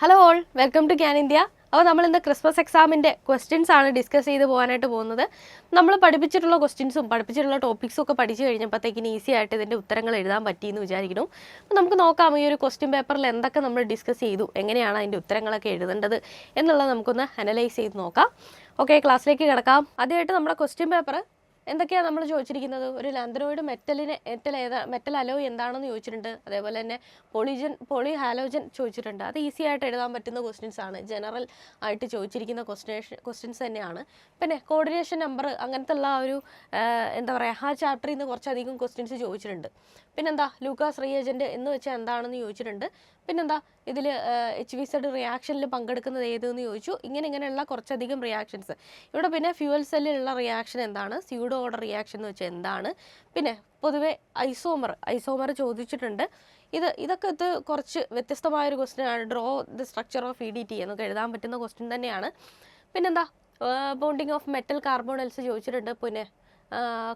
Hello all, welcome to can India. അപ്പോൾ നമ്മൾ ഇന്ന് ക്രിസ്മസ് എക്സാമിൻ്റെ ക്വസ്റ്റ്യൻസ് ആണ് ഡിസ്കസ് ചെയ്ത് പോകാനായിട്ട് പോകുന്നത്. നമ്മൾ പഠിപ്പിച്ചിട്ടുള്ള ക്വസ്റ്റ്യൻസും പഠിപ്പിച്ചിട്ടുള്ള ടോപ്പിക്സും ഒക്കെ പഠിച്ചു കഴിഞ്ഞപ്പോഴത്തേക്കിന് ഈസി ആയിട്ട് ഇതിൻ്റെ ഉത്തരങ്ങൾ എഴുതാൻ പറ്റിയെന്ന് വിചാരിക്കുന്നു. അപ്പോൾ നമുക്ക് നോക്കാം ഈ ഒരു ക്വസ്റ്റ്യൻ പേപ്പറിൽ എന്തൊക്കെ നമ്മൾ ഡിസ്കസ് ചെയ്തു, എങ്ങനെയാണ് അതിൻ്റെ ഉത്തരങ്ങളൊക്കെ എഴുതേണ്ടത് എന്നുള്ളത് നമുക്കൊന്ന് അനലൈസ് ചെയ്ത് നോക്കാം. ഓക്കെ, ക്ലാസ്സിലേക്ക് കിടക്കാം. ആദ്യമായിട്ട് നമ്മുടെ ക്വസ്റ്റ്യൻ പേപ്പർ എന്തൊക്കെയാണ് നമ്മൾ ചോദിച്ചിരിക്കുന്നത്? ഒരു ലാന്തനോയിഡ് മെറ്റൽ അലോയ് എന്താണെന്ന് ചോദിച്ചിട്ടുണ്ട്. അതേപോലെ തന്നെ പോളി ഹാലോജൻ ചോദിച്ചിട്ടുണ്ട്. അത് ഈസി ആയിട്ട് എഴുതാൻ പറ്റുന്ന ക്വസ്റ്റ്യൻസ് ആണ്, ജനറൽ ആയിട്ട് ചോദിച്ചിരിക്കുന്ന ക്വസ്റ്റ്യൻസ് തന്നെയാണ്. പിന്നെ കോർഡിനേഷൻ നമ്പർ അങ്ങനത്തെ ഉള്ള ഒരു എന്താ പറയുക, ആ ചാപ്റ്ററിൽ നിന്ന് കുറച്ചധികം ക്വസ്റ്റ്യൻസ് ചോദിച്ചിട്ടുണ്ട്. പിന്നെന്താ ലൂക്കാസ് റിയേജൻറ്റ് എന്ന് വെച്ചാൽ എന്താണെന്ന് ചോദിച്ചിട്ടുണ്ട്. പിന്നെന്താ ഇതിൽ HVZ റിയാക്ഷനിൽ പങ്കെടുക്കുന്നത് ഏതെന്ന് ചോദിച്ചു. ഇങ്ങനെയുള്ള കുറച്ചധികം റിയാക്ഷൻസ് ഇവിടെ. പിന്നെ ഫ്യൂവൽ സെല്ലിലുള്ള റിയാക്ഷൻ എന്താണ്, സ്യൂഡോ ഓർഡർ റിയാക്ഷൻ എന്ന് വെച്ചാൽ എന്താണ്. പിന്നെ പൊതുവെ ഐസോമർ ചോദിച്ചിട്ടുണ്ട്. ഇതൊക്കെ കുറച്ച് വ്യത്യസ്തമായൊരു ക്വസ്റ്റ്യൻ ആണ്. Draw the structure of EDT എന്നൊക്കെ എഴുതാൻ പറ്റുന്ന ക്വസ്റ്റ്യൻ തന്നെയാണ്. പിന്നെന്താ ബോണ്ടിങ് ഓഫ് മെറ്റൽ കാർബോണൈൽസ് ചോദിച്ചിട്ടുണ്ട്. പിന്നെ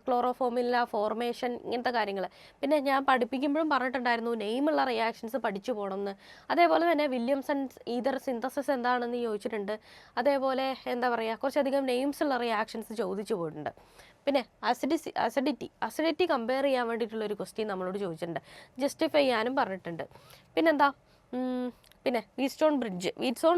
ക്ലോറോഫോമില്ല ഫോർമേഷൻ, ഇങ്ങനത്തെ കാര്യങ്ങൾ. പിന്നെ ഞാൻ പഠിപ്പിക്കുമ്പോഴും പറഞ്ഞിട്ടുണ്ടായിരുന്നു നെയിമുള്ള റിയാക്ഷൻസ് പഠിച്ചു പോകണമെന്ന്. അതേപോലെ തന്നെ വില്യംസൺ ഈതർ സിന്തസിസ് എന്താണെന്ന് ചോദിച്ചിട്ടുണ്ട്. അതേപോലെ എന്താ പറയുക, കുറച്ചധികം നെയിംസ് ഉള്ള റിയാക്ഷൻസ് ചോദിച്ചു പോയിട്ടുണ്ട്. പിന്നെ അസിഡിറ്റി കമ്പയർ ചെയ്യാൻ വേണ്ടിയിട്ടുള്ളൊരു ക്വസ്റ്റ്യൻ നമ്മളോട് ചോദിച്ചിട്ടുണ്ട്. ജസ്റ്റിഫൈ ചെയ്യാനും പറഞ്ഞിട്ടുണ്ട്. പിന്നെന്താ പിന്നെ വീറ്റ്സ്റ്റോൺ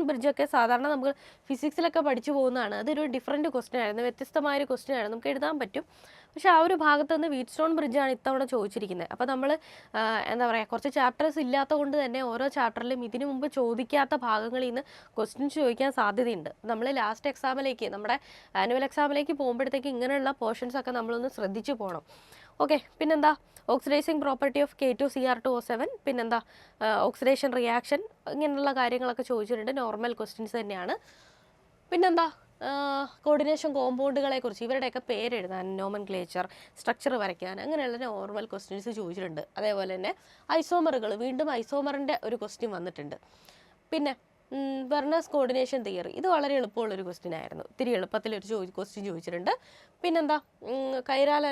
ബ്രിഡ്ജൊക്കെ സാധാരണ നമുക്ക് ഫിസിക്സിലൊക്കെ പഠിച്ചു പോകുന്നതാണ്. അതൊരു ഡിഫറെൻറ്റ് ക്വസ്റ്റ്യൻ ആയിരുന്നു, വ്യത്യസ്തമായൊരു ക്വസ്റ്റ്യൻ ആയിരുന്നു, നമുക്ക് എഴുതാൻ പറ്റും. പക്ഷേ ആ ഒരു ഭാഗത്ത് നിന്ന് വീറ്റ്സ്റ്റോൺ ബ്രിഡ്ജാണ് ഇത്തവണ ചോദിച്ചിരിക്കുന്നത്. അപ്പോൾ നമ്മൾ എന്താ പറയുക, കുറച്ച് ചാപ്റ്റേഴ്സ് ഇല്ലാത്ത കൊണ്ട് തന്നെ ഓരോ ചാപ്റ്ററിലും ഇതിനു മുമ്പ് ചോദിക്കാത്ത ഭാഗങ്ങളിൽ നിന്ന് ക്വസ്റ്റ്യൻസ് ചോദിക്കാൻ സാധ്യതയുണ്ട്. നമ്മൾ ലാസ്റ്റ് എക്സാമിലേക്ക്, നമ്മുടെ ആനുവൽ എക്സാമിലേക്ക് പോകുമ്പോഴത്തേക്ക് ഇങ്ങനെയുള്ള പോർഷൻസൊക്കെ നമ്മളൊന്ന് ശ്രദ്ധിച്ചു പോകണം. ഓക്കെ, പിന്നെന്താ ഓക്സിഡൈസിങ് പ്രോപ്പർട്ടി ഓഫ് K2Cr2O7, പിന്നെന്താ ഓക്സിഡേഷൻ റിയാക്ഷൻ, ഇങ്ങനെയുള്ള കാര്യങ്ങളൊക്കെ ചോദിച്ചിട്ടുണ്ട്. നോർമൽ ക്വസ്റ്റ്യൻസ് തന്നെയാണ്. പിന്നെന്താ കോർഡിനേഷൻ കോമ്പൗണ്ടുകളെക്കുറിച്ച്, ഇവരുടെയൊക്കെ പേരെഴുതാൻ, നോമൻക്ലേച്ചർ, സ്ട്രക്ചർ വരയ്ക്കാൻ, അങ്ങനെയുള്ള നോർമൽ ക്വസ്റ്റ്യൻസ് ചോദിച്ചിട്ടുണ്ട്. അതേപോലെ തന്നെ ഐസോമറുകൾ, വീണ്ടും ഐസോമറിൻ്റെ ഒരു ക്വസ്റ്റ്യൻ വന്നിട്ടുണ്ട്. പിന്നെ വെർണേഴ്സ് കോർഡിനേഷൻ തിയറി, ഇത് വളരെ എളുപ്പമുള്ളൊരു ക്വസ്റ്റ്യൻ ആയിരുന്നു. ഇത്തിരി എളുപ്പത്തിലൊരു ക്വസ്റ്റ്യൻ ചോദിച്ചിട്ടുണ്ട്. പിന്നെന്താ കൈരാൽ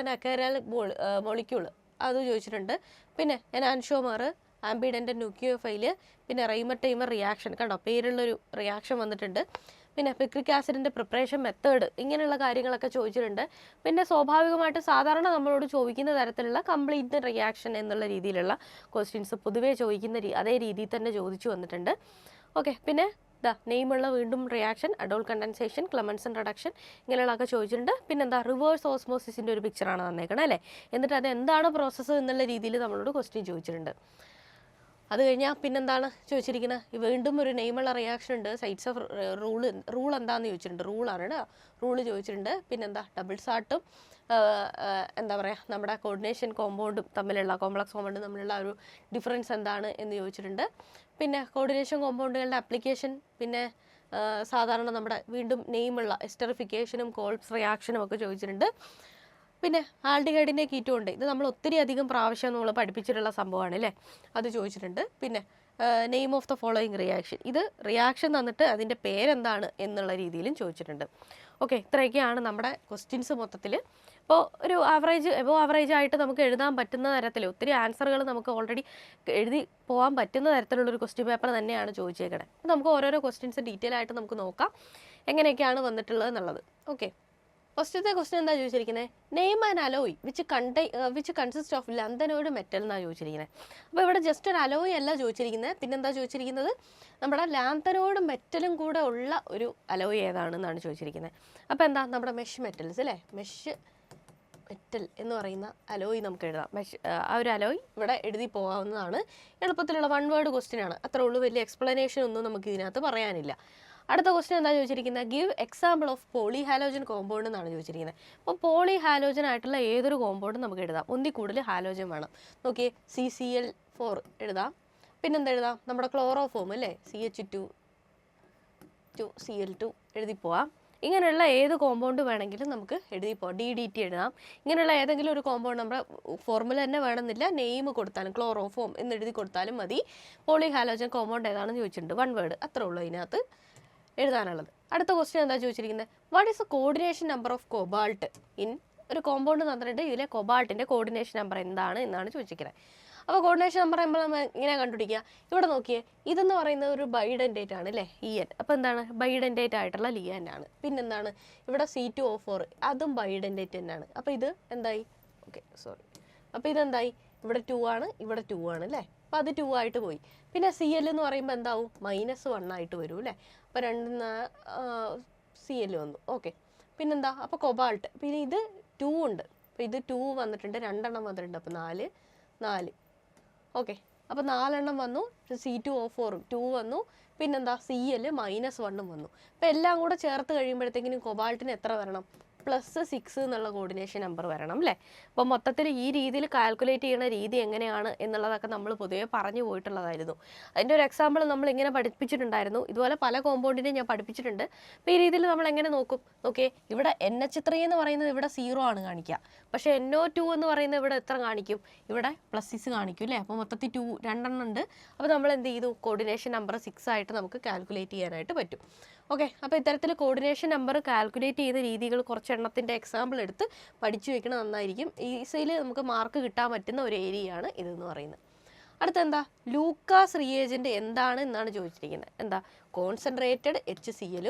മോളിക്യൂള്, അത് ചോദിച്ചിട്ടുണ്ട്. പിന്നെ എനാൻഷോമർ, ആംബിഡൻ്റ് ന്യൂക്ലിയോഫൈല്, പിന്നെ റൈമർ റിയാക്ഷൻ, കണ്ടോ പേരുള്ളൊരു റിയാക്ഷൻ വന്നിട്ടുണ്ട്. പിന്നെ പിക്രിക് ആസിഡിൻ്റെ പ്രിപ്പറേഷൻ മെത്തേഡ്, ഇങ്ങനെയുള്ള കാര്യങ്ങളൊക്കെ ചോദിച്ചിട്ടുണ്ട്. പിന്നെ സ്വാഭാവികമായിട്ട് സാധാരണ നമ്മളോട് ചോദിക്കുന്ന തരത്തിലുള്ള കംപ്ലീറ്റ് റിയാക്ഷൻ എന്നുള്ള രീതിയിലുള്ള ക്വസ്റ്റ്യൻസ് പൊതുവേ ചോദിക്കുന്ന അതേ രീതിയിൽ തന്നെ ചോദിച്ചു വന്നിട്ടുണ്ട്. ഓക്കെ, പിന്നെ നെയിമുള്ള വീണ്ടും റിയാക്ഷൻ, അഡോൾ കണ്ടൻസേഷൻ, ക്ലെമൻസൺ റിഡക്ഷൻ, ഇങ്ങനെയുള്ളതൊക്കെ ചോദിച്ചിട്ടുണ്ട്. പിന്നെന്താ റിവേഴ്സ് ഓസ്മോസിസിൻ്റെ ഒരു പിക്ചറാണ് തന്നേക്കണം അല്ലേ. എന്നിട്ട് അത് എന്താണ് പ്രോസസ്സ് എന്നുള്ള രീതിയിൽ നമ്മളോട് ക്വസ്റ്റ്യൻ ചോദിച്ചിട്ടുണ്ട്. അത് കഴിഞ്ഞാൽ പിന്നെന്താണ് ചോദിച്ചിരിക്കുന്നത്, വീണ്ടും ഒരു നെയിമുള്ള റിയാക്ഷൻ ഉണ്ട്. സൈറ്റ്സ് ഓഫ് റൂൾ എന്താണെന്ന് ചോദിച്ചിട്ടുണ്ട്. റൂള് ചോദിച്ചിട്ടുണ്ട്. പിന്നെന്താ ഡബിൾ സാട്ടും എന്താ പറയുക, നമ്മുടെ കോർഡിനേഷൻ കോമ്പൗണ്ടും തമ്മിലുള്ള, കോംപ്ലക്സ് കോമ്പൗണ്ടും തമ്മിലുള്ള ഒരു ഡിഫറൻസ് എന്താണ് എന്ന് ചോദിച്ചിട്ടുണ്ട്. പിന്നെ കോർഡിനേഷൻ കോമ്പൗണ്ടുകളുടെ ആപ്ലിക്കേഷൻ, പിന്നെ സാധാരണ നമ്മുടെ വീണ്ടും നെയിമുള്ള എസ്റ്ററിഫിക്കേഷനും കോൾപ്സ് റിയാക്ഷനും ഒക്കെ ചോദിച്ചിട്ടുണ്ട്. പിന്നെ ആൽഡിഹൈഡിൻ്റെ കീറ്റോണ്ട്, ഇത് നമ്മൾ ഒത്തിരി അധികം പ്രാവശ്യം നമ്മൾ പഠിപ്പിച്ചിട്ടുള്ള സംഭവമാണ് അല്ലേ, അത് ചോദിച്ചിട്ടുണ്ട്. പിന്നെ name of the following reaction, ഇത് റിയാക്ഷൻ തന്നിട്ട് അതിൻ്റെ പേരെന്താണ് എന്നുള്ള രീതിയിലും ചോദിച്ചിട്ടുണ്ട്. ഓക്കെ, ഇത്രയൊക്കെയാണ് നമ്മുടെ ക്വസ്റ്റ്യൻസ് മൊത്തത്തിൽ. ഇപ്പോൾ ഒരു എബോ ആവറേജ് ആയിട്ട് നമുക്ക് എഴുതാൻ പറ്റുന്ന തരത്തിൽ, ഒത്തിരി ആൻസറുകൾ നമുക്ക് ഓൾറെഡി എഴുതി പോകാൻ പറ്റുന്ന തരത്തിലുള്ളൊരു ക്വസ്റ്റ്യൻ പേപ്പർ തന്നെയാണ് ചോദിച്ചേക്കണേ. അപ്പോൾ നമുക്ക് ഓരോരോ ക്വസ്റ്റ്യൻസ് ഡീറ്റെയിൽ ആയിട്ട് നമുക്ക് നോക്കാം എങ്ങനെയൊക്കെയാണ് വന്നിട്ടുള്ളത് എന്നുള്ളത്. ഓക്കെ, ഫസ്റ്റത്തെ ക്വസ്റ്റ്യൻ എന്താ ചോദിച്ചിരിക്കുന്നത്, name and alloy which consist of lanthanoid metal എന്നാണ് ചോദിച്ചിരിക്കുന്നത്. അപ്പോൾ ഇവിടെ ജസ്റ്റ് ഒരു അലോയ് അല്ല ചോദിച്ചിരിക്കുന്നത്, പിന്നെന്താ ചോദിച്ചിരിക്കുന്നത്, നമ്മുടെ ലാന്തനോയിഡ് മെറ്റലും കൂടെ ഉള്ള ഒരു അലോയ് ഏതാണെന്നാണ് ചോദിച്ചിരിക്കുന്നത്. അപ്പോൾ എന്താ നമ്മുടെ മെഷ് മെറ്റൽസ് അല്ലേ, മെഷ് മെറ്റൽ എന്ന് പറയുന്ന അലോയ് നമുക്ക് എഴുതാം. ആ ഒരു അലോയ് ഇവിടെ എഴുതി പോകാവുന്നതാണ്. എളുപ്പത്തിലുള്ള വൺ വേർഡ് ക്വസ്റ്റ്യൻ ആണ്, അത്രേ ഉള്ളൂ. വലിയ എക്സ്പ്ലനേഷൻ ഒന്നും നമുക്ക് ഇതിനകത്ത് പറയാനില്ല. അടുത്ത ക്വസ്റ്റ്യൻ എന്താ ചോദിച്ചിരിക്കുന്നത്, give example of polyhalogen compound എന്നാണ് ചോദിച്ചിരിക്കുന്നത്. അപ്പോൾ പോളി ഹാലോജൻ ആയിട്ടുള്ള ഏതൊരു കോമ്പൗണ്ടും നമുക്ക് എഴുതാം. ഒന്നിൽ കൂടുതൽ ഹാലോജൻ വേണം. നോക്കിയേ, CCl4 എഴുതാം. പിന്നെന്താ എഴുതാം, നമ്മുടെ ക്ലോറോഫോം അല്ലേ, CH2Cl2 എഴുതി പോവാം. ഇങ്ങനെയുള്ള ഏത് കോമ്പൗണ്ട് വേണമെങ്കിലും നമുക്ക് എഴുതി പോകാം. DDT എഴുതാം. ഇങ്ങനെയുള്ള ഏതെങ്കിലും ഒരു കോമ്പൗണ്ട്, നമ്മുടെ ഫോർമുല തന്നെ വേണമെന്നില്ല, നെയിം കൊടുത്താലും ക്ലോറോഫോം എന്ന് എഴുതി കൊടുത്താലും മതി. പോളി ഹാലോജൻ കോമ്പൗണ്ട് ഏതാണെന്ന് ചോദിച്ചിട്ടുണ്ട്. വൺ വേർഡ്, അത്രേ ഉള്ളൂ ഇതിനകത്ത് എഴുതാനുള്ളത്. അടുത്ത ക്വസ്റ്റ്യൻ എന്താ ചോദിച്ചിരിക്കുന്നത്, what is the coordination number of cobalt in, ഒരു കോമ്പൗണ്ട് തന്നിട്ടുണ്ട്, ഇതിലെ കൊബാൾട്ടിൻ്റെ കോർഡിനേഷൻ നമ്പർ എന്താണ് എന്നാണ് ചോദിച്ചിരിക്കുന്നത്. അപ്പോൾ കോർഡിനേഷൻ നമ്പർ നമ്മൾ ഇങ്ങനെ കണ്ടുപിടിക്കുക. ഇവിടെ നോക്കിയേ, ഇതെന്ന് പറയുന്നത് ഒരു ബൈഡൻറ്റേറ്റ് ആണ് അല്ലേ, EN. അപ്പോൾ എന്താണ്, ബൈഡൻറ്റേറ്റ് ആയിട്ടുള്ള ലിഗാൻഡ് ആണ്. പിന്നെന്താണ്, ഇവിടെ C2O4 അതും ബൈഡൻറ്റേറ്റ് തന്നെയാണ്. അപ്പോൾ ഇത് എന്തായി, ഓക്കെ സോറി, അപ്പോൾ ഇതെന്തായി, ഇവിടെ 2 ആണ്, ഇവിടെ 2 ആണ് അല്ലേ. അപ്പോൾ അത് 2 ആയിട്ട് പോയി. പിന്നെ Cl എന്ന് പറയുമ്പോൾ എന്താവും, -1 ആയിട്ട് വരും അല്ലേ. അപ്പോൾ 2 Cl വന്നു. ഓക്കെ, പിന്നെന്താ, അപ്പോൾ കൊബാൾട്ട്. പിന്നെ ഇത് 2 ഉണ്ട്, അപ്പോൾ ഇത് 2 വന്നിട്ടുണ്ട്, 2 എണ്ണം വന്നിട്ടുണ്ട്, അപ്പോൾ 4. ഓക്കെ, അപ്പോൾ 4 എണ്ണം വന്നു. C2O4 2 വന്നു. പിന്നെന്താ, Cl -1 വന്നു. അപ്പോൾ എല്ലാം കൂടെ ചേർത്ത് കഴിയുമ്പോഴത്തേക്കിനും കൊബാൾട്ടിന് എത്ര വരണം, +6 എന്നുള്ള കോർഡിനേഷൻ നമ്പർ വരണം അല്ലേ. അപ്പോൾ മൊത്തത്തിൽ ഈ രീതിയിൽ കാൽക്കുലേറ്റ് ചെയ്യുന്ന രീതി എങ്ങനെയാണ് എന്നുള്ളതൊക്കെ നമ്മൾ പൊതുവെ പറഞ്ഞു പോയിട്ടുള്ളതായിരുന്നു. അതിൻ്റെ ഒരു എക്സാമ്പിൾ നമ്മൾ ഇങ്ങനെ പഠിപ്പിച്ചിട്ടുണ്ടായിരുന്നു. ഇതുപോലെ പല കോമ്പൗണ്ടിനെയും ഞാൻ പഠിപ്പിച്ചിട്ടുണ്ട്. അപ്പോൾ ഈ രീതിയിൽ നമ്മൾ എങ്ങനെ നോക്കും, നോക്കിയേ, ഇവിടെ NH3 എന്ന് പറയുന്നത് ഇവിടെ 0 ആണ് കാണിക്കുക. പക്ഷേ NO2 എന്ന് പറയുന്നത് ഇവിടെ എത്ര കാണിക്കും, ഇവിടെ +6 കാണിക്കും അല്ലേ. അപ്പോൾ മൊത്തത്തിൽ 2 എണ്ണം ഉണ്ട്. അപ്പോൾ നമ്മൾ എന്ത് ചെയ്തു, കോർഡിനേഷൻ നമ്പർ 6 ആയിട്ട് നമുക്ക് കാൽക്കുലേറ്റ് ചെയ്യാനായിട്ട് പറ്റും. ഓക്കെ, അപ്പോൾ ഇത്തരത്തിൽ കോർഡിനേഷൻ നമ്പർ കാൽക്കുലേറ്റ് ചെയ്ത രീതികൾ കുറച്ചെണ്ണത്തിൻ്റെ എക്സാമ്പിൾ എടുത്ത് പഠിച്ചു വെക്കണം, നന്നായിരിക്കും. ഈസിയിൽ നമുക്ക് മാർക്ക് കിട്ടാൻ പറ്റുന്ന ഒരു ഏരിയയാണ് ഇതെന്ന് പറയുന്നത്. അടുത്തെന്താ, ലൂക്കാസ് റിയേജൻറ്റ് എന്താണ് എന്നാണ് ചോദിച്ചിരിക്കുന്നത്. എന്താ, കോൺസെൻട്രേറ്റഡ് HCl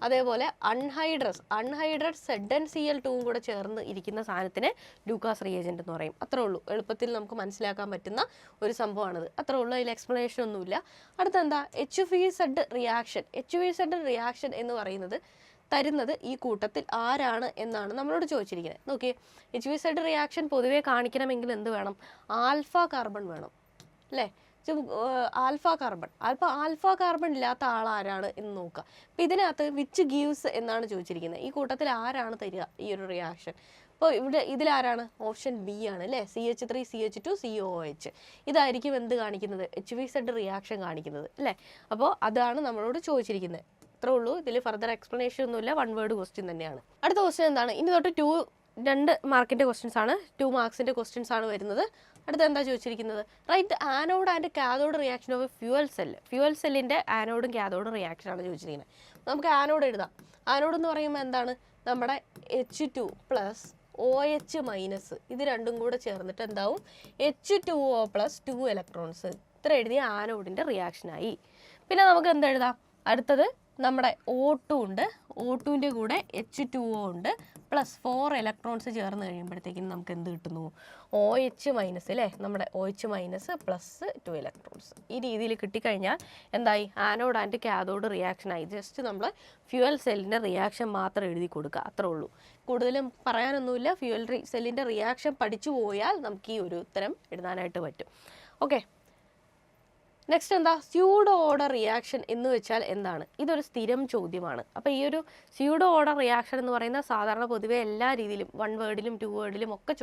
അതേപോലെ അൺഹൈഡ്രഡ് ZnCl2 കൂടെ ചേർന്ന് ഇരിക്കുന്ന സാധനത്തിനെ ലൂക്കാസ് റിയേജൻറ്റ് എന്ന് പറയും. അത്രേ ഉള്ളൂ, എളുപ്പത്തിൽ നമുക്ക് മനസ്സിലാക്കാൻ പറ്റുന്ന ഒരു സംഭവമാണിത്. അത്രേ ഉള്ളൂ, അതിൽ എക്സ്പ്ലനേഷൻ ഒന്നുമില്ല. അടുത്തെന്താ, HVZ റിയാക്ഷൻ എന്ന് പറയുന്നത് തരുന്നത് ഈ കൂട്ടത്തിൽ ആരാണ് എന്നാണ് നമ്മളോട് ചോദിച്ചിരിക്കുന്നത്. നോക്കിയേ, HVZ റിയാക്ഷൻ പൊതുവേ കാണിക്കണമെങ്കിൽ എന്ത് വേണം, ആൽഫ കാർബൺ വേണം അല്ലേ. ആൽഫ കാർബൺ ഇല്ലാത്ത ആളാരാണ് എന്ന് നോക്കുക. അപ്പോൾ ഇതിനകത്ത് വിച്ച് ഗീവ്സ് എന്നാണ് ചോദിച്ചിരിക്കുന്നത്. ഈ കൂട്ടത്തിൽ ആരാണ് തരിക ഈ ഒരു റിയാക്ഷൻ. അപ്പോൾ ഇതിലാരാണ്, ഓപ്ഷൻ ബി ആണ് അല്ലേ, CH3 CH2 COOH. ഇതായിരിക്കും എന്ത് കാണിക്കുന്നത്, HVZ റിയാക്ഷൻ കാണിക്കുന്നത് അല്ലേ. അപ്പോൾ അതാണ് നമ്മളോട് ചോദിച്ചിരിക്കുന്നത്. അത്രേ ഉള്ളൂ, ഇതിൽ ഫർദർ എക്സ്പ്ലനേഷൻ ഒന്നുമില്ല, 1 വേർഡ് ക്വസ്റ്റ്യൻ തന്നെയാണ്. അടുത്ത ക്വസ്റ്റ്യൻ എന്താണ്, ഇനി തൊട്ട് 2 മാർക്കിൻ്റെ ക്വസ്റ്റ്യൻസ് ആണ്, 2 മാർക്സിൻ്റെ ക്വസ്റ്റ്യൻസ് ആണ് വരുന്നത്. അടുത്ത എന്താ ചോദിച്ചിരിക്കുന്നത്, write anode and cathode reaction of fuel സെല്ലിൻ്റെ ആനോഡും കാഥോഡും റിയാക്ഷൻ ആണ് ചോദിച്ചിരിക്കുന്നത്. നമുക്ക് ആനോഡ് എഴുതാം. ആനോഡ് എന്ന് പറയുമ്പോൾ എന്താണ്, നമ്മുടെ H2 + OH- ഇത് രണ്ടും കൂടെ ചേർന്നിട്ട് എന്താവും, H2O + 2 ഇലക്ട്രോൺസ്. ഇത്ര എഴുതിയ ആനോഡിൻ്റെ റിയാക്ഷനായി. പിന്നെ നമുക്ക് എന്തെഴുതാം, അടുത്തത് നമ്മുടെ O2 ഉണ്ട്, O2ൻ്റെ കൂടെ H2O ഉണ്ട് +4 ഇലക്ട്രോൺസ് ചേർന്ന് കഴിയുമ്പോഴത്തേക്കും നമുക്ക് എന്ത് കിട്ടുന്നു, OH- അല്ലേ, നമ്മുടെ OH- +2 ഇലക്ട്രോൺസ്. ഈ രീതിയിൽ കിട്ടിക്കഴിഞ്ഞാൽ എന്തായി, ആനോഡ് ആൻഡ് കാഥോഡ് റിയാക്ഷനായി. ജസ്റ്റ് നമ്മൾ ഫ്യൂവൽ സെല്ലിൻ്റെ റിയാക്ഷൻ മാത്രം എഴുതി കൊടുക്കുക, അത്രേ ഉള്ളൂ. കൂടുതലും പറയാനൊന്നുമില്ല. ഫ്യൂവൽ സെല്ലിൻ്റെ റിയാക്ഷൻ പഠിച്ചു പോയാൽ നമുക്ക് ഈ ഒരു ഉത്തരം എഴുതാനായിട്ട് പറ്റും. ഓക്കെ, നെക്സ്റ്റ് എന്താ, സ്യൂഡോ ഓർഡർ റിയാക്ഷൻ എന്ന് വെച്ചാൽ എന്താണ്, ഇതൊരു സ്ഥിരം ചോദ്യമാണ്. അപ്പോൾ ഈ ഒരു സ്യൂഡോ ഓർഡർ റിയാക്ഷൻ എന്ന് പറയുന്ന സാധാരണ പൊതുവെ എല്ലാ രീതിയിലും 1 വേർഡിലും 2 വേർഡിലും ഒക്കെ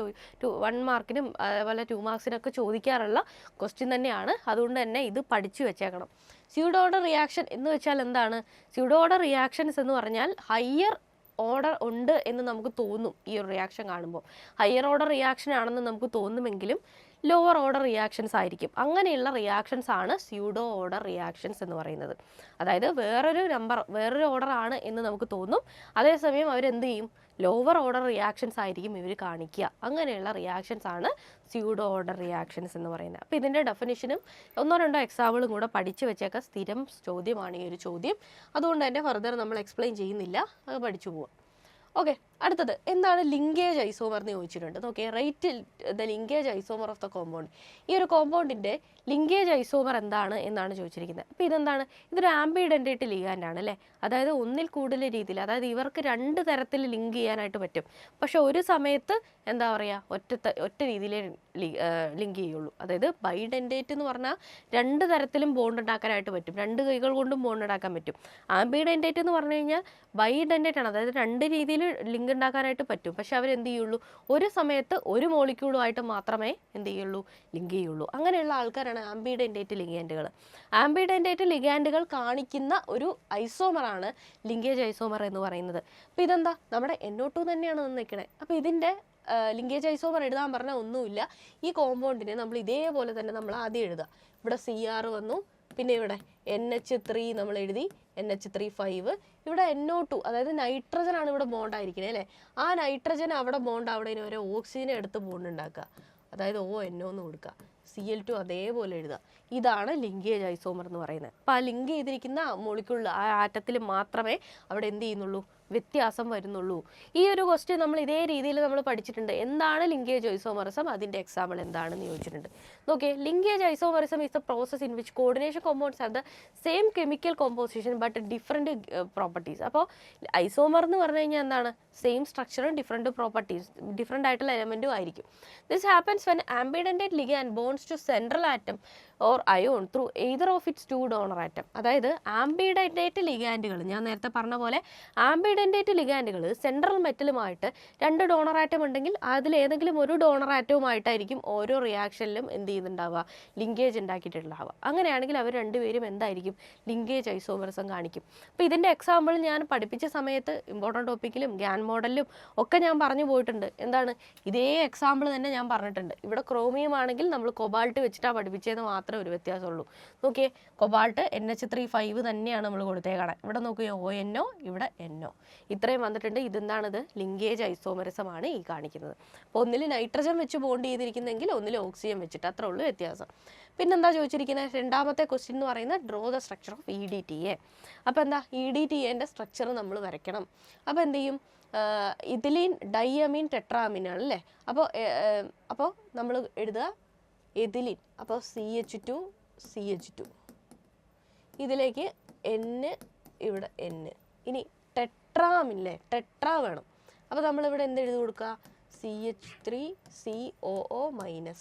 1 മാർക്കിനും അതുപോലെ 2 മാർക്സിനൊക്കെ ചോദിക്കാറുള്ള ക്വസ്റ്റ്യൻ തന്നെയാണ്. അതുകൊണ്ട് തന്നെ ഇത് പഠിച്ചു വെച്ചേക്കണം. സ്യൂഡോ ഓർഡർ റിയാക്ഷൻ എന്ന് വെച്ചാൽ എന്താണ്, സ്യൂഡോ ഓർഡർ റിയാക്ഷൻസ് എന്ന് പറഞ്ഞാൽ ഹയർ ഓർഡർ ഉണ്ട് എന്ന് നമുക്ക് തോന്നും. ഈ ഒരു റിയാക്ഷൻ കാണുമ്പോൾ ഹയർ ഓർഡർ റിയാക്ഷൻ ആണെന്ന് നമുക്ക് തോന്നുമെങ്കിലും ലോവർ ഓർഡർ റിയാക്ഷൻസ് ആയിരിക്കും. അങ്ങനെയുള്ള റിയാക്ഷൻസ് ആണ് സ്യൂഡോ ഓർഡർ റിയാക്ഷൻസ് എന്ന് പറയുന്നത്. അതായത് വേറൊരു ഓർഡർ ആണ് എന്ന് നമുക്ക് തോന്നും, അതേസമയം അവരെന്ത് ചെയ്യും, ലോവർ ഓർഡർ റിയാക്ഷൻസ് ആയിരിക്കും ഇവർ കാണിക്കുക. അങ്ങനെയുള്ള റിയാക്ഷൻസ് ആണ് സ്യൂഡോ ഓർഡർ റിയാക്ഷൻസ് എന്ന് പറയുന്നത്. അപ്പോൾ ഇതിൻ്റെ ഡെഫിനിഷനും 1-2 എക്സാമ്പിളും കൂടെ പഠിച്ചു വെച്ചേക്കാം. സ്ഥിരം ചോദ്യമാണ് ഈ ഒരു ചോദ്യം. അതുകൊണ്ട് തന്നെ ഫർദർ നമ്മൾ എക്സ്പ്ലെയിൻ ചെയ്യുന്നില്ല, അത് പഠിച്ചു പോവാം. ഓക്കെ, അടുത്തത് എന്താണ് ലിങ്കേജ് ഐസോമർ എന്ന് ചോദിച്ചിട്ടുണ്ട്. നോക്കിയേ, write the linkage isomer of the compound. ഈ ഒരു കോമ്പൗണ്ടിൻ്റെ ലിങ്കേജ് ഐസോമർ എന്താണ് എന്നാണ് ചോദിച്ചിരിക്കുന്നത്. അപ്പോൾ ഇതെന്താണ്, ഇതൊരു ആംബിഡൻറ്റേറ്റ് ലിഗാൻഡ് ആണ് അല്ലേ. അതായത് ഒന്നിൽ കൂടുതൽ രീതിയിൽ, അതായത് ഇവർക്ക് 2 തരത്തിൽ ലിങ്ക് ചെയ്യാനായിട്ട് പറ്റും. പക്ഷെ ഒരു സമയത്ത് എന്താ പറയുക, ഒറ്റ രീതിയിലേ ലിങ്ക് ചെയ്യുള്ളൂ. അതായത് ബൈഡൻറ്റേറ്റ് എന്ന് പറഞ്ഞാൽ 2 തരത്തിലും ബോണ്ട് ഉണ്ടാക്കാനായിട്ട് പറ്റും, 2 കൈകൾ കൊണ്ടും ബോണ്ട് ഉണ്ടാക്കാൻ പറ്റും. ആംബിഡൻറ്റേറ്റ് എന്ന് പറഞ്ഞു കഴിഞ്ഞാൽ ബൈഡൻറ്റേറ്റ് ആണ്, അതായത് 2 രീതിയിൽ ലിങ്ക് ഉണ്ടാക്കാനായിട്ട് പറ്റും. പക്ഷെ അവരെന്ത് ചെയ്യുള്ളൂ, ഒരു സമയത്ത് ഒരു മോളിക്യൂളുമായിട്ട് മാത്രമേ എന്ത് ചെയ്യുള്ളൂ, ലിങ്ക് ചെയ്യുള്ളൂ. അങ്ങനെയുള്ള ആൾക്കാരാണ് ആംബിഡൻറ്റേറ്റ് ലിഗാൻഡുകൾ. ആംബിഡൻറ്റേറ്റ് ലിഗാൻഡുകൾ കാണിക്കുന്ന ഒരു ഐസോമറാണ് ലിങ്കേജ് ഐസോമർ എന്ന് പറയുന്നത്. അപ്പോൾ ഇതെന്താ, നമ്മുടെ NO2 തന്നെയാണ് നിൽക്കണേ. അപ്പോൾ ഇതിൻ്റെ ലിങ്കേജ് ഐസോമർ എഴുതാൻ പറഞ്ഞാൽ ഒന്നുമില്ല. ഈ കോമ്പൗണ്ടിനെ നമ്മൾ ഇതേപോലെ തന്നെ നമ്മൾ ആദ്യം എഴുതുക. ഇവിടെ CR വന്നു, പിന്നെ ഇവിടെ NH3 നമ്മൾ എഴുതി, NH3 ഇവിടെ NO2, അതായത് നൈട്രജൻ ആണ് ഇവിടെ ബോണ്ടായിരിക്കുന്നത് അല്ലേ. ആ നൈട്രജൻ അവിടെ ബോണ്ട് ആവുന്നതിന് വരെ ഓക്സിജനെ എടുത്ത് ബോണ്ട് ഉണ്ടാക്കുക, അതായത് ONO എന്ന് കൊടുക്കുക. Cl2 അതേപോലെ എഴുതുക. ഇതാണ് ലിങ്കേജ് ഐസോമർ എന്ന് പറയുന്നത്. അപ്പോൾ ആ ലിങ്ക് ചെയ്തിരിക്കുന്ന മോളിക്യൂളിൽ ആ ആറ്റത്തിൽ മാത്രമേ അവിടെ എന്ത് ചെയ്യുന്നുള്ളൂ, വ്യത്യാസം വരുന്നുള്ളൂ. ഈ ഒരു ക്വസ്റ്റ്യൻ നമ്മൾ ഇതേ രീതിയിൽ നമ്മൾ പഠിച്ചിട്ടുണ്ട്. എന്താണ് ലിങ്കേജ് ഐസോമറിസം, അതിൻ്റെ എക്സാമ്പിൾ എന്താണെന്ന് ചോദിച്ചിട്ടുണ്ട്. നോക്കിയേ, linkage isomerism is the process in which coordination compounds have the same chemical composition but different properties. അപ്പോൾ ഐസോമർ എന്ന് പറഞ്ഞു കഴിഞ്ഞാൽ എന്താണ്, സെയിം സ്ട്രക്ചറും ഡിഫറെൻറ്റ് പ്രോപ്പർട്ടീസ്, ഡിഫറെൻ്റ് ആയിട്ടുള്ള എലമെൻറ്റും ആയിരിക്കും. This happens when ambidentate ligand bonds to central atom or ion through either of its two donor atom. അതായത് ആംബിഡൻറ്റേറ്റ് ലിഗാൻഡുകൾ, ഞാൻ നേരത്തെ പറഞ്ഞ പോലെ ആംബിഡൻറ്റേറ്റ് ലിഗാൻഡുകൾ സെൻട്രൽ മെറ്റലുമായിട്ട് 2 ഡോണർ ആറ്റം ഉണ്ടെങ്കിൽ അതിലേതെങ്കിലും ഒരു ഡോണർ ആറ്റവുമായിട്ടായിരിക്കും ഓരോ റിയാക്ഷനിലും എന്ത് ചെയ്യുന്നുണ്ടാവുക, ലിങ്കേജ് ഉണ്ടാക്കിയിട്ടുണ്ടാവുക. അങ്ങനെയാണെങ്കിൽ അവർ രണ്ടുപേരും എന്തായിരിക്കും, ലിങ്കേജ് ഐസോമറിസം കാണിക്കും. അപ്പോൾ ഇതിൻ്റെ എക്സാമ്പിൾ ഞാൻ പഠിപ്പിച്ച സമയത്ത് ഇമ്പോർട്ടൻ്റ് ടോപ്പിക്കിലും ഗ്യാൻ മോഡലിലും ഒക്കെ ഞാൻ പറഞ്ഞു പോയിട്ടുണ്ട്. എന്താണ്, ഇതേ എക്സാമ്പിൾ തന്നെ ഞാൻ പറഞ്ഞിട്ടുണ്ട്. ഇവിടെ ക്രോമിയം ആണെങ്കിൽ നമ്മൾ കൊബാൾട്ട് വെച്ചിട്ടാണ് പഠിപ്പിച്ചതെന്ന് മാത്രമേ ഒരു വ്യത്യാസമുള്ളൂ. നോക്കിയേ, കൊബാൾട്ട് NH3 തന്നെയാണ് നമ്മൾ കൊടുത്തേക്കണം. ഇവിടെ നോക്കിയോ, ONO, ഇവിടെ NO, ഇത്രയും വന്നിട്ടുണ്ട്. ഇതെന്താണിത്, ലിങ്കേജ് ഐസോമറിസമാണ് ഈ കാണിക്കുന്നത്. അപ്പോൾ ഒന്നിൽ നൈട്രജൻ വെച്ച് ബോണ്ട് ചെയ്തിരിക്കുന്നെങ്കിൽ ഒന്നിൽ ഓക്സിജൻ വെച്ചിട്ട്, അത്രേ ഉള്ളൂ വ്യത്യാസം. പിന്നെന്താ ചോദിച്ചിരിക്കുന്നത്, രണ്ടാമത്തെ ക്വസ്റ്റ്യൻ എന്ന് പറയുന്നത് draw the structure of EDTA. അപ്പോൾ എന്താ, EDTA സ്ട്രക്ചർ നമ്മൾ വരയ്ക്കണം. അപ്പോൾ എന്ത് ചെയ്യും, ഇതിലീൻ ഡൈഅമീൻ ടെട്രാമീൻ ആണ് അല്ലേ. അപ്പോൾ നമ്മൾ എഴുതുക എതിലിൻ. അപ്പോൾ CH2 ഇതിലേക്ക് N, ഇവിടെ N. ഇനി ടെട്രാമില്ലേ, ടെട്രാ വേണം. അപ്പോൾ നമ്മളിവിടെ എന്ത് എഴുതി കൊടുക്കുക, CH3COO-,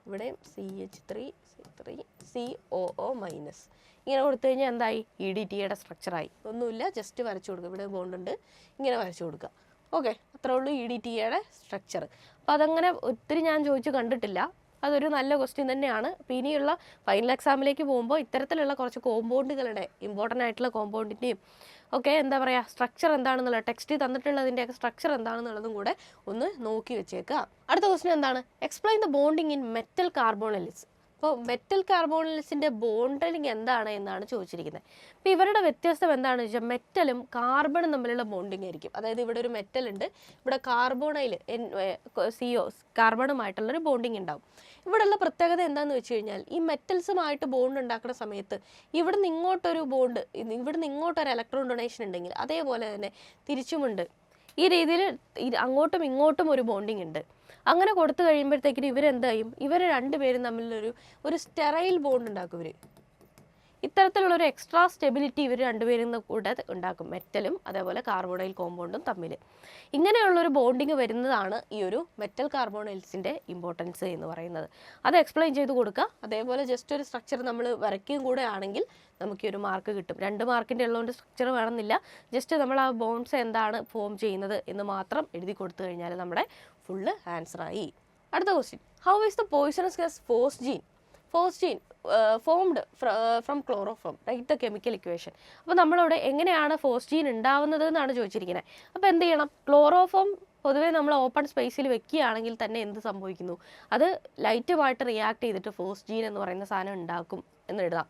ഇവിടെ CH3COO-. ഇങ്ങനെ കൊടുത്തു കഴിഞ്ഞാൽ എന്തായി, EDTA സ്ട്രക്ചറായി. ഒന്നുമില്ല, ജസ്റ്റ് വരച്ചു കൊടുക്കുക. ഇവിടെ ബോണ്ടുണ്ട്, ഇങ്ങനെ വരച്ചു കൊടുക്കുക. ഓക്കെ, അത്രേ ഉള്ളൂ EDTA സ്ട്രക്ചർ. അപ്പോൾ അതങ്ങനെ ഒത്തിരി ഞാൻ ചോദിച്ചു കണ്ടിട്ടില്ല. അതൊരു നല്ല ക്വസ്റ്റ്യൻ തന്നെയാണ്. അപ്പോൾ ഇനിയുള്ള ഫൈനൽ എക്സാമിലേക്ക് പോകുമ്പോൾ ഇത്തരത്തിലുള്ള കുറച്ച് കോമ്പൗണ്ടുകളുടെ, ഇമ്പോർട്ടൻ്റ് ആയിട്ടുള്ള കോമ്പൗണ്ടിൻ്റെയും ഒക്കെ എന്താ പറയുക, സ്ട്രക്ചർ എന്താണെന്നുള്ള, ടെക്സ്റ്റ് തന്നിട്ടുള്ളതിൻ്റെയൊക്കെ സ്ട്രക്ചർ എന്താണെന്നുള്ളതും കൂടെ ഒന്ന് നോക്കി വെച്ചേക്കുക. അടുത്ത ക്വസ്റ്റ്യൻ എന്താണ്, explain the bonding in metal carbonyls. അപ്പോൾ മെറ്റൽ കാർബോണൈൽസിൻ്റെ ബോണ്ടിങ് എന്താണ് എന്നാണ് ചോദിച്ചിരിക്കുന്നത്. അപ്പോൾ ഇവരുടെ വ്യത്യാസം എന്താണെന്ന് വെച്ചാൽ മെറ്റലും കാർബണും തമ്മിലുള്ള ബോണ്ടിങ് ആയിരിക്കും. അതായത് ഇവിടെ ഒരു മെറ്റൽ ഉണ്ട്, ഇവിടെ കാർബോണൈൽ CO കാർബണുമായിട്ടുള്ളൊരു ബോണ്ടിങ് ഉണ്ടാവും. ഇവിടെയുള്ള പ്രത്യേകത എന്താണെന്ന് വെച്ച് കഴിഞ്ഞാൽ, ഈ മെറ്റൽസുമായിട്ട് ബോണ്ട് ഉണ്ടാക്കുന്ന സമയത്ത് ഇവിടുന്ന് ഇങ്ങോട്ടൊരു ബോണ്ട്, ഇവിടുന്ന് ഇങ്ങോട്ടൊരു ഇലക്ട്രോൺ ഡൊണേഷൻ ഉണ്ടെങ്കിൽ അതേപോലെ തന്നെ തിരിച്ചുമുണ്ട്. ഈ രീതിയിൽ അങ്ങോട്ടും ഇങ്ങോട്ടും ഒരു ബോണ്ടിങ് ഉണ്ട്. അങ്ങനെ കൊടുത്തു കഴിയുമ്പോഴത്തേക്കിനും ഇവരെന്താ ചെയ്യും, ഇവർ രണ്ടുപേരും തമ്മിലൊരു സ്റ്റെറൈൽ ബോണ്ട് ഉണ്ടാക്കും. ഇത്തരത്തിലുള്ളൊരു എക്സ്ട്രാ സ്റ്റെബിലിറ്റി ഇവർ രണ്ടുപേരും കൂടെ ഉണ്ടാക്കും, മെറ്റലും അതേപോലെ കാർബോണൈൽ കോമ്പൗണ്ടും തമ്മിൽ. ഇങ്ങനെയുള്ളൊരു ബോണ്ടിങ് വരുന്നതാണ് ഈ ഒരു മെറ്റൽ കാർബോണൈൽസിൻ്റെ ഇമ്പോർട്ടൻസ് എന്ന് പറയുന്നത്. അത് എക്സ്പ്ലെയിൻ ചെയ്ത് കൊടുക്കുക. അതേപോലെ ജസ്റ്റ് ഒരു സ്ട്രക്ചർ നമ്മൾ വരയ്ക്കുകയും കൂടെ ആണെങ്കിൽ നമുക്ക് ഒരു മാർക്ക് കിട്ടും. 2 മാർക്കിൻ്റെ ഉള്ളതുകൊണ്ട് സ്ട്രക്ചർ വേണമെന്നില്ല, ജസ്റ്റ് നമ്മൾ ആ ബോൺസ് എന്താണ് ഫോം ചെയ്യുന്നത് എന്ന് മാത്രം എഴുതി കൊടുത്തു കഴിഞ്ഞാൽ നമ്മുടെ ഫുള്ള് ആൻസറായി. അടുത്ത question, how is the poisonous gas phosgene formed from chloroform, write the chemical equation. അപ്പോൾ നമ്മളവിടെ എങ്ങനെയാണ് ഫോസ്ജീൻ ഉണ്ടാവുന്നത് എന്നാണ് ചോദിച്ചിരിക്കുന്നത്. അപ്പോൾ എന്ത് ചെയ്യണം, ക്ലോറോഫോം പൊതുവേ നമ്മൾ ഓപ്പൺ സ്പേസിൽ വെക്കുകയാണെങ്കിൽ തന്നെ എന്ത് സംഭവിക്കുന്നു, അത് ലൈറ്റുമായിട്ട് റിയാക്ട് ചെയ്തിട്ട് ഫോസ്ജീൻ എന്ന് പറയുന്ന സാധനം ഉണ്ടാക്കും എന്ന് എഴുതാം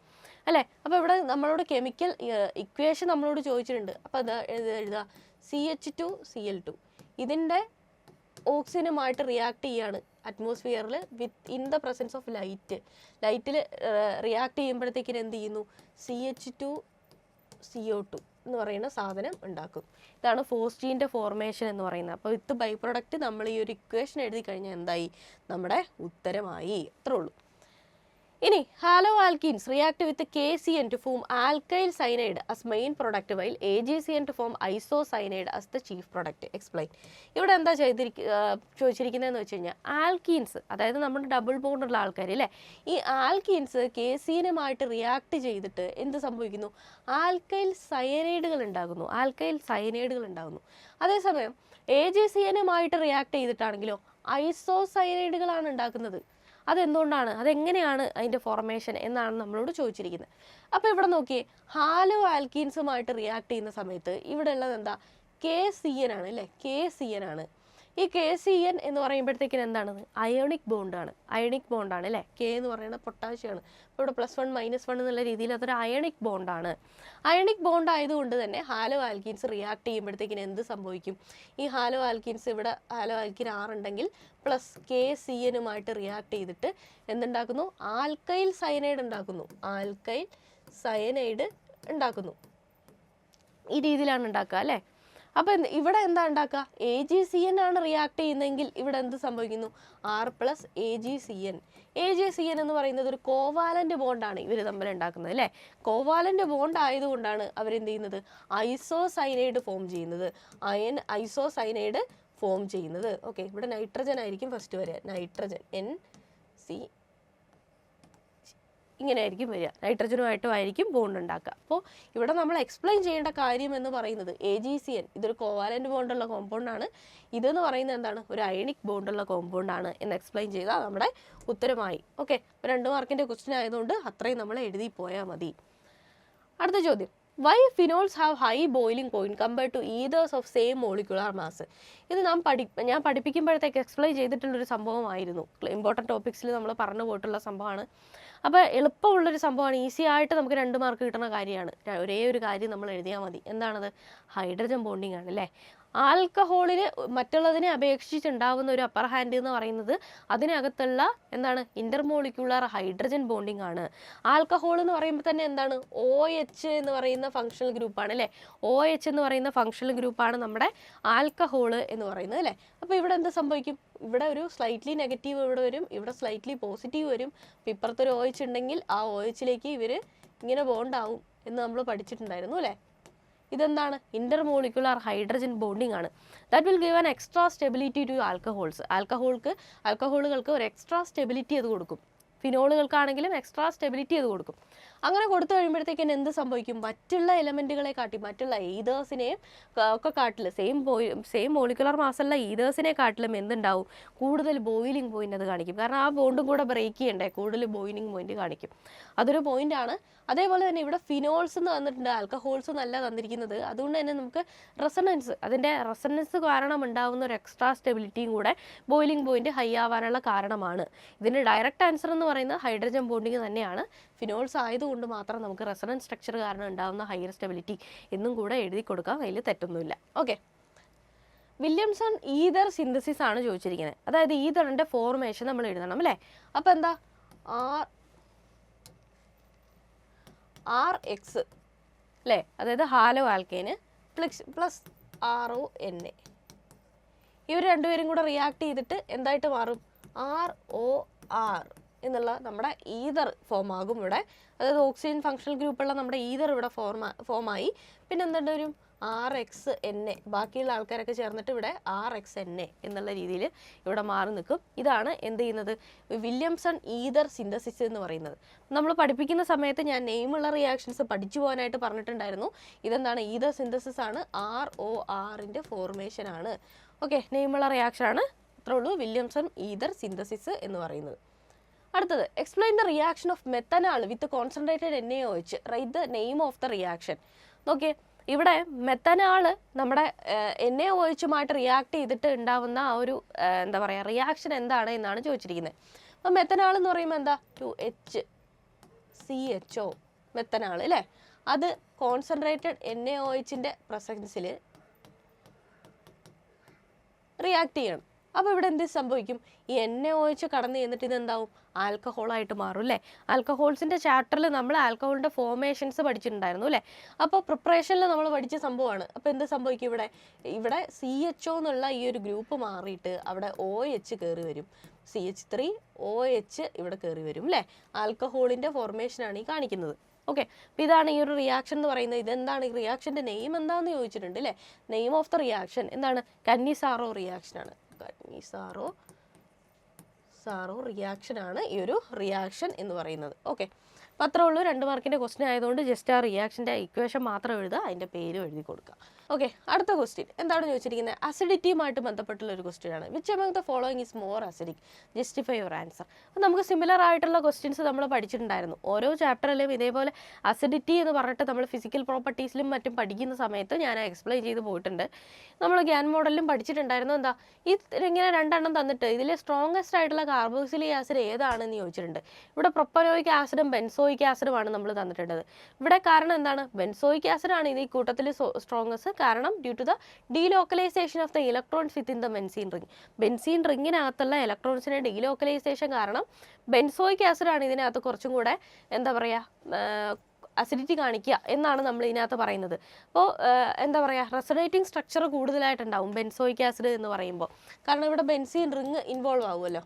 അല്ലേ. അപ്പോൾ ഇവിടെ നമ്മളോട് കെമിക്കൽ ഇക്വേഷൻ നമ്മളോട് ചോദിച്ചിട്ടുണ്ട്. അപ്പോൾ അത് എഴുതുക CH2Cl2. ഇതിൻ്റെ ഓക്സിജനുമായിട്ട് റിയാക്ട് ചെയ്യാണ് അറ്റ്മോസ്ഫിയറിൽ ഇൻ ദ പ്രസൻസ് ഓഫ് ലൈറ്റിൽ റിയാക്ട് ചെയ്യുമ്പോഴത്തേക്കിന് എന്ത് ചെയ്യുന്നു, CH2CO2 എന്ന് പറയുന്ന സാധനം ഉണ്ടാക്കും. ഇതാണ് ഫോസ്ജീൻ്റെ ഫോർമേഷൻ എന്ന് പറയുന്നത്. അപ്പോൾ വിത്ത് ബൈ പ്രൊഡക്റ്റ് നമ്മൾ ഈ ഒരു ഇക്വേഷൻ എഴുതി കഴിഞ്ഞാൽ എന്തായി, നമ്മുടെ ഉത്തരമായി. അത്രേ ഉള്ളൂ. ഇനി halo alkenes react with KCN to form alkyl cyanide as main product while AgCN to form isocyanide as the chief product. Explain. ഇവിടെ എന്താ ചോദിച്ചിരിക്കുന്നതെന്ന് വെച്ച് കഴിഞ്ഞാൽ, ആൽക്കീൻസ് അതായത് നമ്മുടെ ഡബിൾ ബോണ്ടുള്ള ആൾക്കാർ അല്ലേ, ഈ ആൽക്കീൻസ് KCN-ഉമായിട്ട് റിയാക്ട് ചെയ്തിട്ട് എന്ത് സംഭവിക്കുന്നു, ആൽക്കൈൽ സയനൈഡുകൾ ഉണ്ടാകുന്നു. അതേസമയം AgCN-ഉമായിട്ട് റിയാക്ട് ചെയ്തിട്ടാണെങ്കിലോ ഐസോസൈനൈഡുകളാണ് ഉണ്ടാക്കുന്നത്. അതെന്തുകൊണ്ടാണ്, അതെങ്ങനെയാണ് അതിൻ്റെ ഫോർമേഷൻ എന്നാണ് നമ്മളോട് ചോദിച്ചിരിക്കുന്നത്. അപ്പോൾ ഇവിടെ നോക്കിയേ, ഹാലോ ആൽക്കീൻസുമായിട്ട് റിയാക്ട് ചെയ്യുന്ന സമയത്ത് ഇവിടെ ഉള്ളത് എന്താ, KCN ആണ് അല്ലേ, KCN ആണ്. ഈ KCN എന്ന് പറയുമ്പോഴത്തേക്കിന് എന്താണ്? അയോണിക് ബോണ്ടാണ്. അയോണിക് ബോണ്ടാണ് അല്ലേ? K എന്ന് പറയുന്നത് പൊട്ടാഷ്യമാണ്. അപ്പോൾ ഇവിടെ +1 -1 എന്നുള്ള രീതിയിൽ അതൊരു അയോണിക് ബോണ്ടാണ്. അയോണിക് ബോണ്ട് ആയതുകൊണ്ട് തന്നെ ഹാലോ ആൽക്കീൻസ് റിയാക്ട് ചെയ്യുമ്പോഴത്തേക്കിന് എന്ത് സംഭവിക്കും? ഈ ഹാലോ ആൽക്കീൻസ് ഇവിടെ ഹാലോ ആൽക്കിൻ 6 ഉണ്ടെങ്കിൽ പ്ലസ് KCNുമായിട്ട് റിയാക്ട് ചെയ്തിട്ട് എന്തുണ്ടാക്കുന്നു? ആൽക്കൈൽ സയനൈഡ് ഉണ്ടാക്കുന്നു. ആൽക്കൈൽ സയനൈഡ് ഉണ്ടാക്കുന്നു. ഈ രീതിയിലാണ് ഉണ്ടാക്കുക അല്ലേ? അപ്പോൾ ഇവിടെ എന്താ ഉണ്ടാക്കുക? AgCN ആണ് റിയാക്ട് ചെയ്യുന്നതെങ്കിൽ ഇവിടെ എന്ത് സംഭവിക്കുന്നു? R + AgCN. AgCN എന്ന് പറയുന്നത് ഒരു കോവാലൻ്റ് ബോണ്ടാണ് ഇവർ തമ്മിൽ ഉണ്ടാക്കുന്നത് അല്ലേ? കോവാലൻ്റ് ബോണ്ട് ആയതുകൊണ്ടാണ് അവരെന്ത് ചെയ്യുന്നത്? ഐസോസൈനൈഡ് ഫോം ചെയ്യുന്നത്. ഐസോസൈനൈഡ് ഫോം ചെയ്യുന്നത്. ഓക്കെ, ഇവിടെ നൈട്രജൻ ആയിരിക്കും ഫസ്റ്റ് വരിക. നൈട്രജൻ NC ഇങ്ങനെ ആയിരിക്കും വരിക. നൈട്രജനുമായിട്ടും ആയിരിക്കും ബോണ്ട് ഉണ്ടാക്കുക. അപ്പോൾ ഇവിടെ നമ്മൾ എക്സ്പ്ലെയിൻ ചെയ്യേണ്ട കാര്യം എന്ന് പറയുന്നത് AgCN ഇതൊരു കോവാലൻ്റ് ബോണ്ടുള്ള കോമ്പൗണ്ടാണ്. ഇതെന്ന് പറയുന്നത് എന്താണ്? ഒരു അയണിക് ബോണ്ടുള്ള കോമ്പൗണ്ടാണ് എന്ന് എക്സ്പ്ലെയിൻ ചെയ്താൽ നമ്മുടെ ഉത്തരമായി. ഓക്കെ, 2 മാർക്കിൻ്റെ ക്വസ്റ്റ്യൻ ആയതുകൊണ്ട് അത്രയും നമ്മൾ എഴുതി പോയാൽ മതി. അടുത്ത ചോദ്യം, why phenols have high boiling point compared to ethers of same molecular mass? ഇത് ഞാൻ പഠിപ്പിക്കുമ്പോഴത്തേക്ക് എക്സ്പ്ലെയിൻ ചെയ്തിട്ടുള്ളൊരു സംഭവമായിരുന്നു. ഇമ്പോർട്ടൻറ്റ് ടോപ്പിക്സിൽ നമ്മൾ പറഞ്ഞു പോയിട്ടുള്ള സംഭവമാണ്. അപ്പോൾ എളുപ്പമുള്ളൊരു സംഭവമാണ്. ഈസി ആയിട്ട് നമുക്ക് 2 മാർക്ക് കിട്ടുന്ന കാര്യമാണ്. ഒരേ ഒരു കാര്യം നമ്മൾ എഴുതിയാൽ മതി. എന്താണത്? ഹൈഡ്രജൻ ബോണ്ടിങ് ആണ് അല്ലേ? ആൽക്കഹോളിന് മറ്റുള്ളതിനെ അപേക്ഷിച്ചുണ്ടാവുന്ന ഒരു അപ്പർ ഹാൻഡ് എന്ന് പറയുന്നത് അതിനകത്തുള്ള എന്താണ്? ഇന്റർമോളിക്കുലാർ ഹൈഡ്രജൻ ബോണ്ടിങ് ആണ്. ആൽക്കഹോൾ എന്ന് പറയുമ്പോൾ തന്നെ എന്താണ്? OH എന്ന് പറയുന്ന ഫങ്ഷണൽ ഗ്രൂപ്പാണ് അല്ലേ? OH എന്ന് പറയുന്ന ഫങ്ഷണൽ ഗ്രൂപ്പാണ് നമ്മുടെ ആൽക്കഹോൾ എന്ന് പറയുന്നത് അല്ലേ? അപ്പോൾ ഇവിടെ എന്ത് സംഭവിക്കും? ഇവിടെ ഒരു സ്ലൈറ്റ്ലി നെഗറ്റീവ് ഇവിടെ വരും, ഇവിടെ സ്ലൈറ്റ്ലി പോസിറ്റീവ് വരും. ഇപ്പുറത്തൊരു OH ഉണ്ടെങ്കിൽ ആ OHലേക്ക് ഇവർ ഇങ്ങനെ ബോണ്ടാവും എന്ന് നമ്മൾ പഠിച്ചിട്ടുണ്ടായിരുന്നു അല്ലേ? ഇതെന്താണ്? ഇന്റർമോളിക്കുലാർ ഹൈഡ്രജൻ ബോണ്ടിങ് ആണ്. That will give an extra stability to alcohols. ആൽക്കഹോളുകൾക്ക് ഒരു എക്സ്ട്രാ സ്റ്റെബിലിറ്റി അത് കൊടുക്കും. ഫിനോളുകൾക്കാണെങ്കിലും എക്സ്ട്രാ സ്റ്റെബിലിറ്റി അത് കൊടുക്കും. അങ്ങനെ കൊടുത്തു കഴിയുമ്പോഴത്തേക്കും എന്ത് സംഭവിക്കും? മറ്റുള്ള എലമെൻറ്റുകളെ കാട്ടി, മറ്റുള്ള ഈതേഴ്സിനെയും ഒക്കെ കാട്ടിലും സെയിം മോളിക്കുലർ മാസുള്ള ഈതേഴ്സിനെ കാട്ടിലും എന്തുണ്ടാവും? കൂടുതൽ ബോയിലിംഗ് പോയിന്റ് അത് കാണിക്കും. കാരണം ആ ബോണ്ടും കൂടെ ബ്രേക്ക് ചെയ്യണ്ടേ, കൂടുതൽ ബോയിലിംഗ് പോയിന്റ് കാണിക്കും. അതൊരു പോയിന്റാണ്. അതേപോലെ തന്നെ ഇവിടെ ഫിനോൾസ് എന്ന് വന്നിട്ടുണ്ട്, ആൽക്കഹോൾസ് എന്നല്ല തന്നിരിക്കുന്നത്. അതുകൊണ്ട് തന്നെ നമുക്ക് അതിൻ്റെ റെസണൻസ് കാരണം ഉണ്ടാകുന്ന ഒരു എക്സ്ട്രാ സ്റ്റെബിലിറ്റിയും കൂടെ ബോയിലിംഗ് പോയിന്റ് ഹൈ ആവാനുള്ള കാരണമാണ്. ഇതിൻ്റെ ഡയറക്റ്റ് ആൻസർ എന്ന് പറയുന്നത് ഹൈഡ്രജൻ ബോണ്ടിങ് തന്നെയാണ്. ഫിനോൾസ് ആയതുകൊണ്ട് മാത്രം നമുക്ക് റെസണൻസ് സ്ട്രക്ചർ കാരണം ഉണ്ടാകുന്ന ഹയർ സ്റ്റെബിലിറ്റി എന്നും കൂടെ എഴുതി കൊടുക്കാം. അതിൽ തെറ്റൊന്നുമില്ല. ഓക്കെ, വില്യംസൺ ഈതർ സിന്തസിസ് ആണ് ചോദിച്ചിരിക്കുന്നത്. അതായത് ഈതറിൻ്റെ ഫോർമേഷൻ നമ്മൾ എഴുതണം അല്ലേ? അപ്പോൾ എന്താ? RX അല്ലേ? അതായത് ഹാലോ ആൽക്കേന് പ്ലസ് RONA. ഇവർ രണ്ടുപേരും കൂടെ റിയാക്ട് ചെയ്തിട്ട് എന്തായിട്ട് മാറും? ROR എന്നുള്ള നമ്മുടെ ഈതർ ഫോം ആകും ഇവിടെ. അതായത് ഓക്സിജൻ ഫങ്ഷണൽ ഗ്രൂപ്പുള്ള നമ്മുടെ ഈതർ ഇവിടെ ഫോമായി. പിന്നെ എന്തുണ്ട് വരും? RXNA. ബാക്കിയുള്ള ആൾക്കാരൊക്കെ ചേർന്നിട്ട് ഇവിടെ RXNA എന്നുള്ള രീതിയിൽ ഇവിടെ മാറി നിൽക്കും. ഇതാണ് എന്ത് ചെയ്യുന്നത്? വില്യംസൺ ഈതർ സിന്തസിസ് എന്ന് പറയുന്നത്. നമ്മൾ പഠിപ്പിക്കുന്ന സമയത്ത് ഞാൻ നെയിമുള്ള റിയാക്ഷൻസ് പഠിച്ചു പോകാനായിട്ട് പറഞ്ഞിട്ടുണ്ടായിരുന്നു. ഇതെന്താണ്? ഈതർ സിന്തസിസ് ആണ്. RORൻ്റെ ഫോർമേഷൻ ആണ്. ഓക്കെ, നെയിമുള്ള റിയാക്ഷനാണ്. അത്രേ ഉള്ളൂ വില്യംസൺ ഈതർ സിന്തസിസ് എന്ന് പറയുന്നത്. അടുത്തത്, explain the reaction of methanal with concentrated NaOH. Right the name of the reaction. നോക്കിയേ, ഇവിടെ മെത്തനാള് നമ്മുടെ NaOHുമായിട്ട് റിയാക്ട് ചെയ്തിട്ട് ഉണ്ടാവുന്ന ആ ഒരു എന്താ പറയുക റിയാക്ഷൻ എന്താണ് എന്നാണ് ചോദിച്ചിരിക്കുന്നത്. അപ്പോൾ മെത്തനാൾ എന്ന് പറയുമ്പോൾ എന്താ? 2HCHO മെത്തനാൾ അല്ലേ? അത് കോൺസെൻട്രേറ്റഡ് NaOHൻ്റെ പ്രസൻസിൽ റിയാക്ട് ചെയ്യണം. അപ്പോൾ ഇവിടെ എന്ത് സംഭവിക്കും? ഈ NaOH കടന്ന് ചെന്നിട്ട് ഇതെന്താവും? ആൽക്കഹോളായിട്ട് മാറും അല്ലേ? ആൽക്കഹോൾസിൻ്റെ ചാപ്റ്ററിൽ നമ്മൾ ആൽക്കഹോളിൻ്റെ ഫോർമേഷൻസ് പഠിച്ചിട്ടുണ്ടായിരുന്നു അല്ലേ? അപ്പോൾ പ്രിപ്പറേഷനിൽ നമ്മൾ പഠിച്ച സംഭവമാണ്. അപ്പോൾ എന്ത് സംഭവിക്കും? ഇവിടെ CHO എന്നുള്ള ഈ ഒരു ഗ്രൂപ്പ് മാറിയിട്ട് അവിടെ OH കയറി വരും. CH3OH ഇവിടെ കയറി വരും അല്ലേ? ആൽക്കഹോളിൻ്റെ ഫോർമേഷനാണ് ഈ കാണിക്കുന്നത്. ഓക്കെ, അപ്പോൾ ഇതാണ് ഈ ഒരു റിയാക്ഷൻ എന്ന് പറയുന്നത്. ഇതെന്താണ്? ഈ റിയാക്ഷൻ്റെ നെയിം എന്താണെന്ന് ചോദിച്ചിട്ടുണ്ട് അല്ലേ? നെയിം ഓഫ് ദ റിയാക്ഷൻ എന്താണ്? കന്നിസാറോ റിയാക്ഷനാണ്. കന്നിസാറോ റിയാക്ഷൻ ആണ് ഈ ഒരു റിയാക്ഷൻ എന്ന് പറയുന്നത്. ഓക്കെ, അപ്പോൾ അത്രേ ഉള്ളൂ, 2 മാർക്കിൻ്റെ ക്വസ്റ്റ്യൻ ആയതുകൊണ്ട് ജസ്റ്റ് ആ റിയാക്ഷൻ്റെ ഇക്വേഷൻ മാത്രം എഴുതുക, അതിൻ്റെ പേരും എഴുതി കൊടുക്കുക. ഓക്കെ, അടുത്ത ക്വസ്റ്റ്യൻ എന്താണ് ചോദിച്ചിരിക്കുന്നത്? അസിഡിറ്റിയുമായിട്ട് ബന്ധപ്പെട്ടുള്ള ഒരു ക്വസ്റ്റ്യൻ ആണ്. Which among the following is more acidic, justify your answer. അപ്പോൾ നമുക്ക് സിമിലർ ആയിട്ടുള്ള ക്വസ്റ്റ്യൻസ് നമ്മൾ പഠിച്ചിട്ടുണ്ടായിരുന്നു. ഓരോ ചാപ്റ്ററിലും ഇതേപോലെ അസിഡിറ്റി എന്ന് പറഞ്ഞിട്ട് നമ്മൾ ഫിസിക്കൽ പ്രോപ്പർട്ടീസിലും മറ്റും പഠിക്കുന്ന സമയത്ത് ഞാൻ എക്സ്പ്ലെയിൻ ചെയ്ത് പോയിട്ടുണ്ട്. നമ്മൾ ഗ്യാൻ മോഡലിലും പഠിച്ചിട്ടുണ്ടായിരുന്നു. എന്താ ഈ ഇങ്ങനെ 2 എണ്ണം തന്നിട്ട് ഇതിൽ സ്ട്രോങ്ങസ്റ്റ് ആയിട്ടുള്ള കാർബോക്സിലിക് ആസിഡ് ഏതാണെന്ന് ചോദിച്ചിട്ടുണ്ട്. ഇവിടെ പ്രൊപ്പനോയിക് ആസിഡും ബെൻസോയിക് ആസിഡുമാണ് നമ്മൾ തന്നിട്ടുള്ളത്. ഇവിടെ കാരണം എന്താണ്? ബെൻസോയിക് ആസിഡാണ് ഇത് ഈ കൂട്ടത്തിൽ സ്ട്രോങ്ങസ്റ്റ്. കാരണം due to the delocalization of the electrons within the benzene ring. Benzene റിങ്ങിനകത്തുള്ള ഇലക്ട്രോൺസിന്റെ ഡീലോക്കലൈസേഷൻ കാരണം ബെൻസോയിക് ആസിഡാണ് ഇതിനകത്ത് കുറച്ചും കൂടെ എന്താ പറയുക അസിഡിറ്റി കാണിക്കുക എന്നാണ് നമ്മൾ ഇതിനകത്ത് പറയുന്നത്. അപ്പോൾ എന്താ പറയുക, റെസൊനേറ്റിംഗ് സ്ട്രക്ചർ കൂടുതലായിട്ടുണ്ടാവും ബെൻസോയിക് ആസിഡ് എന്ന് പറയുമ്പോൾ. കാരണം ഇവിടെ ബെൻസീൻ റിങ് ഇൻവോൾവ് ആവുമല്ലോ,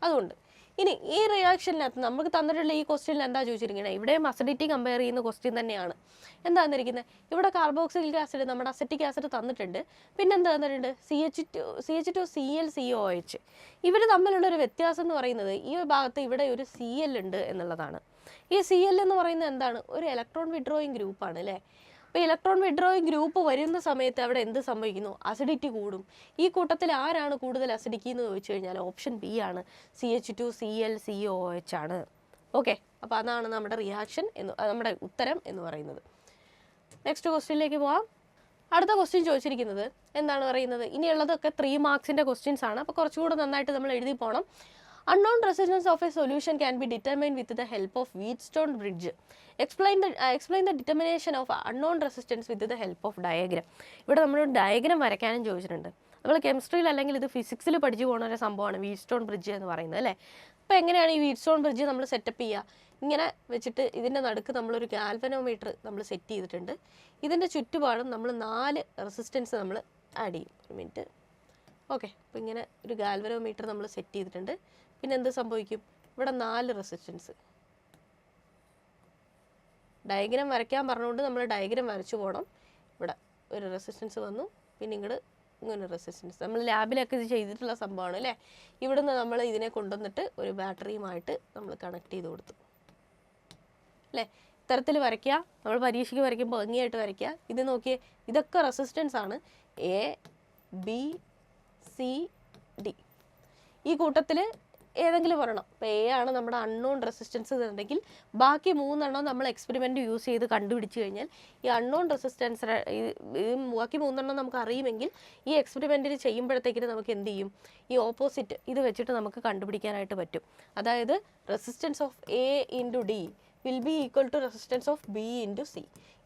അതുകൊണ്ട്. ഇനി ഈ റിയാക്ഷനിനകത്ത് നമുക്ക് തന്നിട്ടുള്ള ഈ ക്വസ്റ്റ്യനിൽ എന്താ ചോദിച്ചിരിക്കുന്നത്? ഇവിടെയും അസിഡിറ്റി കമ്പയർ ചെയ്യുന്ന ക്വസ്റ്റ്യൻ തന്നെയാണ്. എന്താ തന്നിരിക്കുന്നത്? ഇവിടെ കാർബോക്സിലിക് ആസിഡ്, നമ്മുടെ അസറ്റിക് ആസിഡ് തന്നിട്ടുണ്ട്. പിന്നെ എന്താ തന്നിട്ടുണ്ട്? CH2ClCOH. ഇവർ തമ്മിലുള്ള ഒരു വ്യത്യാസം എന്ന് പറയുന്നത് ഈ ഭാഗത്ത് ഇവിടെ ഒരു Cl ഉണ്ട് എന്നുള്ളതാണ്. ഈ Cl എന്ന് പറയുന്നത് എന്താണ്? ഒരു ഇലക്ട്രോൺ വിഡ്രോയിങ് ഗ്രൂപ്പാണ് അല്ലേ? അപ്പോൾ ഇലക്ട്രോൺ വിഡ്രോയിങ് ഗ്രൂപ്പ് വരുന്ന സമയത്ത് അവിടെ എന്ത് സംഭവിക്കുന്നു? അസിഡിറ്റി കൂടും. ഈ കൂട്ടത്തിൽ ആരാണ് കൂടുതൽ അസിഡിറ്റി എന്ന് ചോദിച്ചു കഴിഞ്ഞാൽ ഓപ്ഷൻ ബി ആണ്, CH2ClCOH ആണ്. ഓക്കെ, അപ്പോൾ അതാണ് നമ്മുടെ റിയാക്ഷൻ നമ്മുടെ ഉത്തരം എന്ന് പറയുന്നത്. നെക്സ്റ്റ് ക്വസ്റ്റ്യനിലേക്ക് പോവാം. അടുത്ത ക്വസ്റ്റ്യൻ ചോദിച്ചിരിക്കുന്നത് എന്താണ് പറയുന്നത്? ഇനിയുള്ളതൊക്കെ 3 മാർക്സിൻ്റെ ക്വസ്റ്റ്യൻസ് ആണ്. അപ്പോൾ കുറച്ചുകൂടെ നന്നായിട്ട് നമ്മൾ എഴുതി പോകണം. Unknown resistance of a solution can be determined with the help of Wheatstone bridge. Explain the determination of unknown resistance with the help of diagram. ഇവിടെ നമ്മൾ ഡയഗ്രാം വരയ്ക്കാനും ചോദിച്ചിട്ടുണ്ട്. നമ്മൾ കെമിസ്ട്രിയിൽ അല്ലെങ്കിൽ ഇത് ഫിസിക്സിൽ പഠിച്ചു പോകുന്ന ഒരു സംഭവമാണ് വീറ്റ്സ്റ്റോൺ ബ്രിഡ്ജ് എന്ന് പറയുന്നത് അല്ലേ? അപ്പോൾ എങ്ങനെയാണ് ഈ വീറ്റ്സ്റ്റോൺ ബ്രിഡ്ജ് നമ്മൾ സെറ്റപ്പ് ചെയ്യുക? ഇങ്ങനെ വെച്ചിട്ട് ഇതിൻ്റെ നടുക്ക് നമ്മളൊരു ഗാൽവനോമീറ്റർ നമ്മൾ സെറ്റ് ചെയ്തിട്ടുണ്ട്. ഇതിൻ്റെ ചുറ്റുപാടും നമ്മൾ 4 റെസിസ്റ്റൻസ് നമ്മൾ ആഡ് ചെയ്യും. ഒരു മിനിറ്റ്. ഓക്കെ, അപ്പോൾ ഇങ്ങനെ ഒരു ഗാൽവനോമീറ്റർ നമ്മൾ സെറ്റ് ചെയ്തിട്ടുണ്ട്. പിന്നെ എന്ത് സംഭവിക്കും? ഇവിടെ 4 റെസിസ്റ്റൻസ്. ഡയഗ്രാം വരയ്ക്കാൻ പറഞ്ഞുകൊണ്ട് നമ്മൾ ഡയഗ്രാം വരച്ചു പോകണം. ഇവിടെ ഒരു റെസിസ്റ്റൻസ് വന്നു, പിന്നെ ഇങ്ങനെ റെസിസ്റ്റൻസ്. നമ്മൾ ലാബിലൊക്കെ ഇത് ചെയ്തിട്ടുള്ള സംഭവമാണ് അല്ലേ? ഇവിടുന്ന് നമ്മൾ ഇതിനെ കൊണ്ടുവന്നിട്ട് ഒരു ബാറ്ററിയുമായിട്ട് നമ്മൾ കണക്ട് ചെയ്ത് കൊടുത്തു അല്ലേ? ഇത്തരത്തിൽ വരയ്ക്കുക. നമ്മൾ പരീക്ഷയ്ക്ക് വരയ്ക്കുമ്പോൾ ഭംഗിയായിട്ട് വരയ്ക്കുക. ഇത് നോക്കിയേ, ഇതൊക്കെ റെസിസ്റ്റൻസ് ആണ്. A, B, C, D. ഈ കൂട്ടത്തിൽ ഏതെങ്കിലും ഒരെണ്ണം. ഇപ്പോൾ A ആണ് നമ്മുടെ അൺനോൺ റെസിസ്റ്റൻസ് എന്നുണ്ടെങ്കിൽ ബാക്കി 3 എണ്ണം നമ്മൾ എക്സ്പെരിമെൻറ്റ് യൂസ് ചെയ്ത് കണ്ടുപിടിച്ച് കഴിഞ്ഞാൽ ഈ അൺനോൺ റെസിസ്റ്റൻസ് ബാക്കി 3 എണ്ണം നമുക്ക് അറിയുമെങ്കിൽ ഈ എക്സ്പെരിമെൻറ്റിൽ ചെയ്യുമ്പോഴത്തേക്കിന് നമുക്ക് എന്ത് ചെയ്യും? ഈ ഓപ്പോസിറ്റ് ഇത് വെച്ചിട്ട് നമുക്ക് കണ്ടുപിടിക്കാനായിട്ട് പറ്റും. അതായത് resistance of A into D will be equal to resistance of B into C.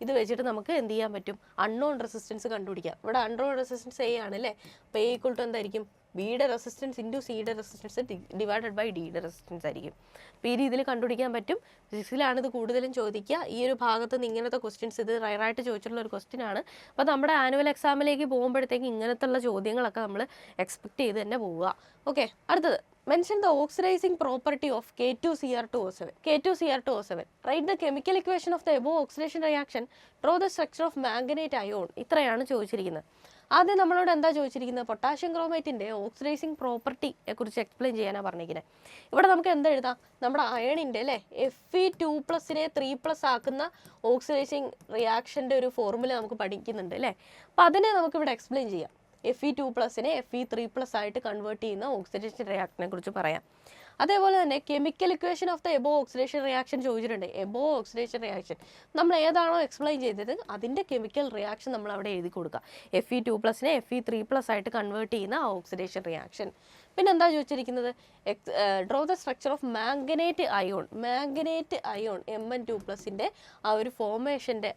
ഇത് വെച്ചിട്ട് നമുക്ക് എന്ത് ചെയ്യാൻ പറ്റും? അൺനോൺ റെസിസ്റ്റൻസ് കണ്ടുപിടിക്കാം. ഇവിടെ അൺനോൺ റെസിസ്റ്റൻസ് A ആണല്ലേ? അപ്പോൾ A ഈക്വൽ ടു എന്തായിരിക്കും? ബിയുടെ റെസിസ്റ്റൻസ് ഇൻറ്റു സിയുടെ റെസിസ്റ്റൻസ് ഡിവൈഡഡ് ബൈ ഡിയുടെ റെസിസ്റ്റൻസ് ആയിരിക്കും. അപ്പോൾ ഈ രീതിയിൽ കണ്ടുപിടിക്കാൻ പറ്റും. ഫിസിക്സിലാണ് ഇത് കൂടുതലും ചോദിക്കുക. ഈ ഒരു ഭാഗത്ത് നിന്ന് ഇങ്ങനത്തെ ക്വസ്റ്റ്യൻസ് ഇത് റയറായിട്ട് ചോദിച്ചിട്ടുള്ള ഒരു ക്വസ്റ്റ്യൻ ആണ്. അപ്പോൾ നമ്മുടെ ആനുവൽ എക്സാമിലേക്ക് പോകുമ്പോഴത്തേക്ക് ഇങ്ങനത്തുള്ള ചോദ്യങ്ങളൊക്കെ നമ്മൾ എക്സ്പെക്ട് ചെയ്ത് തന്നെ പോവുക. ഓക്കെ, അടുത്തത് mention the oxidising property of K2Cr2O7. K2Cr2O7. Write the chemical equation of the above oxidation reaction. Draw the structure of manganate ion. ഇത്രയാണ് ചോദിച്ചിരിക്കുന്നത്. ആദ്യം നമ്മളോട് എന്താ ചോദിച്ചിരിക്കുന്നത്? പൊട്ടാഷ്യം ക്രോമേറ്റിൻ്റെ ഓക്സിഡൈസിങ് പ്രോപ്പർട്ടിയെ കുറിച്ച് എക്സ്പ്ലെയിൻ ചെയ്യാനാണ് പറഞ്ഞിരിക്കുന്നത്. ഇവിടെ നമുക്ക് എന്താ എഴുതാം? നമ്മുടെ അയണിൻ്റെ അല്ലേ Fe2+നെ 3+ ആക്കുന്ന ഓക്സിഡൈസിങ് റിയാക്ഷൻ്റെ ഒരു ഫോർമുല നമുക്ക് പഠിക്കുന്നുണ്ട് അല്ലേ? അപ്പോൾ അതിനെ നമുക്കിവിടെ എക്സ്പ്ലെയിൻ ചെയ്യാം. Fe2+നെ Fe3+ ആയിട്ട് കൺവേർട്ട് ചെയ്യുന്ന ഓക്സിഡേഷൻ റിയാക്ഷനെ കുറിച്ച് പറയാം. അതേപോലെ തന്നെ chemical equation of the above oxidation reaction ചോദിച്ചിട്ടുണ്ട്. എബോ ഓക്സിഡേഷൻ റിയാക്ഷൻ നമ്മൾ ഏതാണോ എക്സ്പ്ലെയിൻ ചെയ്തത് അതിൻ്റെ കെമിക്കൽ റിയാക്ഷൻ നമ്മൾ അവിടെ എഴുതി കൊടുക്കുക. Fe2+നെ Fe3+ ആയിട്ട് കൺവേർട്ട് ചെയ്യുന്ന ഓക്സിഡേഷൻ റിയാക്ഷൻ. പിന്നെ എന്താ ചോദിച്ചിരിക്കുന്നത്? Draw the structure of manganate ion. Manganate ion Mn2+ൻ്റെ ആ ഒരു ഫോർമേഷൻ്റെ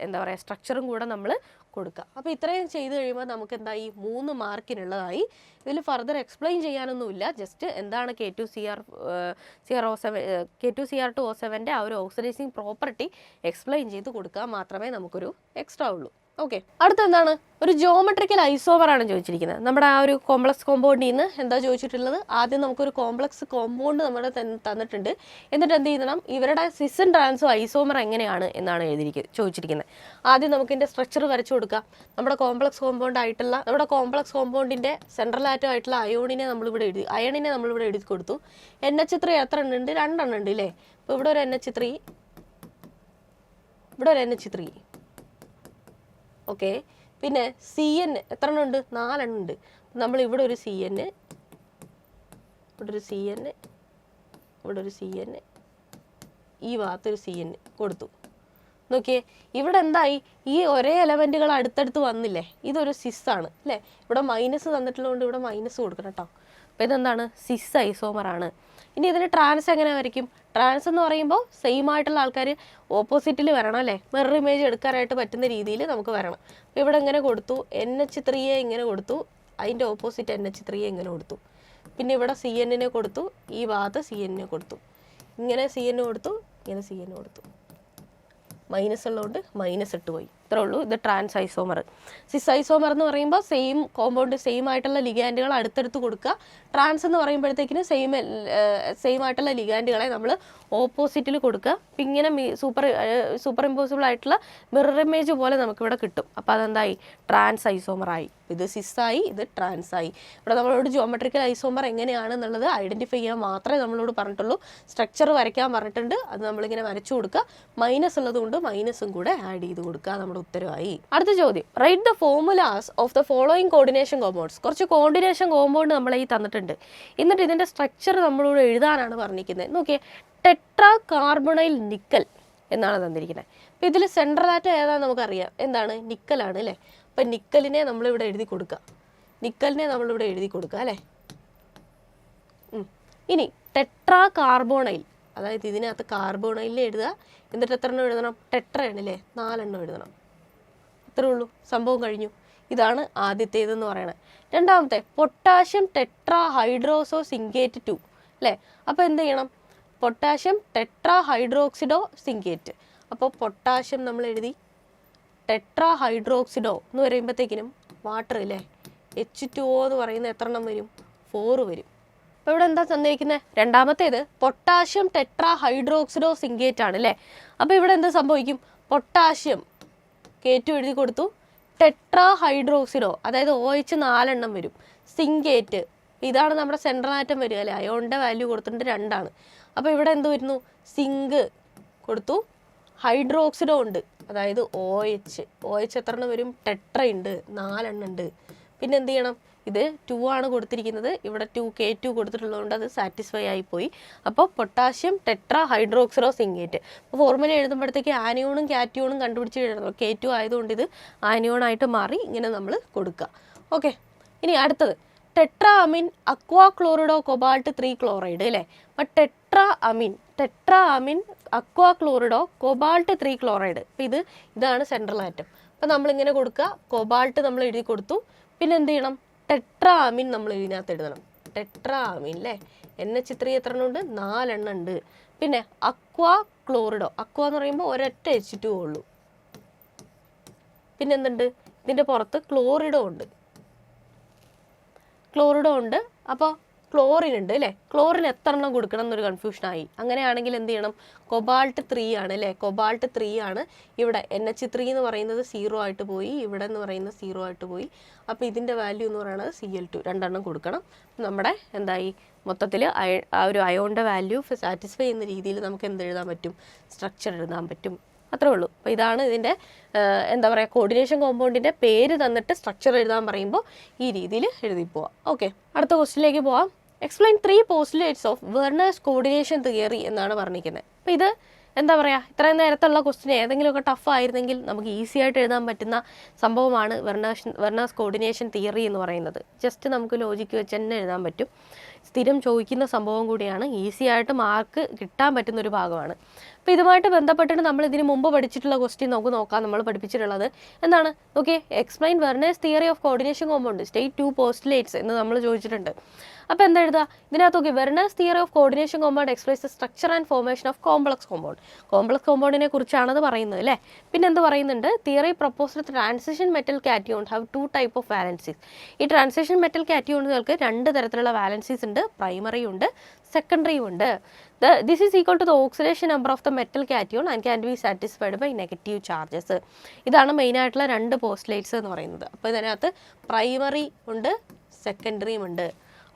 എന്താ പറയുക സ്ട്രക്ചറും കൂടെ നമ്മൾ കൊടുക്കുക. അപ്പോൾ ഇത്രയും ചെയ്ത് കഴിയുമ്പോൾ നമുക്ക് എന്തായി? 3 മാർക്കിനുള്ളതായി. ഇതിൽ ഫർദർ എക്സ്പ്ലെയിൻ ചെയ്യാനൊന്നുമില്ല. ജസ്റ്റ് എന്താണ് K2Cr2O7ൻ്റെ ആ ഒരു ഓക്സിഡൈസിങ് പ്രോപ്പർട്ടി എക്സ്പ്ലെയിൻ ചെയ്ത് കൊടുക്കുക മാത്രമേ നമുക്കൊരു എക്സ്ട്രാ ഉള്ളൂ. ഓക്കെ, അടുത്ത എന്താണ്? ഒരു ജോമെട്രിക്കൽ ഐസോമർ ആണ് ചോദിച്ചിരിക്കുന്നത്. നമ്മുടെ ആ ഒരു കോംപ്ലക്സ് കോമ്പൗണ്ടിൽ നിന്ന് എന്താ ചോദിച്ചിട്ടുള്ളത്? ആദ്യം നമുക്കൊരു കോംപ്ലക്സ് കോമ്പൗണ്ട് നമ്മുടെ തന്നിട്ടുണ്ട്. എന്നിട്ട് എന്ത് ചെയ്യണം? ഇവരുടെ സിസ് ട്രാൻസോ ഐസോമർ എങ്ങനെയാണ് എന്നാണ് ചോദിച്ചിരിക്കുന്നത്. ആദ്യം നമുക്ക് ഇതിൻ്റെ സ്ട്രക്ചർ വരച്ചു കൊടുക്കാം. നമ്മുടെ കോംപ്ലക്സ് കോമ്പൗണ്ടിൻ്റെ സെൻട്രൽ ആറ്റം ആയിട്ടുള്ള അയോണിനെ നമ്മളിവിടെ എഴുതി കൊടുത്തു. NH3 എത്ര എണ്ണം ഉണ്ട്? 2 എണ്ണം ഉണ്ട് അല്ലേ? അപ്പോൾ ഇവിടെ ഒരു NH3, ഇവിടെ ഒരു NH3. ഓക്കെ, പിന്നെ CN എത്ര എണ്ണം ഉണ്ട്? 4 എണ്ണം ഉണ്ട്. നമ്മൾ ഇവിടെ ഒരു CN, ഇവിടെ ഒരു CN, ഇവിടെ ഒരു CN, ഈ ഭാഗത്തൊരു CN കൊടുത്തു. നോക്കിയേ, ഇവിടെ എന്തായി? ഈ ഒരേ എലമെൻറ്റുകൾ അടുത്തടുത്ത് വന്നില്ലേ? ഇതൊരു സിസ് ആണ് അല്ലേ? ഇവിടെ മൈനസ് തന്നിട്ടുള്ളതുകൊണ്ട് ഇവിടെ മൈനസ് കൊടുക്കണം കേട്ടോ. അപ്പോൾ ഇതെന്താണ്? സിസ് ഐസോമറാണ്. ഇനി ഇതിന് ട്രാൻസ് എങ്ങനെ വരയ്ക്കും? ട്രാൻസ് എന്ന് പറയുമ്പോൾ സെയിം ആയിട്ടുള്ള ആൾക്കാർ ഓപ്പോസിറ്റിൽ വരണം അല്ലേ? മിറർ ഇമേജ് എടുക്കാനായിട്ട് പറ്റുന്ന രീതിയിൽ നമുക്ക് വരണം. അപ്പോൾ ഇവിടെ എങ്ങനെ കൊടുത്തു? NH3 ഇങ്ങനെ കൊടുത്തു, അതിൻ്റെ ഓപ്പോസിറ്റ് NH3 ഇങ്ങനെ കൊടുത്തു. പിന്നെ ഇവിടെ CN കൊടുത്തു, ഈ ഭാഗത്ത് CN കൊടുത്തു, ഇങ്ങനെ CN കൊടുത്തു, ഇങ്ങനെ CN കൊടുത്തു. മൈനസ് ഉള്ളതുകൊണ്ട് മൈനസ് ഇട്ട് പോയി. ഇത്രേ ഉള്ളൂ. ഇത് ട്രാൻസ് ഐസോമർ. സിസ് ഐസോമർ എന്ന് പറയുമ്പോൾ സെയിം കോമ്പൗണ്ട്, സെയിം ആയിട്ടുള്ള ലിഗാൻഡുകൾ അടുത്തടുത്ത് കൊടുക്കുക. ട്രാൻസ് എന്ന് പറയുമ്പോഴത്തേക്കിന് സെയിം ആയിട്ടുള്ള ലിഗാൻഡുകളെ നമ്മൾ ഓപ്പോസിറ്റിൽ കൊടുക്കുക. അപ്പം ഇങ്ങനെ സൂപ്പർ ഇമ്പോസിബിൾ ആയിട്ടുള്ള മിറർ ഇമേജ് പോലെ നമുക്കിവിടെ കിട്ടും. അപ്പോൾ അതെന്തായി? ട്രാൻസ് ഐസോമറായി. ഇത് സിസ്സായി, ഇത് ട്രാൻസായി. ഇവിടെ നമ്മളോട് ജിയോമെട്രിക്കൽ ഐസോമർ എങ്ങനെയാണെന്നുള്ളത് ഐഡൻറ്റിഫൈ ചെയ്യാൻ മാത്രമേ നമ്മളോട് പറഞ്ഞിട്ടുള്ളൂ. സ്ട്രക്ചർ വരയ്ക്കാൻ പറഞ്ഞിട്ടുണ്ട്, അത് നമ്മളിങ്ങനെ വരച്ചു കൊടുക്കുക. മൈനസ് ഉള്ളത് കൊണ്ട് മൈനസും കൂടെ ആഡ് ചെയ്ത് കൊടുക്കുക. നമ്മുടെ ഉത്തരവായി. അടുത്ത ചോദ്യം, write the formulas of the following coordination compounds. കുറച്ച് കോർഡിനേഷൻ കോമ്പൗണ്ട് നമ്മളെ ഈ തന്നിട്ടുണ്ട്. എന്നിട്ട് ഇതിൻ്റെ സ്ട്രക്ചർ നമ്മളോട് എഴുതാനാണ് പറഞ്ഞിരിക്കുന്നത്. നോക്കിയേ, ടെട്രാ കാർബണൈൽ നിക്കൽ എന്നാണ് തന്നിരിക്കുന്നത്. അപ്പോൾ ഇതിൽ സെൻട്രൽ ആറ്റം ഏതാണെന്ന് നമുക്കറിയാം. എന്താണ്? നിക്കലാണ് അല്ലേ? അപ്പം നിക്കലിനെ നമ്മളിവിടെ എഴുതി കൊടുക്കുക. അല്ലേ? ഇനി ടെട്രാ കാർബോണൈൽ, അതായത് ഇതിനകത്ത് കാർബോണൈലിൽ എഴുതുക. എന്നിട്ട് എത്ര എണ്ണം എഴുതണം? ടെട്രയാണ് അല്ലേ? 4 എണ്ണം എഴുതണം. ഇത്രേ ഉള്ളൂ, സംഭവം കഴിഞ്ഞു. ഇതാണ് ആദ്യത്തേതെന്ന് പറയണത്. രണ്ടാമത്തെ, പൊട്ടാഷ്യം ടെട്രാ ഹൈഡ്രോസോ സിങ്കേറ്റ് 2 അല്ലേ? അപ്പോൾ എന്ത് ചെയ്യണം? Potassium tetrahydroxido zincate. അപ്പോൾ പൊട്ടാഷ്യം നമ്മൾ എഴുതി, ടെട്രാ ഹൈഡ്രോക്സിഡോ എന്ന് പറയുമ്പോഴത്തേക്കിനും വാട്ടർ അല്ലേ? H2O എന്ന് പറയുന്നത് എത്ര എണ്ണം വരും? 4 വരും. അപ്പോൾ ഇവിടെ എന്താ തന്നിരിക്കുന്നത്? രണ്ടാമത്തേത് പൊട്ടാഷ്യം ടെട്രാ ഹൈഡ്രോക്സിഡോ സിങ്കേറ്റ് ആണ് അല്ലേ? അപ്പോൾ ഇവിടെ എന്ത് സംഭവിക്കും? പൊട്ടാഷ്യം K2 എഴുതി കൊടുത്തു, ടെട്രാ ഹൈഡ്രോക്സിഡോ അതായത് OH 4 എണ്ണം വരും. സിങ്കേറ്റ്, ഇതാണ് നമ്മുടെ സെൻട്രൽ ആറ്റം വരിക അല്ലേ? അയോണിൻ്റെ വാല്യൂ കൊടുത്തിട്ടുണ്ട് 2 ആണ്. അപ്പോൾ ഇവിടെ എന്ത് വരുന്നു? സിങ്ക് കൊടുത്തു, ഹൈഡ്രോക്സിഡോ ഉണ്ട്, അതായത് OH എത്ര എണ്ണം വരും? ടെട്ര ഉണ്ട്, 4 എണ്ണം ഉണ്ട്. പിന്നെ എന്ത് ചെയ്യണം? ഇത് 2 ആണ് കൊടുത്തിരിക്കുന്നത്, ഇവിടെ K2 കൊടുത്തിട്ടുള്ളതുകൊണ്ട് അത് സാറ്റിസ്ഫൈ ആയിപ്പോയി. അപ്പോൾ പൊട്ടാഷ്യം ടെട്രാ ഹൈഡ്രോക്സിഡോ സിങ്കേറ്റ്. അപ്പോൾ ഫോർമുല എഴുതുമ്പോഴത്തേക്ക് ആനിയോണും കാറ്റിയോണും കണ്ടുപിടിച്ച് എഴുതണം. K2 ആയതുകൊണ്ട് ഇത് ആനിയോണായിട്ട് മാറി ഇങ്ങനെ നമ്മൾ കൊടുക്കുക. ഓക്കെ, ഇനി അടുത്തത് ടെട്രാ അമീൻ അക്വാ ക്ലോറിഡോ കൊബാൾട്ട് 3 ക്ലോറൈഡ് അല്ലേ? അപ്പം ടെട്രാ അമീൻ അക്വാ ക്ലോറിഡോ കൊബാൾട്ട് 3 ക്ലോറൈഡ്. അപ്പം ഇതാണ് സെൻട്രൽ ആറ്റം. അപ്പം നമ്മളിങ്ങനെ കൊടുക്കുക, കൊബാൾട്ട് നമ്മൾ എഴുതി കൊടുത്തു. പിന്നെ എന്ത് ചെയ്യണം? ടെട്രാ അമീൻ നമ്മൾ ഇതിനകത്ത് എഴുതണം. ടെട്രാ അമീൻ അല്ലേ? NH3 എത്ര എണ്ണം ഉണ്ട്? 4 എണ്ണം ഉണ്ട്. പിന്നെ അക്വാ ക്ലോറിഡോ, അക്വാ എന്ന് പറയുമ്പോൾ ഒരൊറ്റ H2O ഉള്ളൂ. പിന്നെ എന്തുണ്ട്? ഇതിൻ്റെ പുറത്ത് ക്ലോറിഡോ ഉണ്ട്. അപ്പോൾ ക്ലോറിൻ ഉണ്ട് അല്ലേ? ക്ലോറിൻ എത്ര എണ്ണം കൊടുക്കണം എന്നൊരു കൺഫ്യൂഷനായി. അങ്ങനെയാണെങ്കിൽ എന്ത് ചെയ്യണം? കൊബാൾട്ട് 3 ആണ് അല്ലേ? കൊബാൾട്ട് 3 ആണ്. ഇവിടെ NH3 എന്ന് പറയുന്നത് 0 ആയിട്ട് പോയി, ഇവിടെ എന്ന് പറയുന്നത് 0 ആയിട്ട് പോയി. അപ്പോൾ ഇതിൻ്റെ വാല്യൂ എന്ന് പറയുന്നത് Cl2, 2 എണ്ണം കൊടുക്കണം. നമ്മുടെ എന്തായി? മൊത്തത്തിൽ ആ ഒരു അയോണിൻ്റെ വാല്യൂ സാറ്റിസ്ഫൈ ചെയ്യുന്ന രീതിയിൽ നമുക്ക് എന്ത് എഴുതാൻ പറ്റും? സ്ട്രക്ചർ എഴുതാൻ പറ്റും. അത്രേ ഉള്ളൂ. അപ്പോൾ ഇതാണ് ഇതിൻ്റെ എന്താ പറയുക, കോർഡിനേഷൻ കോമ്പൗണ്ടിൻ്റെ പേര് തന്നിട്ട് സ്ട്രക്ചർ എഴുതാൻ പറയുമ്പോൾ ഈ രീതിയിൽ എഴുതി പോവാം. ഓക്കെ, അടുത്ത ക്വസ്റ്റിലേക്ക് പോവാം. Explain 3 postulates of Werner's coordination theory എന്നാണ് പറഞ്ഞിരിക്കുന്നത്. അപ്പോൾ ഇത് എന്താ പറയുക, ഇത്രയും നേരത്തുള്ള ക്വസ്റ്റിന് ഏതെങ്കിലുമൊക്കെ ടഫ് ആയിരുന്നെങ്കിൽ നമുക്ക് ഈസി ആയിട്ട് എഴുതാൻ പറ്റുന്ന സംഭവമാണ് വെർണേഴ്സ് കോർഡിനേഷൻ തിയറി എന്ന് പറയുന്നത്. ജസ്റ്റ് നമുക്ക് ലോജിക്ക് വെച്ച് തന്നെ എഴുതാൻ പറ്റും. സ്ഥിരം ചോദിക്കുന്ന സംഭവം കൂടിയാണ്, ഈസി ആയിട്ട് മാർക്ക് കിട്ടാൻ പറ്റുന്ന ഒരു ഭാഗമാണ്. അപ്പോൾ ഇതുമായിട്ട് ബന്ധപ്പെട്ടിട്ട് നമ്മൾ ഇതിന് മുമ്പ് പഠിച്ചിട്ടുള്ള ക്വസ്റ്റ്യൻ നമുക്ക് നോക്കാം. നമ്മൾ പഠിപ്പിച്ചിട്ടുള്ളത് എന്താണ്? Okay, explain Werner's theory of coordination compound state 2 postulates എന്ന് നമ്മൾ ചോദിച്ചിട്ടുണ്ട്. അപ്പോൾ എന്താ എഴുതുക? ഇതിനകത്ത് നോക്കി, Werner's theory of coordination compound explains the structure and formation of complex compound. Complex കോമ്പൗണ്ടിനെ കുറിച്ചാണത് പറയുന്നത് അല്ലേ? പിന്നെ എന്ത് പറയുന്നുണ്ട്? Theory proposed transition metal cation have 2 type of valencies. ഈ ട്രാൻസിഷൻ മെറ്റൽ കാറ്റിയോണുകൾക്ക് 2 തരത്തിലുള്ള വാലൻസീസ് ഉണ്ട്, പ്രൈമറി ഉണ്ട്, സെക്കൻഡറി ഉണ്ട്. This is equal to the oxidation number of the metal cation and can be satisfied by negative charges. ഇതാണ് മെയിനായിട്ടുള്ള 2 postulates എന്ന് പറയുന്നത്. അപ്പോൾ ഇതിനകത്ത് പ്രൈമറി ഉണ്ട്, സെക്കൻഡറിയും ഉണ്ട്.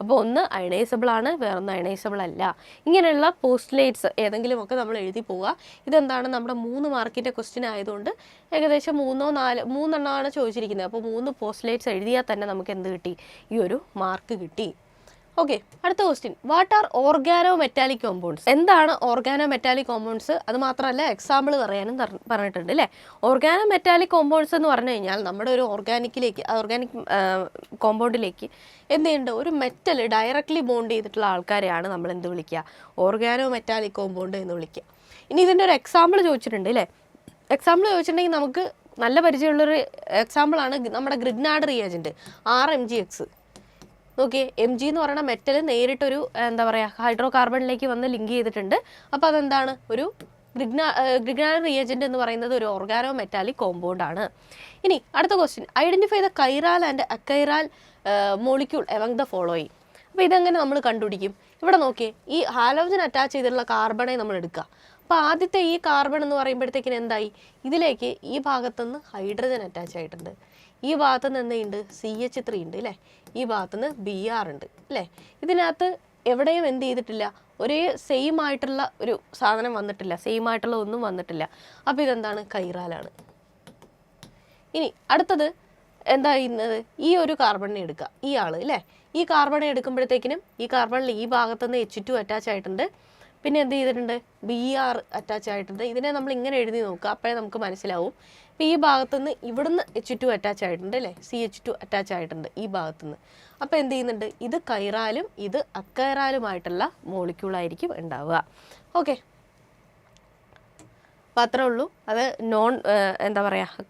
അപ്പോൾ ഒന്ന് അയണൈസബിൾ ആണ്, വേറൊന്ന് അയണൈസബിൾ അല്ല. ഇങ്ങനെയുള്ള പോസ്റ്റ്ലേറ്റ്സ് ഏതെങ്കിലുമൊക്കെ നമ്മൾ എഴുതി പോവുക. ഇതെന്താണ് നമ്മുടെ 3 മാർക്കിൻ്റെ ക്വസ്റ്റ്യൻ ആയതുകൊണ്ട് ഏകദേശം 3 ചോദിച്ചിരിക്കുന്നത്. അപ്പോൾ 3 പോസ്റ്റ്ലേറ്റ്സ് എഴുതിയാൽ തന്നെ നമുക്ക് എന്ത് കിട്ടി? ഈ ഒരു മാർക്ക് കിട്ടി. ഓക്കെ, അടുത്ത question, what are organo metallic compounds? എന്താണ് ഓർഗാനോ മെറ്റാലിക് കോമ്പൗണ്ട്സ്? അത് മാത്രമല്ല എക്സാമ്പിൾ പറയാനും പറഞ്ഞിട്ടുണ്ട് അല്ലേ. ഓർഗാനോ മെറ്റാലിക് കോമ്പൗണ്ട്സ് എന്ന് പറഞ്ഞു കഴിഞ്ഞാൽ നമ്മുടെ ഒരു ഓർഗാനിക് കോമ്പൗണ്ടിലേക്ക് എന്ത് ചെയ്യുന്നുണ്ട്? ഒരു മെറ്റൽ ഡയറക്റ്റ്ലി ബോണ്ട് ചെയ്തിട്ടുള്ള ആൾക്കാരെയാണ് നമ്മൾ എന്ത് വിളിക്കുക? ഓർഗാനോ മെറ്റാലിക് കോമ്പൗണ്ട് എന്ന് വിളിക്കുക. ഇനി ഇതിൻ്റെ ഒരു എക്സാമ്പിൾ ചോദിച്ചിട്ടുണ്ട് അല്ലേ. എക്സാമ്പിൾ ചോദിച്ചിട്ടുണ്ടെങ്കിൽ നമുക്ക് നല്ല പരിചയമുള്ളൊരു എക്സാമ്പിളാണ് നമ്മുടെ Grignard reagent RMgX. Okay, Mg എന്ന് പറയുന്ന മെറ്റൽ നേരിട്ടൊരു എന്താ പറയുക ഹൈഡ്രോ കാർബണിലേക്ക് വന്ന് ലിങ്ക് ചെയ്തിട്ടുണ്ട്. അപ്പോൾ അതെന്താണ്? ഒരു ഗ്രിഗ്നാർഡ് റിയേജൻറ്റ് എന്ന് പറയുന്നത് ഒരു ഓർഗാനോ മെറ്റാലിക് കോമ്പൗണ്ട് ആണ്. ഇനി അടുത്ത question, identify the chiral and achiral molecule among the following. അപ്പോൾ ഇതെങ്ങനെ നമ്മൾ കണ്ടുപിടിക്കും? ഇവിടെ നോക്കിയേ, ഈ ഹാലോജൻ അറ്റാച്ച് ചെയ്തിട്ടുള്ള കാർബണെ നമ്മൾ എടുക്കുക. അപ്പോൾ ആദ്യത്തെ ഈ കാർബൺ എന്ന് പറയുമ്പോഴത്തേക്കിന് എന്തായി? ഇതിലേക്ക് ഈ ഭാഗത്തുനിന്ന് ഹൈഡ്രജൻ അറ്റാച്ച് ആയിട്ടുണ്ട്. ഈ ഭാഗത്തുനിന്ന് എന്തുണ്ട്? CH3 ഉണ്ട് അല്ലേ. ഈ ഭാഗത്തുനിന്ന് Br ഉണ്ട് അല്ലേ. ഇതിനകത്ത് എവിടെയും എന്ത് ചെയ്തിട്ടില്ല? ഒരേ സെയിം ആയിട്ടുള്ള ഒരു സാധനം വന്നിട്ടില്ല, സെയിം ആയിട്ടുള്ള ഒന്നും വന്നിട്ടില്ല. അപ്പോൾ ഇതെന്താണ്? കൈറാലാണ്. ഇനി അടുത്തത് എന്താ ചെയ്യുന്നത്? ഈ ഒരു കാർബണിനെ എടുക്കുക, ഈ ആൾ അല്ലേ. ഈ കാർബണെ എടുക്കുമ്പോഴത്തേക്കിനും ഈ കാർബണിൽ ഈ ഭാഗത്തുനിന്ന് H2 അറ്റാച്ച് ആയിട്ടുണ്ട്. പിന്നെ എന്ത് ചെയ്തിട്ടുണ്ട്? Br അറ്റാച്ച് ആയിട്ടുണ്ട്. ഇതിനെ നമ്മൾ ഇങ്ങനെ എഴുതി നോക്കുക, അപ്പോഴേ നമുക്ക് മനസ്സിലാവും. അപ്പോൾ ഈ ഭാഗത്തുനിന്ന് ഇവിടുന്ന് H2 അറ്റാച്ച് ആയിട്ടുണ്ട് അല്ലേ, CH2 അറ്റാച്ച് ആയിട്ടുണ്ട് ഈ ഭാഗത്തുനിന്ന്. അപ്പോൾ എന്ത് ചെയ്യുന്നുണ്ട്? ഇത് കൈറാലും ഇത് അക്കൈറാലുമായിട്ടുള്ള മോളിക്യൂളായിരിക്കും ഉണ്ടാവുക. ഓക്കെ, അപ്പോൾ അത്രേ ഉള്ളൂ. അത് എന്താ പറയുക,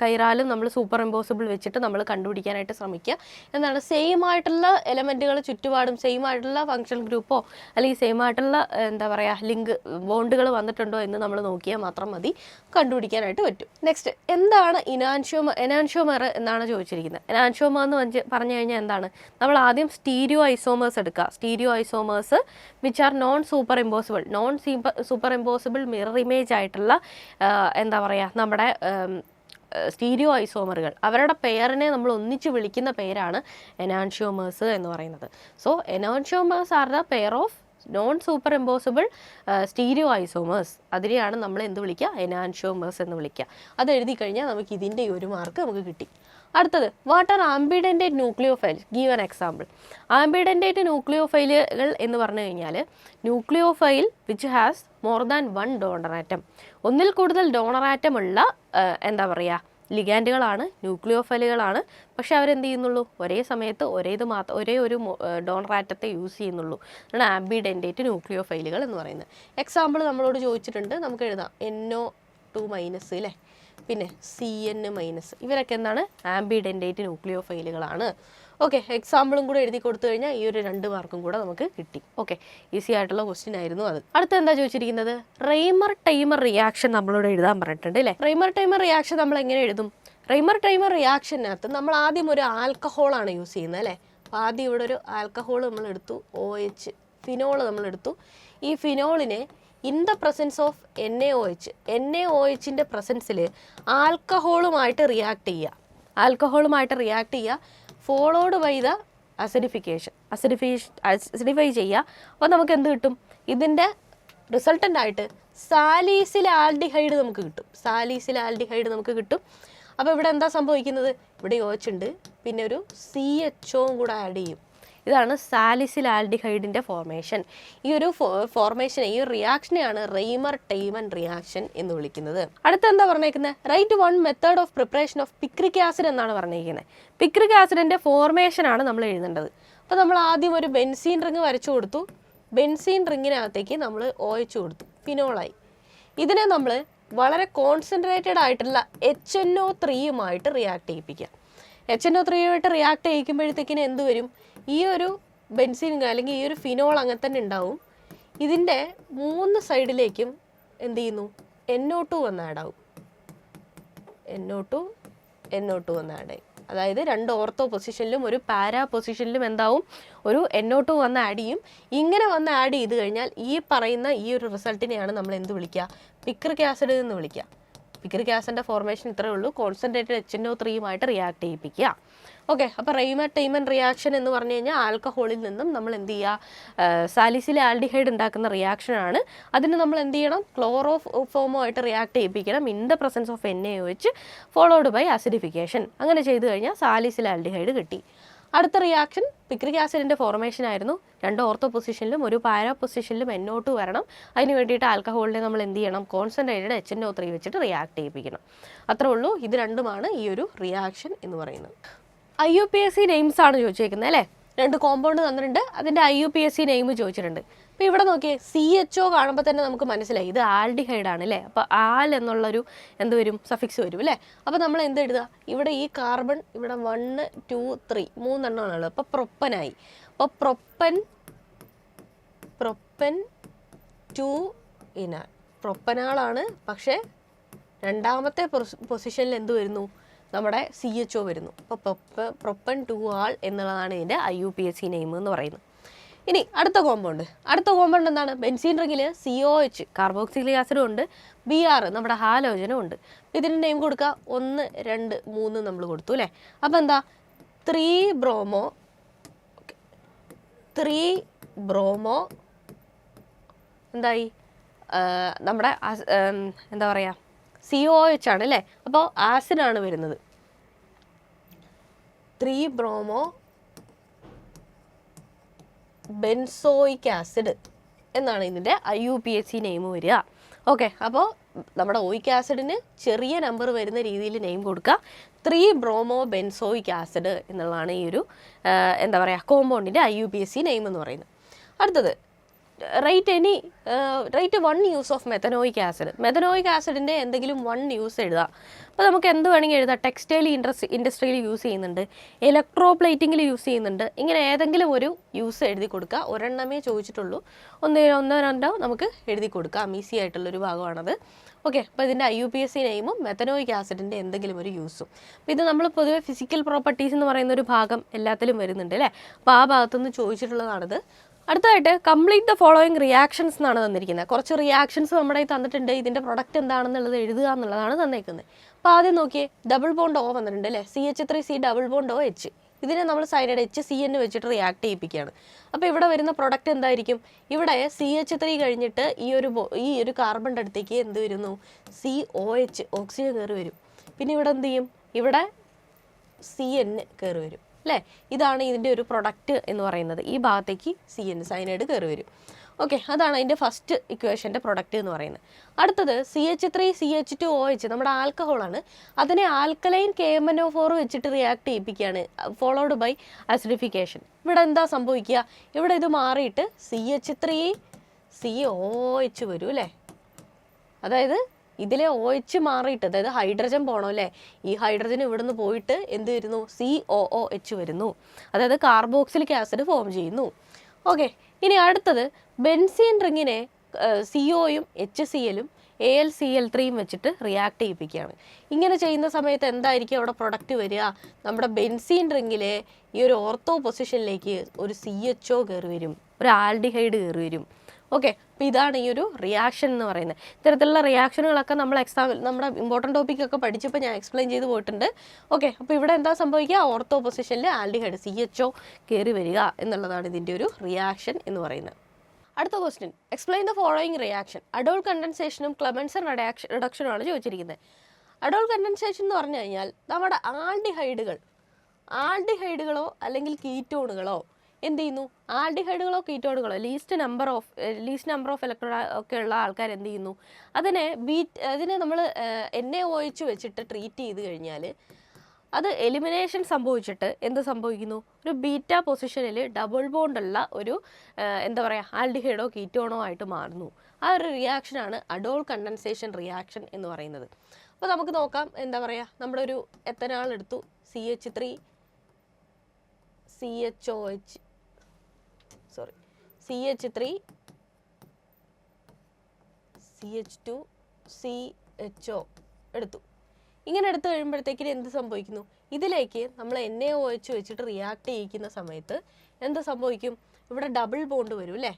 കൈറാലും നമ്മൾ സൂപ്പർ ഇമ്പോസിബിൾ വെച്ചിട്ട് നമ്മൾ കണ്ടുപിടിക്കാനായിട്ട് ശ്രമിക്കുക. എന്താണ്? സെയിം ആയിട്ടുള്ള എലമെൻറ്റുകൾ ചുറ്റുപാടും സെയിം ആയിട്ടുള്ള ഫങ്ഷൻ ഗ്രൂപ്പോ അല്ലെങ്കിൽ സെയിം ആയിട്ടുള്ള എന്താ പറയുക ലിങ്ക് ബോണ്ടുകൾ വന്നിട്ടുണ്ടോ എന്ന് നമ്മൾ നോക്കിയാൽ മാത്രം മതി കണ്ടുപിടിക്കാനായിട്ട് പറ്റും. നെക്സ്റ്റ്, എന്താണ് എനാൻഷ്യോമർ എന്നാണ് ചോദിച്ചിരിക്കുന്നത്. എനാൻഷ്യോമർ എന്ന് പറഞ്ഞു കഴിഞ്ഞാൽ എന്താണ്? നമ്മൾ ആദ്യം സ്റ്റീരിയോ ഐസോമേഴ്സ് എടുക്കുക. Stereo isomers which are non super impossible mirror image ആയിട്ടുള്ള എന്താ പറയുക നമ്മുടെ സ്റ്റീരിയോ ഐസോമറുകൾ, അവരുടെ പെയറിനെ നമ്മൾ ഒന്നിച്ച് വിളിക്കുന്ന പേരാണ് എനാൻഷ്യോമേഴ്സ് എന്ന് പറയുന്നത്. So enantiomers are the pair of non super impossible stereo isomers. അതിനെയാണ് നമ്മൾ എന്ത് വിളിക്കുക? എനാൻഷ്യോമേഴ്സ് എന്ന് വിളിക്കുക. അത് എഴുതി കഴിഞ്ഞാൽ നമുക്ക് ഇതിൻ്റെ ഒരു മാർക്ക് നമുക്ക് കിട്ടി. അടുത്തത്, what are ambidentate nucleophiles? Give an example. Ambidentate ന്യൂക്ലിയോഫൈലുകൾ എന്ന് പറഞ്ഞു കഴിഞ്ഞാൽ nucleophile which has more than 1 donor atom. ഒന്നിൽ കൂടുതൽ ഡോണർ ആറ്റം ഉള്ള എന്താ പറയുക ലിഗാൻഡുകളാണ്, ന്യൂക്ലിയോഫൈലുകളാണ്. പക്ഷെ അവരെന്ത് ചെയ്യുന്നുള്ളൂ? ഒരേ സമയത്ത് ഒരേ ഒരു ഡോണർ ആറ്റത്തെ യൂസ് ചെയ്യുന്നുള്ളൂ. അതാണ് ആംബിഡൻറ്റേറ്റ് ന്യൂക്ലിയോഫൈലുകൾ എന്ന് പറയുന്നത്. എക്സാമ്പിൾ നമ്മളോട് ചോദിച്ചിട്ടുണ്ട്, നമുക്ക് എഴുതാം NO2- അല്ലേ, പിന്നെ CN-. ഇവരൊക്കെ എന്താണ്? ആംബിഡൻറ്റേറ്റ് ന്യൂക്ലിയോഫൈലുകളാണ്. ഓക്കെ, എക്സാമ്പിളും കൂടെ എഴുതി കൊടുത്തു കഴിഞ്ഞാൽ ഈ ഒരു 2 മാർക്കും കൂടെ നമുക്ക് കിട്ടി. ഓക്കെ, ഈസി ആയിട്ടുള്ള ക്വസ്റ്റ്യൻ ആയിരുന്നു അത്. അടുത്ത എന്താ ചോദിച്ചിരിക്കുന്നത്? റെയ്മർ ടൈമർ റിയാക്ഷൻ നമ്മളോട് എഴുതാൻ പറഞ്ഞിട്ടുണ്ട് അല്ലേ. റെയ്മർ ടൈമർ റിയാക്ഷൻ നമ്മൾ എങ്ങനെ എഴുതും? റെയ്മർ ടൈമർ റിയാക്ഷനകത്ത് നമ്മൾ ആദ്യം ഒരു ആൽക്കഹോളാണ് യൂസ് ചെയ്യുന്നത് അല്ലേ. അപ്പോൾ ആദ്യം ഇവിടെ ഒരു ആൽക്കഹോൾ നമ്മൾ എടുത്തു, OH ഫിനോൾ നമ്മൾ എടുത്തു. ഈ ഫിനോളിനെ in the presence of NaOH പ്രസൻസിൽ ആൽക്കഹോളുമായിട്ട് റിയാക്ട് ചെയ്യുക, ഫോളോഡ് ബൈ ദ അസിഡിഫൈ ചെയ്യുക. അപ്പോൾ നമുക്ക് എന്ത് കിട്ടും? ഇതിൻ്റെ റിസൾട്ടൻ്റ് ആയിട്ട് സാലീസിൽ ആൽഡിഹൈഡ് നമുക്ക് കിട്ടും. അപ്പോൾ ഇവിടെ എന്താ സംഭവിക്കുന്നത്? ഇവിടെ OH ഉണ്ട്, പിന്നെ ഒരു CHO കൂടെ ആഡ് ചെയ്യും. ഇതാണ് സാലിസിൽ ആൽഡിഹൈഡിൻ്റെ ഫോർമേഷൻ. ഈ ഒരു ഫോർമേഷനെ, ഈ ഒരു റിയാക്ഷനെയാണ് റെയ്മർ ടൈമൻ റിയാക്ഷൻ എന്ന് വിളിക്കുന്നത്. അടുത്ത എന്താ പറഞ്ഞേക്കുന്നത്? Write 1 method of preparation of picric acid എന്നാണ് പറഞ്ഞിരിക്കുന്നത്. പിക്രിക് ആസിഡിൻ്റെ ഫോർമേഷനാണ് നമ്മൾ എഴുതേണ്ടത്. അപ്പോൾ നമ്മൾ ആദ്യം ഒരു ബെൻസീൻ റിങ് വരച്ചു കൊടുത്തു. ബെൻസീൻ റിങ്ങിനകത്തേക്ക് നമ്മൾ OH കൊടുത്തു, ഫിനോളായി. ഇതിനെ നമ്മൾ വളരെ കോൺസെൻട്രേറ്റഡ് ആയിട്ടുള്ള HNO3 റിയാക്ട് ചെയ്യിപ്പിക്കുക. HNO3 റിയാക്ട് ചെയ്യിക്കുമ്പോഴത്തേക്കിന് എന്ത് വരും? ഈ ഒരു ബെൻസീൻ അല്ലെങ്കിൽ ഈ ഒരു ഫിനോൾ അങ്ങനെ തന്നെ ഉണ്ടാവും. ഇതിൻ്റെ 3 സൈഡിലേക്കും എന്ത് ചെയ്യുന്നു? NO2 വന്ന് ആഡ് ആവും. NO2 വന്ന് ആഡ് ആയി. അതായത് 2 ഓർത്തോ പൊസിഷനിലും ഒരു പാരാ പൊസിഷനിലും എന്താവും? ഒരു NO2 വന്ന് ആഡ് ചെയ്യും. ഇങ്ങനെ വന്ന് ആഡ് ചെയ്ത് കഴിഞ്ഞാൽ ഈ പറയുന്ന ഈ ഒരു റിസൾട്ടിനെയാണ് നമ്മൾ എന്ത് വിളിക്കുക? പിക്രിക് ആസിഡ് എന്ന് വിളിക്കുക. പിക്രിക് ആസിഡിൻ്റെ ഫോർമേഷൻ ഇത്രയേ ഉള്ളൂ. Concentrated HNO3 react ചെയ്യിപ്പിക്കുക. ഓക്കെ, അപ്പോൾ റെയ്മർ ടൈമൻ റിയാക്ഷൻ എന്ന് പറഞ്ഞു കഴിഞ്ഞാൽ ആൽക്കഹോളിൽ നിന്നും നമ്മൾ എന്ത് ചെയ്യുക, സാലിസിലിക് ആൽഡിഹൈഡ് ഉണ്ടാക്കുന്ന റിയാക്ഷനാണ്. അതിന് നമ്മൾ എന്ത് ചെയ്യണം, ക്ലോറോഫോമോ ആയിട്ട് റിയാക്ട് ചെയ്യിപ്പിക്കണം in the presence of NaOH followed by acidification. അങ്ങനെ ചെയ്തു കഴിഞ്ഞാൽ സാലിസിലിക് ആൽഡിഹൈഡ് കിട്ടി. അടുത്ത റിയാക്ഷൻ പിക്രിക് ആസിഡിൻ്റെ ഫോർമേഷൻ ആയിരുന്നു. 2 ഓർത്തോ പൊസിഷനിലും 1 പാരാ പൊസിഷനിലും NO2 വരണം. അതിന് വേണ്ടിയിട്ട് ആൽക്കഹോളിനെ നമ്മൾ എന്ത് ചെയ്യണം, കോൺസെൻട്രേറ്റഡ് HNO3 വെച്ചിട്ട് റിയാക്ട് ചെയ്യിപ്പിക്കണം. അത്രേ ഉള്ളൂ. ഇത് രണ്ടുമാണ് ഈ ഒരു റിയാക്ഷൻ എന്ന് പറയുന്നത്. IUPAC നെയിംസ് ആണ് ചോദിച്ചേക്കുന്നത് അല്ലേ. 2 കോമ്പൗണ്ട് തന്നിട്ടുണ്ട്, അതിൻ്റെ IUPAC നെയിം ചോദിച്ചിട്ടുണ്ട്. അപ്പോൾ ഇവിടെ നോക്കിയേ, CHO കാണുമ്പോൾ തന്നെ നമുക്ക് മനസ്സിലായി ഇത് ആൽഡിഹൈഡ് ആണ് അല്ലേ. അപ്പോൾ ആൽ എന്നുള്ളൊരു എന്ത് വരും, സഫിക്സ് വരും അല്ലേ. അപ്പോൾ നമ്മൾ എന്ത് എഴുതുക, ഇവിടെ ഈ കാർബൺ ഇവിടെ 1 2 3 3 എണ്ണമാണുള്ളത്. അപ്പോൾ പ്രൊപ്പനായി. അപ്പോൾ പ്രൊപ്പൻ 2 ഇനാൽ പ്രൊപ്പനാളാണ്. പക്ഷേ രണ്ടാമത്തെ പൊസിഷനിൽ എന്ത് വരുന്നു, നമ്മുടെ CHO വരുന്നു. അപ്പോൾ പ്രൊപ്പൻ 2 ആൾ എന്നുള്ളതാണ് ഇതിൻ്റെ IUPAC നെയിം എന്ന് പറയുന്നത്. ഇനി അടുത്ത കോമ്പൗണ്ട് എന്താണ്, ബെൻസീൻ റിങ്ങിൽ COH കാർബോക്സിലിക് ആസിഡും ഉണ്ട്, Br നമ്മുടെ ഹാലോജനും ഉണ്ട്. ഇതിന് നെയിം കൊടുക്കുക 1 2 3 നമ്മൾ കൊടുത്തു അല്ലേ. അപ്പോൾ എന്താ 3 ബ്രോമോ എന്തായി, നമ്മുടെ എന്താ പറയുക COH ആണ് അല്ലേ. അപ്പോൾ ആസിഡാണ് വരുന്നത്. 3 ബ്രോമോ ബെൻസോയിക് ആസിഡ് എന്നാണ് ഇതിൻ്റെ IUPAC നെയിം വരിക. ഓക്കെ, അപ്പോൾ നമ്മുടെ ഓയിക് ആസിഡിന് ചെറിയ നമ്പർ വരുന്ന രീതിയിൽ നെയിം കൊടുക്കുക. 3 ബ്രോമോ ബെൻസോയിക് ആസിഡ് എന്നുള്ളതാണ് ഈ ഒരു എന്താ പറയുക കോമ്പൗണ്ടിൻ്റെ IUPAC നെയിം എന്ന് പറയുന്നത്. അടുത്തത് റൈറ്റ് 1 യൂസ് ഓഫ് മെഥനോയിക് ആസിഡിൻ്റെ എന്തെങ്കിലും 1 യൂസ് എഴുതുക. അപ്പോൾ നമുക്ക് എന്ത് വേണമെങ്കിൽ എഴുതാം. ടെക്സ്റ്റൈൽ ഇൻഡസ്ട്രിയിൽ യൂസ് ചെയ്യുന്നുണ്ട്, ഇലക്ട്രോപ്ലേറ്റിങ്ങിൽ യൂസ് ചെയ്യുന്നുണ്ട്. ഇങ്ങനെ ഏതെങ്കിലും ഒരു യൂസ് എഴുതി കൊടുക്കുക. ഒരെണ്ണമേ ചോദിച്ചിട്ടുള്ളൂ, ഒന്നോ രണ്ടോ നമുക്ക് എഴുതി കൊടുക്കാം. ഈസി ആയിട്ടുള്ളൊരു ഭാഗമാണത്. ഓക്കെ, അപ്പോൾ ഇതിൻ്റെ IUPAC നെയിമും മെഥനോയിക് ആസിഡിൻ്റെ എന്തെങ്കിലും ഒരു യൂസും. അപ്പോൾ ഇത് നമ്മൾ പൊതുവെ ഫിസിക്കൽ പ്രോപ്പർട്ടീസ് എന്ന് പറയുന്ന ഒരു ഭാഗം എല്ലാത്തിലും വരുന്നുണ്ട് അല്ലേ. അപ്പോൾ ആ ഭാഗത്തുനിന്ന് ചോദിച്ചിട്ടുള്ളതാണിത്. അടുത്തതായിട്ട് കംപ്ലീറ്റ് ദ ഫോളോയിങ് റിയാക്ഷൻസ് എന്നാണ് തന്നിരിക്കുന്നത്. കുറച്ച് റിയാക്ഷൻസ് നമ്മുടെ തന്നിട്ടുണ്ട്. ഇതിൻ്റെ പ്രൊഡക്റ്റ് എന്താണെന്നുള്ളത് എഴുതുക എന്നുള്ളതാണ് തന്നേക്കുന്നത്. അപ്പോൾ ആദ്യം നോക്കിയേ, ഡബിൾ ബോണ്ട് O വന്നിട്ടുണ്ട് അല്ലേ. CH3C double bond OH. ഇതിനെ നമ്മൾ സൈനൈഡ് HCN വെച്ചിട്ട് റിയാക്ട് ചെയ്യിപ്പിക്കുകയാണ്. അപ്പോൾ ഇവിടെ വരുന്ന പ്രൊഡക്റ്റ് എന്തായിരിക്കും, ഇവിടെ CH3 കഴിഞ്ഞിട്ട് ഈ ഒരു കാർബണിൻ്റെ അടുത്തേക്ക് എന്ത് വരുന്നു, COH ഓക്സിജൻ കയറി വരും. പിന്നെ ഇവിടെ എന്ത് ചെയ്യും, ഇവിടെ CN കയറി വരും അല്ലേ. ഇതാണ് ഇതിൻ്റെ ഒരു പ്രൊഡക്റ്റ് എന്ന് പറയുന്നത്. ഈ ഭാഗത്തേക്ക് CN സൈനൈഡ് കയറി വരും. ഓക്കെ, അതാണ് അതിൻ്റെ ഫസ്റ്റ് ഇക്വേഷൻ്റെ പ്രൊഡക്റ്റ് എന്ന് പറയുന്നത്. അടുത്തത് CH3CH2OH നമ്മുടെ ആൽക്കഹോളാണ്. അതിനെ ആൽക്കലൈൻ KMNO4 വെച്ചിട്ട് റിയാക്ട് ചെയ്യിപ്പിക്കുകയാണ്, ഫോളോഡ് ബൈ ആസിഡിഫിക്കേഷൻ. ഇവിടെ എന്താ സംഭവിക്കുക, ഇവിടെ ഇത് മാറിയിട്ട് CH3COH വരും അല്ലേ. അതായത് ഇതിലെ OH മാറിയിട്ട്, അതായത് ഹൈഡ്രജൻ പോകണം അല്ലേ. ഈ ഹൈഡ്രജൻ ഇവിടുന്ന് പോയിട്ട് എന്ത് വരുന്നു, COOH വരുന്നു. അതായത് കാർബോക്സിലിക് ആസിഡ് ഫോം ചെയ്യുന്നു. ഓക്കെ, ഇനി അടുത്തത് ബെൻസീൻ റിങ്ങിനെ COയും HClഉം AlCl3യും വെച്ചിട്ട് റിയാക്ട് ചെയ്യിപ്പിക്കുകയാണ്. ഇങ്ങനെ ചെയ്യുന്ന സമയത്ത് എന്തായിരിക്കും അവിടെ പ്രൊഡക്റ്റ് വരിക, നമ്മുടെ ബെൻസീൻ റിങ്ങിലെ ഈ ഒരു ഓർത്തോ പൊസിഷനിലേക്ക് ഒരു CHO കയറി വരും, ഒരു ആൽഡിഹൈഡ് കയറി വരും. ഓക്കെ, അപ്പോൾ ഇതാണ് ഈ ഒരു റിയാക്ഷൻ എന്ന് പറയുന്നത്. ഇത്തരത്തിലുള്ള റിയാക്ഷനുകളൊക്കെ നമ്മൾ നമ്മുടെ ഇമ്പോർട്ടൻറ്റ് ടോപ്പിക്കൊക്കെ പഠിച്ചപ്പോൾ ഞാൻ എക്സ്പ്ലെയിൻ ചെയ്ത് പോയിട്ടുണ്ട്. ഓക്കെ, അപ്പോൾ ഇവിടെ എന്താ സംഭവിക്കുക, ഓർത്തോ പൊസിഷനിൽ ആൽഡിഹൈഡ് CHO കയറി വരിക എന്നുള്ളതാണ് ഇതിൻ്റെ ഒരു റിയാക്ഷൻ എന്ന് പറയുന്നത്. അടുത്ത question, explain the following reaction. Aldol കണ്ടൻസേഷനും ക്ലെമൻസൺ റിഡക്ഷനുമാണ് ചോദിച്ചിരിക്കുന്നത്. അഡോൾ കണ്ടൻസേഷൻ എന്ന് പറഞ്ഞു കഴിഞ്ഞാൽ നമ്മുടെ ആൽഡിഹൈഡുകളോ അല്ലെങ്കിൽ കീറ്റോണുകളോ എന്ത് ചെയ്യുന്നു, ആൽഡിഹൈഡുകളോ കീറ്റോണുകളോ ലീസ്റ്റ് നമ്പർ ഓഫ് ഇലക്ട്രോൺ ഒക്കെ ഉള്ള ആൾക്കാർ എന്ത് ചെയ്യുന്നു, അതിനെ നമ്മൾ NaOH വെച്ചിട്ട് ട്രീറ്റ് ചെയ്ത് കഴിഞ്ഞാൽ അത് എലിമിനേഷൻ സംഭവിച്ചിട്ട് എന്ത് സംഭവിക്കുന്നു, ഒരു ബീറ്റ പൊസിഷനിൽ ഡബിൾ ബോണ്ടുള്ള ഒരു എന്താ പറയുക ആൽഡിഹൈഡോ കീറ്റോണോ ആയിട്ട് മാറുന്നു. ആ ഒരു റിയാക്ഷനാണ് അഡോൾ കണ്ടൻസേഷൻ റിയാക്ഷൻ എന്ന് പറയുന്നത്. അപ്പോൾ നമുക്ക് നോക്കാം, എന്താ പറയുക, നമ്മുടെ ഒരു എത്തനാൾ എടുത്തു, CH3 CH2 CHO എടുത്തു. ഇങ്ങനെ എടുത്തു കഴിയുമ്പോഴത്തേക്കിന് എന്ത് സംഭവിക്കുന്നു, ഇതിലേക്ക് നമ്മൾ NaOH വെച്ചിട്ട് റിയാക്ട് ചെയ്യിക്കുന്ന സമയത്ത് എന്ത് സംഭവിക്കും, ഇവിടെ ഡബിൾ ബോണ്ട് വരും അല്ലേ.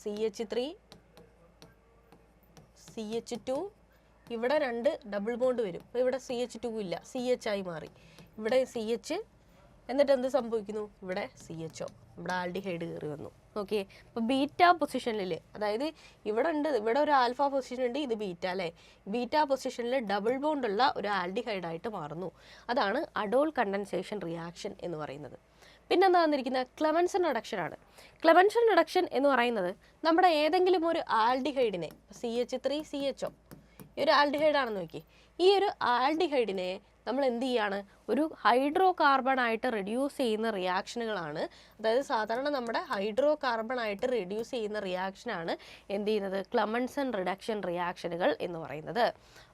CH3 CH2 ഇവിടെ 2 ഡബിൾ ബോണ്ട് വരും. അപ്പോൾ ഇവിടെ CH2 ഇല്ല, CH ആയി മാറി. ഇവിടെ CH എന്നിട്ട് എന്ത് സംഭവിക്കുന്നു? ഇവിടെ CHO, ഇവിടെ ആൽഡിഹൈഡ് കയറി വന്നു. ഓക്കെ, അപ്പോൾ ബീറ്റ പൊസിഷനിൽ, അതായത് ഇവിടെ ഉണ്ട്, ഇവിടെ ഒരു ആൽഫ പൊസിഷൻ ഉണ്ട്, ഇത് ബീറ്റ അല്ലേ. ബീറ്റ പൊസിഷനിൽ ഡബിൾ ബോണ്ട് ഉള്ള ഒരു ആൽഡിഹൈഡായിട്ട് മാറുന്നു. അതാണ് അഡോൾ കണ്ടൻസേഷൻ റിയാക്ഷൻ എന്ന് പറയുന്നത്. പിന്നെന്താ വന്നിരിക്കുന്നത്? ക്ലെമൻസൺ റിഡക്ഷൻ ആണ്. ക്ലെമൻസൺ റിഡക്ഷൻ എന്ന് പറയുന്നത് നമ്മുടെ ഏതെങ്കിലും ഒരു ആൽഡിഹൈഡിനെ, CH3CHO, ഈ ഒരു ആൽഡിഹൈഡാണെന്ന് നോക്കി, ഈ ഒരു ആൽഡിഹൈഡിനെ നമ്മൾ എന്ത് ചെയ്യാണ്? ഒരു ഹൈഡ്രോ കാർബൺ ആയിട്ട് റെഡ്യൂസ് ചെയ്യുന്ന റിയാക്ഷനുകളാണ്. അതായത് സാധാരണ നമ്മുടെ ഹൈഡ്രോ കാർബൺ ആയിട്ട് റെഡ്യൂസ് ചെയ്യുന്ന റിയാക്ഷനാണ് എന്ത് ചെയ്യുന്നത്? ക്ലെമൻസൺ റിഡക്ഷൻ റിയാക്ഷനുകൾ എന്ന് പറയുന്നത്.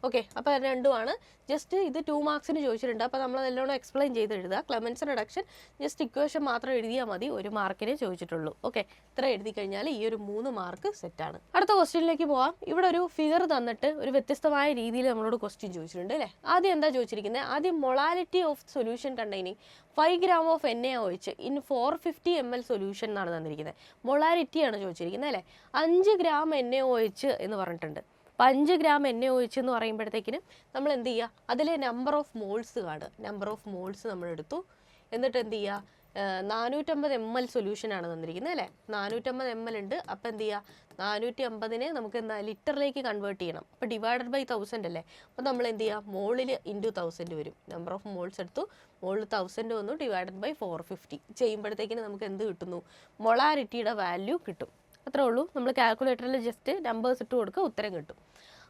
ഓക്കെ, അപ്പോൾ രണ്ടുമാണ്. ജസ്റ്റ് ഇത് 2 മാർക്സിന് ചോദിച്ചിട്ടുണ്ട്. അപ്പോൾ നമ്മൾ അതെല്ലാം എക്സ്പ്ലെയിൻ ചെയ്ത് എഴുതുക. ക്ലെമൻസൺ റിഡക്ഷൻ ജസ്റ്റ് ഇക്വേഷൻ മാത്രം എഴുതിയാൽ മതി, 1 മാർക്കിന് ചോദിച്ചിട്ടുള്ളൂ. ഓക്കെ, ഇത്ര എഴുതി കഴിഞ്ഞാൽ ഈ ഒരു 3 മാർക്ക് സെറ്റാണ്. അടുത്ത ക്വസ്റ്റ്യനിലേക്ക് പോവാം. ഇവിടെ ഒരു ഫിഗർ തന്നിട്ട് ഒരു വ്യത്യസ്തമായ രീതിയിൽ നമ്മളോട് ക്വസ്റ്റ്യൻ ചോദിച്ചിട്ടുണ്ട് അല്ലേ. ആദ്യം എന്താ ചോദിച്ചിരിക്കുന്നത്? ആദ്യം molality of solution containing 5 gram of NaOH in 450 ml solution എന്നാണ് തന്നിരിക്കുന്നത്. മൊളാലിറ്റിയാണ് ചോദിച്ചിരിക്കുന്നത് അല്ലേ. 5 gram NaOH എന്ന് പറഞ്ഞിട്ടുണ്ട്. അപ്പോൾ 5 gram NaOH എന്ന് പറയുമ്പോഴത്തേക്കിനും നമ്മൾ എന്ത് ചെയ്യുക? അതിലെ നമ്പർ ഓഫ് മോൾസ് കാണുക. നമ്പർ ഓഫ് മോൾസ് നമ്മൾ എടുത്തു. എന്നിട്ട് എന്ത് ചെയ്യുക? 450 ml സൊല്യൂഷനാണ് തന്നിരിക്കുന്നത് അല്ലേ. 450 ml ഉണ്ട്. അപ്പോൾ എന്ത് ചെയ്യുക? 450നെ നമുക്ക് എന്താ ലിറ്ററിലേക്ക് കൺവേർട്ട് ചെയ്യണം. അപ്പോൾ ഡിവൈഡഡ് ബൈ 1000 അല്ലേ. അപ്പോൾ നമ്മൾ എന്ത് ചെയ്യുക? മോളിൽ ഇൻറ്റു 1000 വരും. നമ്പർ ഓഫ് മോൾസ് എടുത്തു, മോളിൽ 1000 വന്നു, ഡിവൈഡഡ് ബൈ 450 ചെയ്യുമ്പോഴത്തേക്കിന് നമുക്ക് എന്ത് കിട്ടുന്നു? മൊളാരിറ്റിയുടെ വാല്യൂ കിട്ടും. അത്രേ ഉള്ളൂ. നമ്മൾ കാൽക്കുലേറ്ററിൽ ജസ്റ്റ് നമ്പേഴ്സ് ഇട്ട് കൊടുക്കുക, ഉത്തരം കിട്ടും.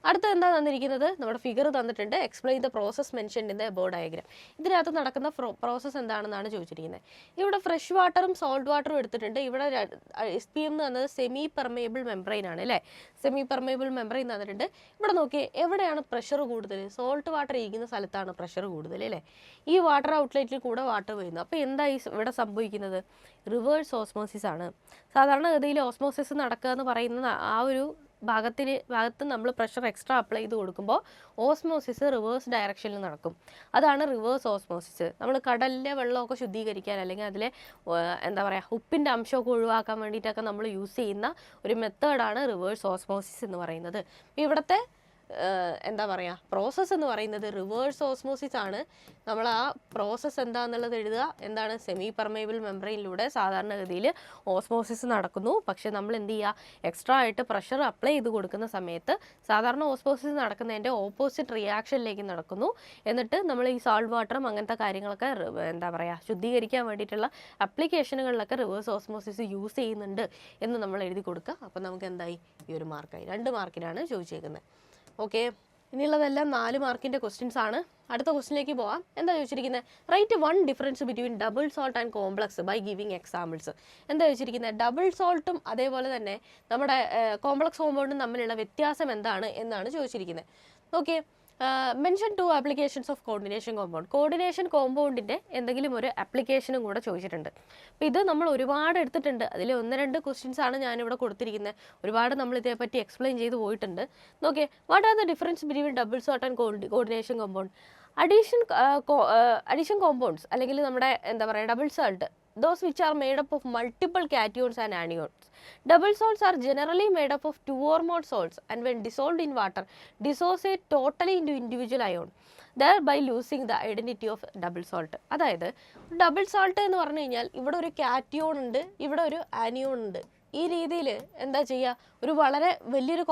അടുത്ത എന്താ തന്നിരിക്കുന്നത്? നമ്മുടെ ഫിഗർ തന്നിട്ടുണ്ട്. Explain the process mentioned in the above diagram. ഇതിനകത്ത് നടക്കുന്ന പ്രോസസ്സ് എന്താണെന്നാണ് ചോദിച്ചിരിക്കുന്നത്. ഇവിടെ ഫ്രഷ് വാട്ടറും സോൾട്ട് വാട്ടറും എടുത്തിട്ടുണ്ട്. ഇവിടെ SPM എന്ന് പറയുന്നത് സെമി പെർമേബിൾ മെംബ്രെയിൻ ആണ് അല്ലേ. സെമി പെർമേബിൾ മെംബ്രെയിൻ തന്നിട്ടുണ്ട്. ഇവിടെ നോക്കിയേ, എവിടെയാണ് പ്രഷർ കൂടുതൽ? സോൾട്ട് വാട്ടർ ഇരിക്കുന്ന സ്ഥലത്താണ് പ്രഷർ കൂടുതൽ അല്ലേ. ഈ വാട്ടർ ഔട്ട്ലെറ്റിൽ കൂടെ വാട്ടർ വരുന്നു. അപ്പോൾ എന്താ ഇവിടെ സംഭവിക്കുന്നത്? റിവേഴ്സ് ഓസ്മോസിസ് ആണ്. സാധാരണഗതിയിൽ ഓസ്മോസിസ് നടക്കുക എന്ന് പറയുന്ന ആ ഒരു ഭാഗത്ത് നമ്മൾ പ്രഷർ എക്സ്ട്രാ അപ്ലൈ ചെയ്ത് കൊടുക്കുമ്പോൾ ഓസ്മോസിസ് റിവേഴ്സ് ഡയറക്ഷനിൽ നടക്കും. അതാണ് റിവേഴ്സ് ഓസ്മോസിസ്. നമ്മൾ കടലിലെ വെള്ളമൊക്കെ ശുദ്ധീകരിക്കാൻ, അല്ലെങ്കിൽ അതിലെ എന്താ പറയുക, ഉപ്പിൻ്റെ അംശമൊക്കെ ഒഴിവാക്കാൻ വേണ്ടിയിട്ടൊക്കെ നമ്മൾ യൂസ് ചെയ്യുന്ന ഒരു മെത്തേഡാണ് റിവേഴ്സ് ഓസ്മോസിസ് എന്ന് പറയുന്നത്. ഇവിടുത്തെ എന്താ പറയുക, പ്രോസസ്സ് എന്ന് പറയുന്നത് റിവേഴ്സ് ഓസ്മോസിസ് ആണ്. നമ്മൾ ആ പ്രോസസ്സ് എന്താണെന്നുള്ളത് എഴുതുക. എന്താണ്? സെമി പെർമേബിൾ മെംബ്രെയിനിലൂടെ സാധാരണഗതിയിൽ ഓസ്മോസിസ് നടക്കുന്നു. പക്ഷേ നമ്മൾ എന്ത് ചെയ്യുക? എക്സ്ട്രാ ആയിട്ട് പ്രഷർ അപ്ലൈ ചെയ്ത് കൊടുക്കുന്ന സമയത്ത് സാധാരണ ഓസ്മോസിസ് നടക്കുന്നതിൻ്റെ ഓപ്പോസിറ്റ് റിയാക്ഷനിലേക്ക് നടക്കുന്നു. എന്നിട്ട് നമ്മൾ ഈ സോൾട്ട് വാട്ടറും അങ്ങനത്തെ കാര്യങ്ങളൊക്കെ എന്താ പറയുക, ശുദ്ധീകരിക്കാൻ വേണ്ടിയിട്ടുള്ള ആപ്ലിക്കേഷനുകളിലൊക്കെ റിവേഴ്സ് ഓസ്മോസിസ് യൂസ് ചെയ്യുന്നുണ്ട് എന്ന് നമ്മൾ എഴുതി കൊടുക്കുക. അപ്പോൾ നമുക്ക് എന്തായി? ഈ ഒരു മാർക്കായി. 2 മാർക്കിനാണ് ചോദിച്ചേക്കുന്നത്. ഓക്കെ, ഇനിയുള്ളതെല്ലാം 4 മാർക്കിൻ്റെ ക്വസ്റ്റ്യൻസ് ആണ്. അടുത്ത ക്വസ്റ്റിനിലേക്ക് പോവാം. എന്താ ചോദിച്ചിരിക്കുന്നത്? Write 1 difference between double salt and complex by giving examples. എന്താ ചോദിച്ചിരിക്കുന്നത്? ഡബിൾ സോൾട്ടും അതേപോലെ തന്നെ നമ്മുടെ കോംപ്ലക്സ് കോമ്പൗണ്ടും തമ്മിലുള്ള വ്യത്യാസം എന്താണ് എന്നാണ് ചോദിച്ചിരിക്കുന്നത്. Okay, mention 2 applications of coordination compound. Coordination കോമ്പൗണ്ടിൻ്റെ എന്തെങ്കിലും ഒരു ആപ്ലിക്കേഷനും കൂടെ ചോദിച്ചിട്ടുണ്ട്. അപ്പോൾ ഇത് നമ്മൾ ഒരുപാട് എടുത്തിട്ടുണ്ട്. അതിൽ 1-2 ക്വസ്റ്റ്യൻസ് ആണ് ഞാനിവിടെ കൊടുത്തിരിക്കുന്നത്. ഒരുപാട് നമ്മൾ ഇതേപ്പറ്റി എക്സ്പ്ലെയിൻ ചെയ്ത് പോയിട്ടുണ്ട്. നോക്കിയേ, what are the difference between double salt and coordination compound? Addition compounds അല്ലെങ്കിൽ നമ്മുടെ എന്താ പറയുക, double salt, those which are made up of multiple cations and anions. Double salts are generally made up of 2 or more salts and when dissolved in water dissociate totally into individual ion, thereby losing the identity of double salt. അതായത് double salt എന്ന് പറഞ്ഞു കഴിഞ്ഞാൽ ഇവിടെ ഒരു cation ഉണ്ട്, ഇവിടെ ഒരു anion ഉണ്ട്. ഈ രീതിയിൽ എന്താ ചെയ്യുക? ഒരു വളരെ വലിയൊരു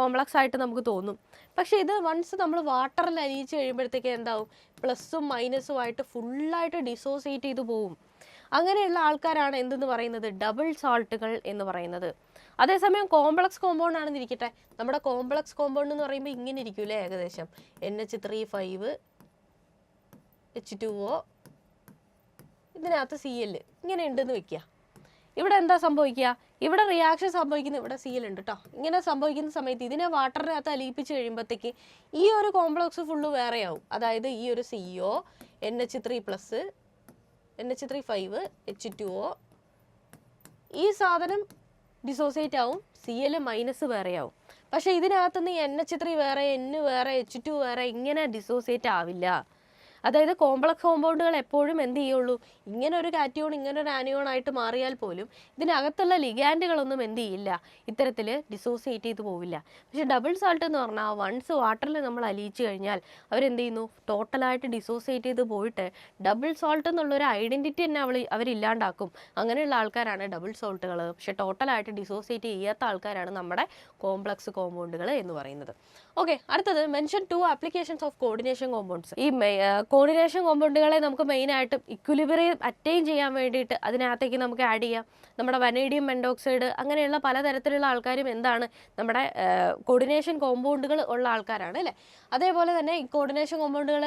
കോംപ്ലക്സ് ആയിട്ട് നമുക്ക് തോന്നും. പക്ഷേ ഇത് വൺസ് നമ്മൾ വാട്ടറിൽ അലിയിച്ച് കഴിയുമ്പോഴത്തേക്ക് എന്താവും? പ്ലസ്സും മൈനസും ആയിട്ട് ഫുള്ളായിട്ട് ഡിസോസിയേറ്റ് ചെയ്ത് പോവും. അങ്ങനെയുള്ള ആൾക്കാരാണ് എന്തെന്ന് പറയുന്നത്? ഡബിൾ സോൾട്ടുകൾ എന്ന് പറയുന്നത്. അതേസമയം കോംപ്ലക്സ് കോമ്പൗണ്ട് ആണെന്ന് ഇരിക്കട്ടെ. നമ്മുടെ കോംപ്ലക്സ് കോമ്പൗണ്ട് എന്ന് പറയുമ്പോൾ ഇങ്ങനെ ഇരിക്കൂലേ, ഏകദേശം NH3 H2O, ഇതിനകത്ത് Cl ഇങ്ങനെ ഉണ്ടെന്ന് വെക്കുക. ഇവിടെ എന്താ സംഭവിക്കുക? ഇവിടെ റിയാക്ഷൻ സംഭവിക്കുന്നത്, ഇവിടെ Cl ഉണ്ട് കേട്ടോ. ഇങ്ങനെ സംഭവിക്കുന്ന സമയത്ത് ഇതിനെ വാട്ടറിനകത്ത് അലിയിപ്പിച്ച് കഴിയുമ്പോഴത്തേക്ക് ഈ ഒരു കോംപ്ലക്സ് ഫുള്ള് വേറെയാവും. അതായത് ഈ ഒരു CO NH3+, NH3 H2O, ഈ സാധനം ഡിസോസിയേറ്റ് ആവും, Cl മൈനസ് വേറെയാവും. പക്ഷേ ഇതിനകത്തുനിന്ന് NH3 വേറെ, N വേറെ, H2 വേറെ, ഇങ്ങനെ ഡിസോസിയേറ്റ് ആവില്ല. അതായത് കോംപ്ലക്സ് കോമ്പൗണ്ടുകൾ എപ്പോഴും എന്ത് ചെയ്യുള്ളൂ, ഇങ്ങനെ ഒരു കാറ്റിയോൺ ഇങ്ങനെ ഒരു ആനിയോൺ ആയിട്ട് മാറിയാൽ പോലും ഇതിനകത്തുള്ള ലിഗാൻഡുകളൊന്നും എന്ത് ചെയ്യില്ല, ഇത്തരത്തിൽ ഡിസോസിയേറ്റ് ചെയ്ത് പോവില്ല. പക്ഷേ ഡബിൾ സാൾട്ട് എന്ന് പറഞ്ഞാൽ വൺസ് വാട്ടറിൽ നമ്മൾ അലിയിച്ചു കഴിഞ്ഞാൽ അവരെന്ത് ചെയ്യുന്നു, ടോട്ടലായിട്ട് ഡിസോസിയേറ്റ് ചെയ്ത് പോയിട്ട് ഡബിൾ സോൾട്ട് എന്നുള്ളൊരു ഐഡൻറ്റിറ്റി തന്നെ അവരില്ലാണ്ടാക്കും. അങ്ങനെയുള്ള ആൾക്കാരാണ് ഡബിൾ സോൾട്ടുകൾ. പക്ഷേ ടോട്ടലായിട്ട് ഡിസോസിയേറ്റ് ചെയ്യാത്ത ആൾക്കാരാണ് നമ്മുടെ കോംപ്ലക്സ് കോമ്പൗണ്ടുകൾ എന്ന് പറയുന്നത്. ഓക്കെ, അടുത്തത് mention 2 applications of coordination compounds. ഈ കോർഡിനേഷൻ കോമ്പൗണ്ടുകളെ നമുക്ക് മെയിനായിട്ടും ഇക്വിലിബ്രിയം അറ്റൈൻ ചെയ്യാൻ വേണ്ടിയിട്ട് അതിനകത്തേക്ക് നമുക്ക് ആഡ് ചെയ്യാം നമ്മുടെ വനേഡിയം പെൻഡോക്സൈഡ്. അങ്ങനെയുള്ള പലതരത്തിലുള്ള ആൾക്കാരും എന്താണ് നമ്മുടെ കോർഡിനേഷൻ കോമ്പൗണ്ടുകൾ ഉള്ള ആൾക്കാരാണ് അല്ലേ. അതേപോലെ തന്നെ ഈ കോർഡിനേഷൻ കോമ്പൗണ്ടുകൾ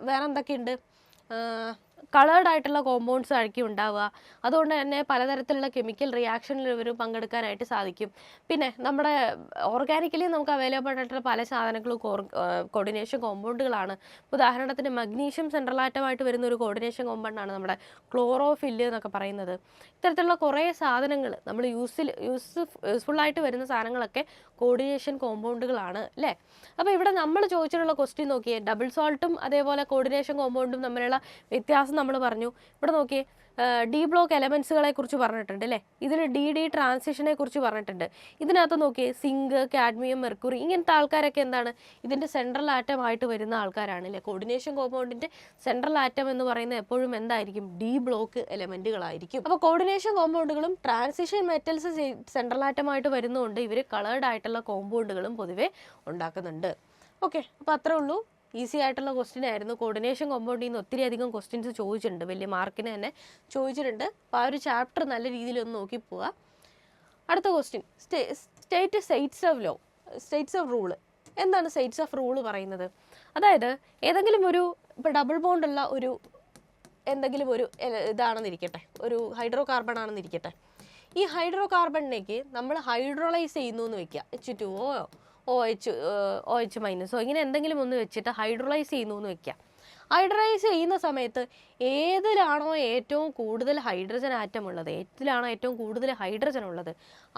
വേറെ എന്തൊക്കെയുണ്ട്, കളേർഡ് ആയിട്ടുള്ള കോമ്പൗണ്ട്സ് ആയിരിക്കും ഉണ്ടാവുക. അതുകൊണ്ട് തന്നെ പലതരത്തിലുള്ള കെമിക്കൽ റിയാക്ഷനിൽ ഇവർ പങ്കെടുക്കാനായിട്ട് സാധിക്കും. പിന്നെ നമ്മുടെ ഓർഗാനിക്കലി നമുക്ക് അവൈലബിൾ ആയിട്ടുള്ള പല സാധനങ്ങളും കോർഡിനേഷൻ കോമ്പൗണ്ടുകളാണ്. ഉദാഹരണത്തിന് മഗ്നീഷ്യം സെൻട്രൽ ആറ്റമായിട്ട് വരുന്ന ഒരു കോർഡിനേഷൻ കോമ്പൗണ്ടാണ് നമ്മുടെ ക്ലോറോഫില്ല് എന്നൊക്കെ പറയുന്നത്. ഇത്തരത്തിലുള്ള കുറേ സാധനങ്ങൾ നമ്മൾ യൂസ്ഫുള്ളായിട്ട് വരുന്ന സാധനങ്ങളൊക്കെ കോർഡിനേഷൻ കോമ്പൗണ്ടുകളാണ് അല്ലേ. അപ്പോൾ ഇവിടെ നമ്മൾ ചോദിച്ചിട്ടുള്ള ക്വസ്റ്റ്യൻ നോക്കിയേ, ഡബിൾ സോൾട്ടും അതേപോലെ കോർഡിനേഷൻ കോമ്പൗണ്ടും തമ്മിലുള്ള വ്യത്യാസം നമ്മൾ പറഞ്ഞു. ഇവിടെ നോക്കിയേ, ഡി ബ്ലോക്ക് എലമെൻസുകളെ കുറിച്ച് പറഞ്ഞിട്ടുണ്ട് അല്ലേ. ഇതിൽ ഡി ട്രാൻസിഷനെ കുറിച്ച് പറഞ്ഞിട്ടുണ്ട്. ഇതിനകത്ത് നോക്കിയേ, സിങ്ക്, കാഡ്മിയം, മെർക്കുറി ഇങ്ങനത്തെ ആൾക്കാരൊക്കെ എന്താണ് ഇതിൻ്റെ സെൻട്രൽ ആറ്റം ആയിട്ട് വരുന്ന ആൾക്കാരാണ് അല്ലേ. കോർഡിനേഷൻ കോമ്പൗണ്ടിൻ്റെ സെൻട്രൽ ആറ്റം എന്ന് പറയുന്നത് എപ്പോഴും എന്തായിരിക്കും, ഡി ബ്ലോക്ക് എലമെൻറ്റുകളായിരിക്കും. അപ്പോൾ കോർഡിനേഷൻ കോമ്പൗണ്ടുകളും ട്രാൻസിഷൻ മെറ്റൽസ് സെൻട്രൽ ആറ്റമായിട്ട് വരുന്നതുകൊണ്ട് ഇവർ കളേർഡ് ആയിട്ടുള്ള കോമ്പൗണ്ടുകളും പൊതുവെ ഉണ്ടാക്കുന്നുണ്ട്. ഓക്കെ, അപ്പോൾ അത്രേ ഉള്ളൂ. ഈസി ആയിട്ടുള്ള ക്വസ്റ്റ്യൻ ആയിരുന്നു. കോർഡിനേഷൻ കോമ്പൗണ്ടിൽ നിന്ന് ഒത്തിരി അധികം ക്വസ്റ്റ്യൻസ് ചോദിച്ചിട്ടുണ്ട്, വലിയ മാർക്കിന് തന്നെ ചോദിച്ചിട്ടുണ്ട്. അപ്പോൾ ആ ഒരു ചാപ്റ്റർ നല്ല രീതിയിൽ ഒന്ന് നോക്കി പോവുക. അടുത്ത ക്വസ്റ്റ്യൻ, സ്റ്റേറ്റ്സ് ഓഫ് റൂള്. എന്താണ് സ്റ്റേറ്റ്സ് ഓഫ് റൂള് പറയുന്നത്? അതായത് ഏതെങ്കിലും ഒരു ഇപ്പോൾ ഡബിൾ ബോണ്ടുള്ള ഒരു എന്തെങ്കിലും ഒരു ഇതാണെന്നിരിക്കട്ടെ, ഒരു ഹൈഡ്രോ കാർബൺ ആണെന്നിരിക്കട്ടെ. ഈ ഹൈഡ്രോ കാർബണിലേക്ക് നമ്മൾ ഹൈഡ്രോളൈസ് ചെയ്യുന്നു എന്ന് വെക്കുക, H2O OH- ഇങ്ങനെ എന്തെങ്കിലും ഒന്ന് വെച്ചിട്ട് ഹൈഡ്രോളൈസ് ചെയ്യുന്നു എന്ന് വെക്കുക. ഹൈഡ്രോളൈസ് ചെയ്യുന്ന സമയത്ത് ഏതിലാണോ ഏറ്റവും കൂടുതൽ ഹൈഡ്രജൻ ആറ്റം ഉള്ളത്, ഏതിലാണോ ഏറ്റവും കൂടുതൽ ഹൈഡ്രജൻ ഉള്ളത്,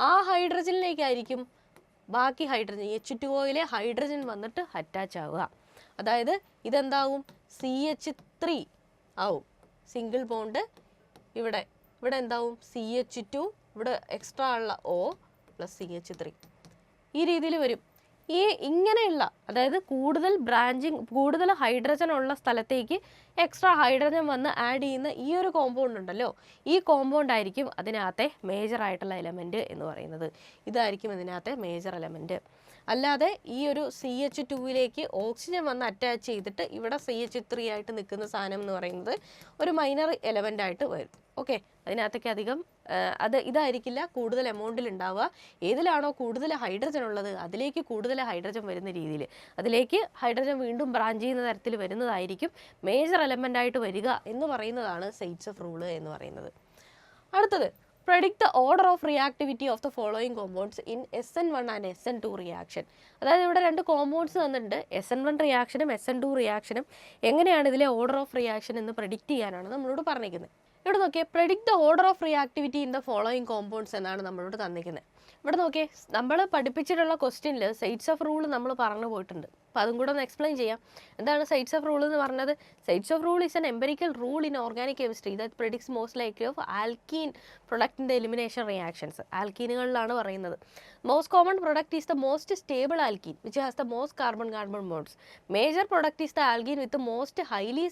ആ ഹൈഡ്രജനിലേക്കായിരിക്കും ബാക്കി ഹൈഡ്രജൻ H2Oയിലെ ഹൈഡ്രജൻ വന്നിട്ട് അറ്റാച്ച് ആവുക. അതായത് ഇതെന്താവും, CH3 ആവും. സിംഗിൾ ബോണ്ട് ഇവിടെ എന്താവും, CH2, ഇവിടെ എക്സ്ട്രാ ഉള്ള O + CH3 ഈ രീതിയിൽ വരും. ഇങ്ങനെയുള്ള അതായത് കൂടുതൽ ബ്രാഞ്ചിങ്, കൂടുതൽ ഹൈഡ്രജൻ ഉള്ള സ്ഥലത്തേക്ക് എക്സ്ട്രാ ഹൈഡ്രജൻ വന്ന് ആഡ് ചെയ്യുന്ന ഈ ഒരു കോമ്പൗണ്ട് ഉണ്ടല്ലോ, ഈ കോമ്പൗണ്ട് ആയിരിക്കും അതിനകത്തെ മേജർ ആയിട്ടുള്ള എലമെൻറ്റ് എന്ന് പറയുന്നത്. ഇതായിരിക്കും ഇതിനകത്തെ മേജർ എലമെൻറ്റ്. അല്ലാതെ ഈ ഒരു CH2യിലേക്ക് ഓക്സിജൻ വന്ന് അറ്റാച്ച് ചെയ്തിട്ട് ഇവിടെ CH3 ആയിട്ട് നിൽക്കുന്ന സാധനം എന്ന് പറയുന്നത് ഒരു മൈനർ എലമെൻ്റ് ആയിട്ട് വരും. ഓക്കെ, അതിനകത്തേക്ക് അധികം ഇതായിരിക്കില്ല കൂടുതൽ എമൗണ്ടിൽ ഉണ്ടാവുക. ഏതിലാണോ കൂടുതൽ ഹൈഡ്രജൻ ഉള്ളത് അതിലേക്ക് കൂടുതൽ ഹൈഡ്രജൻ വരുന്ന രീതിയിൽ, അതിലേക്ക് ഹൈഡ്രജൻ വീണ്ടും ബ്രാഞ്ച് ചെയ്യുന്ന തരത്തിൽ വരുന്നതായിരിക്കും മേജർ എലമെൻ്റ് ആയിട്ട് വരിക എന്ന് പറയുന്നതാണ് സ്റ്റേറ്റ്സ് ഓഫ് റൂള് എന്ന് പറയുന്നത്. അടുത്തത്, predict the order of reactivity of the following compounds in SN1 and SN2 reaction. അതായത് ഇവിടെ രണ്ട് കോമ്പൗണ്ട്സ് തന്നിട്ടുണ്ട്, SN1 റിയാക്ഷനും SN2 റിയാക്ഷനും. എങ്ങനെയാണ് ഇതിലെ ഓർഡർ ഓഫ് റിയാക്ഷൻ എന്ന് പ്രെഡിക്റ്റ് ചെയ്യാനാണ് നമ്മളോട് പറഞ്ഞിരിക്കുന്നത്. ഇവിടെ നോക്കിയേ, predict the order of reactivity in the following compounds എന്നാണ് നമ്മളോട് തന്നിരിക്കുന്നത്. ഇവിടെ നോക്കിയേ, നമ്മൾ പഠിപ്പിച്ചിട്ടുള്ള ക്വസ്റ്റ്യനിൽ സ്റ്റേറ്റ്സ് ഓഫ് റൂൾ നമ്മൾ പറഞ്ഞു പോയിട്ടുണ്ട്. അപ്പോൾ അതും കൂടെ ഒന്ന് എക്സ്പ്ലെയിൻ ചെയ്യാം. എന്താണ് സ്റ്റേറ്റ്സ് ഓഫ് റൂൾ എന്ന് പറഞ്ഞത്? States of rule is an empirical rule in organic chemistry that predicts most likely of alkene പ്രൊഡക്റ്റിൻ്റെ എലിമിനേഷൻ റിയാക്ഷൻസ്. ആൽക്കീനുകളിലാണ് പറയുന്നത്. Most common product is the most stable alkene which has the most carbon bonds. Major product is the alkene with most highly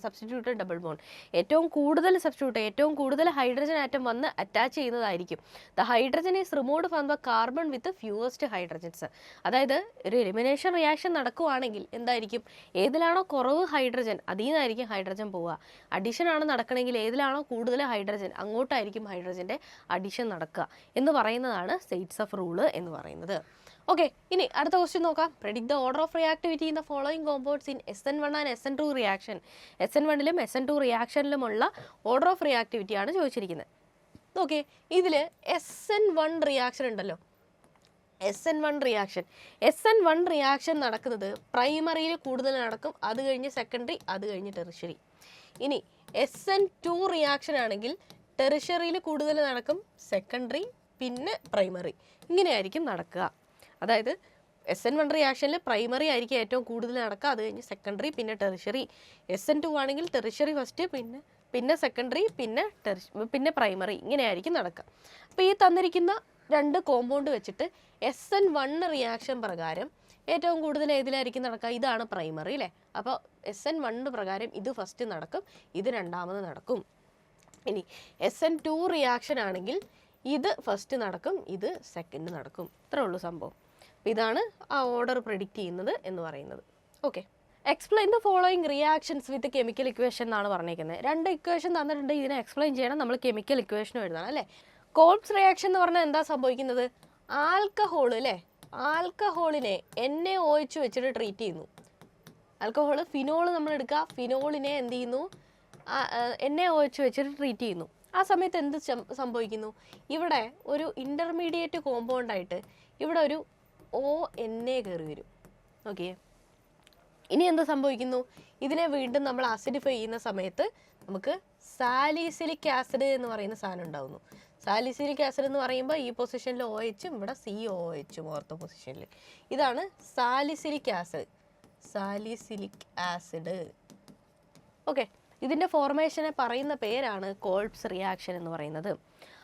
substituted double bond. ഏറ്റവും കൂടുതൽ ഏറ്റവും കൂടുതൽ hydrogen atom വന്ന് attach ചെയ്യുന്നതായിരിക്കും. The hydrogen is removed from the carbon with fewest hydrogens. അതായത് ഒരു elimination reaction നടക്കുവാണെങ്കിൽ എന്തായിരിക്കും, ഏതിലാണോ കുറവ് ഹൈഡ്രജൻ അതിൽ നിന്നായിരിക്കും ഹൈഡ്രജൻ പോവുക. അഡിഷൻ ആണ് നടക്കണമെങ്കിൽ ഏതിലാണോ കൂടുതൽ ഹൈഡ്രജൻ അങ്ങോട്ടായിരിക്കും ഹൈഡ്രജൻ്റെ അഡിഷൻ നടക്കുക എന്ന് പറയുന്നതാണ് സ്റ്റേറ്റ്സ് ഓഫ് റൂള് എന്ന് പറയുന്നത്. ഓക്കെ, ഇനി അടുത്ത ക്വസ്റ്റ്യൻ നോക്കാം. Predict the order of reactivity in the following compounds in SN1 and SN2 reaction. SN1ലും SN2 റിയാക്ഷനിലുമുള്ള ഓർഡർ ഓഫ് റിയാക്ടിവിറ്റി ആണ് ചോദിച്ചിരിക്കുന്നത്. ഓക്കെ, ഇതിൽ SN1 റിയാക്ഷൻ ഉണ്ടല്ലോ, SN1 റിയാക്ഷൻ നടക്കുന്നത് പ്രൈമറിയിൽ കൂടുതൽ നടക്കും, അത് കഴിഞ്ഞ് സെക്കൻഡറി, അത് കഴിഞ്ഞ് ടെറിഷറി. ഇനി SN2 റിയാക്ഷൻ ആണെങ്കിൽ ടെറിഷറിയിൽ കൂടുതൽ നടക്കും, സെക്കൻഡറി, പിന്നെ പ്രൈമറി, ഇങ്ങനെയായിരിക്കും നടക്കുക. അതായത് SN1 റിയാക്ഷനിൽ പ്രൈമറി ആയിരിക്കും ഏറ്റവും കൂടുതൽ നടക്കുക, അത് കഴിഞ്ഞ് സെക്കൻഡറി, പിന്നെ ടെറിഷറി. SN2 ആണെങ്കിൽ ടെറിഷറി ഫസ്റ്റ്, പിന്നെ സെക്കൻഡറി, പിന്നെ പ്രൈമറി, ഇങ്ങനെയായിരിക്കും നടക്കുക. അപ്പോൾ ഈ തന്നിരിക്കുന്ന 2 കോമ്പൗണ്ട് വെച്ചിട്ട് SN1 റിയാക്ഷൻ പ്രകാരം ഏറ്റവും കൂടുതൽ ഏതിലായിരിക്കും നടക്കുക? ഇതാണ് പ്രൈമറി അല്ലേ. അപ്പോൾ SN1 പ്രകാരം ഇത് ഫസ്റ്റ് നടക്കും, ഇത് രണ്ടാമത് നടക്കും. ഇനി SN2 റിയാക്ഷൻ ആണെങ്കിൽ ഇത് ഫസ്റ്റ് നടക്കും, ഇത് സെക്കൻഡ് നടക്കും. ഇത്രേ ഉള്ളൂ സംഭവം. ഇതാണ് ആ ഓർഡർ പ്രെഡിക്റ്റ് ചെയ്യുന്നത് എന്ന് പറയുന്നത്. Okay, explain the following reactions with chemical equation എന്നാണ് പറഞ്ഞിരിക്കുന്നത്. 2 ഇക്വേഷൻ തന്നിട്ടുണ്ട്, ഇതിനെ എക്സ്പ്ലെയിൻ ചെയ്യണം, നമ്മൾ കെമിക്കൽ ഇക്വേഷനും എഴുതണം അല്ലേ. കോൾബ്സ് റിയാക്ഷൻ എന്ന് പറഞ്ഞാൽ എന്താ സംഭവിക്കുന്നത്? ആൽക്കഹോൾ അല്ലേ, ആൽക്കഹോളിനെ NaOH വെച്ചിട്ട് ട്രീറ്റ് ചെയ്യുന്നു. ആൽക്കഹോൾ ഫിനോൾ നമ്മൾ എടുക്കുക, ഫിനോളിനെ എന്ത് ചെയ്യുന്നു? NaOH വെച്ചിട്ട് ട്രീറ്റ് ചെയ്യുന്നു. ആ സമയത്ത് എന്ത് സംഭവിക്കുന്നു? ഇവിടെ ഒരു ഇൻ്റർമീഡിയറ്റ് കോമ്പൗണ്ടായിട്ട് ഇവിടെ ഒരു ONa കയറി വരും. ഓക്കെ, ഇനി എന്ത് സംഭവിക്കുന്നു? ഇതിനെ വീണ്ടും നമ്മൾ ആസിഡിഫൈ ചെയ്യുന്ന സമയത്ത് നമുക്ക് സാലിസിലിക് ആസിഡ് എന്ന് പറയുന്ന സാധനം ഉണ്ടാകുന്നു. സാലിസിലിക് ആസിഡ് എന്ന് പറയുമ്പോൾ ഈ പൊസിഷനിൽ OH, ഇവിടെ COOH ഓർത്ത പൊസിഷനിൽ. ഇതാണ് salicylic acid. Salicylic acid. Okay, ഇതിൻ്റെ ഫോർമേഷനെ പറയുന്ന പേരാണ് കോൾബ്സ് റിയാക്ഷൻ എന്ന് പറയുന്നത്.